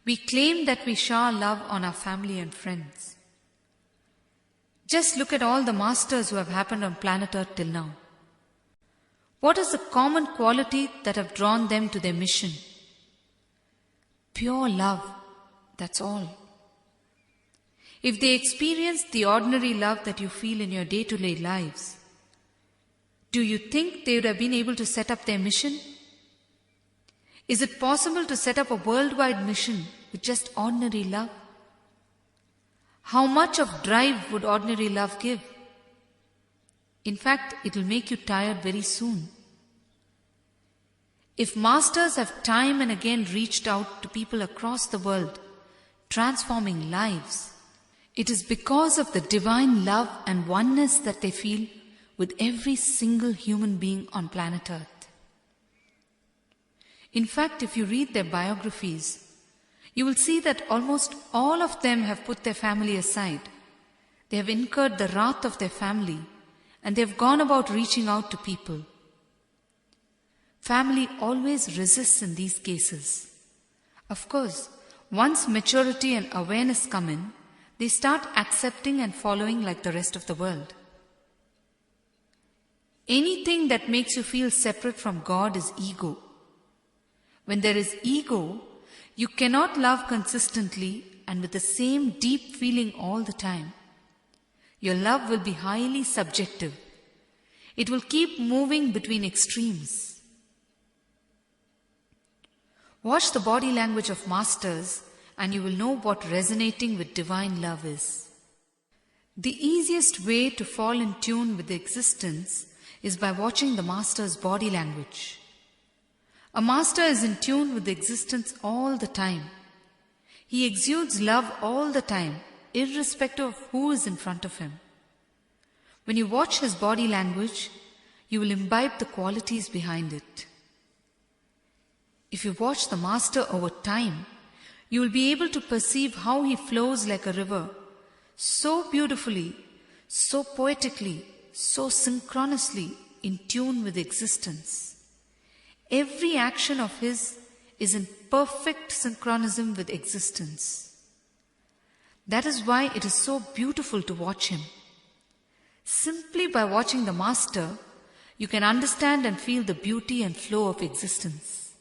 We claim that we shower love on our family and friends. Just look at all the masters who have happened on planet Earth till now. What is the common quality that have drawn them to their mission? Pure love, that's all. If they experienced the ordinary love that you feel in your day-to-day lives, do you think they would have been able to set up their mission? Is it possible to set up a worldwide mission with just ordinary love? How much of drive would ordinary love give? In fact, it will make you tired very soon. If masters have time and again reached out to people across the world, transforming lives, it is because of the divine love and oneness that they feel with every single human being on planet Earth. In fact, if you read their biographies, you will see that almost all of them have put their family aside. They have incurred the wrath of their family, and they have gone about reaching out to people. Family always resists in these cases. Of course, once maturity and awareness come in, they start accepting and following like the rest of the world. Anything that makes you feel separate from God is ego. When there is ego, you cannot love consistently and with the same deep feeling all the time. Your love will be highly subjective. It will keep moving between extremes. Watch the body language of masters and you will know what resonating with divine love is. The easiest way to fall in tune with the existence is by watching the master's body language. A master is in tune with the existence all the time. He exudes love all the time, irrespective of who is in front of him. When you watch his body language, you will imbibe the qualities behind it. If you watch the master over time, you will be able to perceive how he flows like a river, so beautifully, so poetically, so synchronously in tune with existence. Every action of his is in perfect synchronism with existence. That is why it is so beautiful to watch him. Simply by watching the master, you can understand and feel the beauty and flow of existence.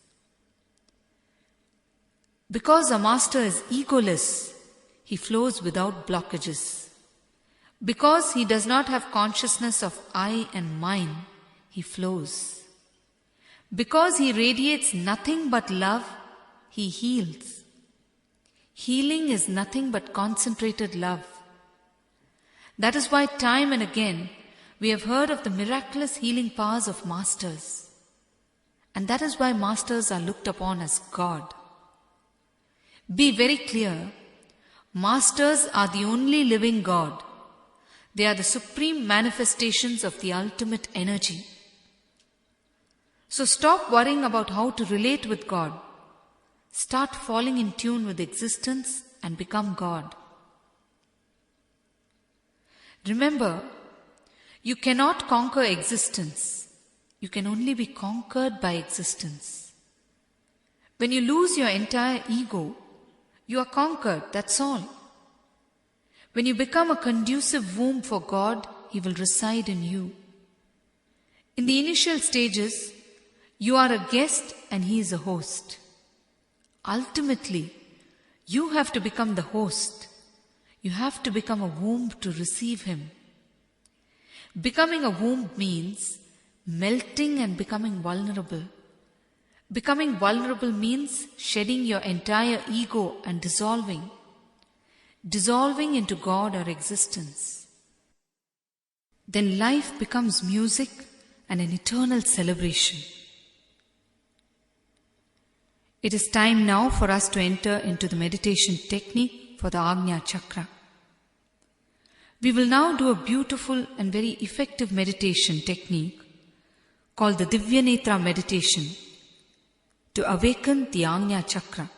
Because a master is egoless, he flows without blockages. Because he does not have consciousness of I and mine, he flows. Because he radiates nothing but love, he heals. Healing is nothing but concentrated love. That is why time and again we have heard of the miraculous healing powers of masters. And that is why masters are looked upon as God. Be very clear, masters are the only living God. They are the supreme manifestations of the ultimate energy. So stop worrying about how to relate with God. Start falling in tune with existence and become God. Remember, you cannot conquer existence. You can only be conquered by existence. When you lose your entire ego, you are conquered, that's all. When you become a conducive womb for God, He will reside in you. In the initial stages, you are a guest and He is a host. Ultimately, you have to become the host. You have to become a womb to receive Him. Becoming a womb means melting and becoming vulnerable. Becoming vulnerable means shedding your entire ego and dissolving into God or existence. Then life becomes music and an eternal celebration. It is time now for us to enter into the meditation technique for the Ajna Chakra. We will now do a beautiful and very effective meditation technique called the Divya Netra meditation to awaken the Ajna Chakra.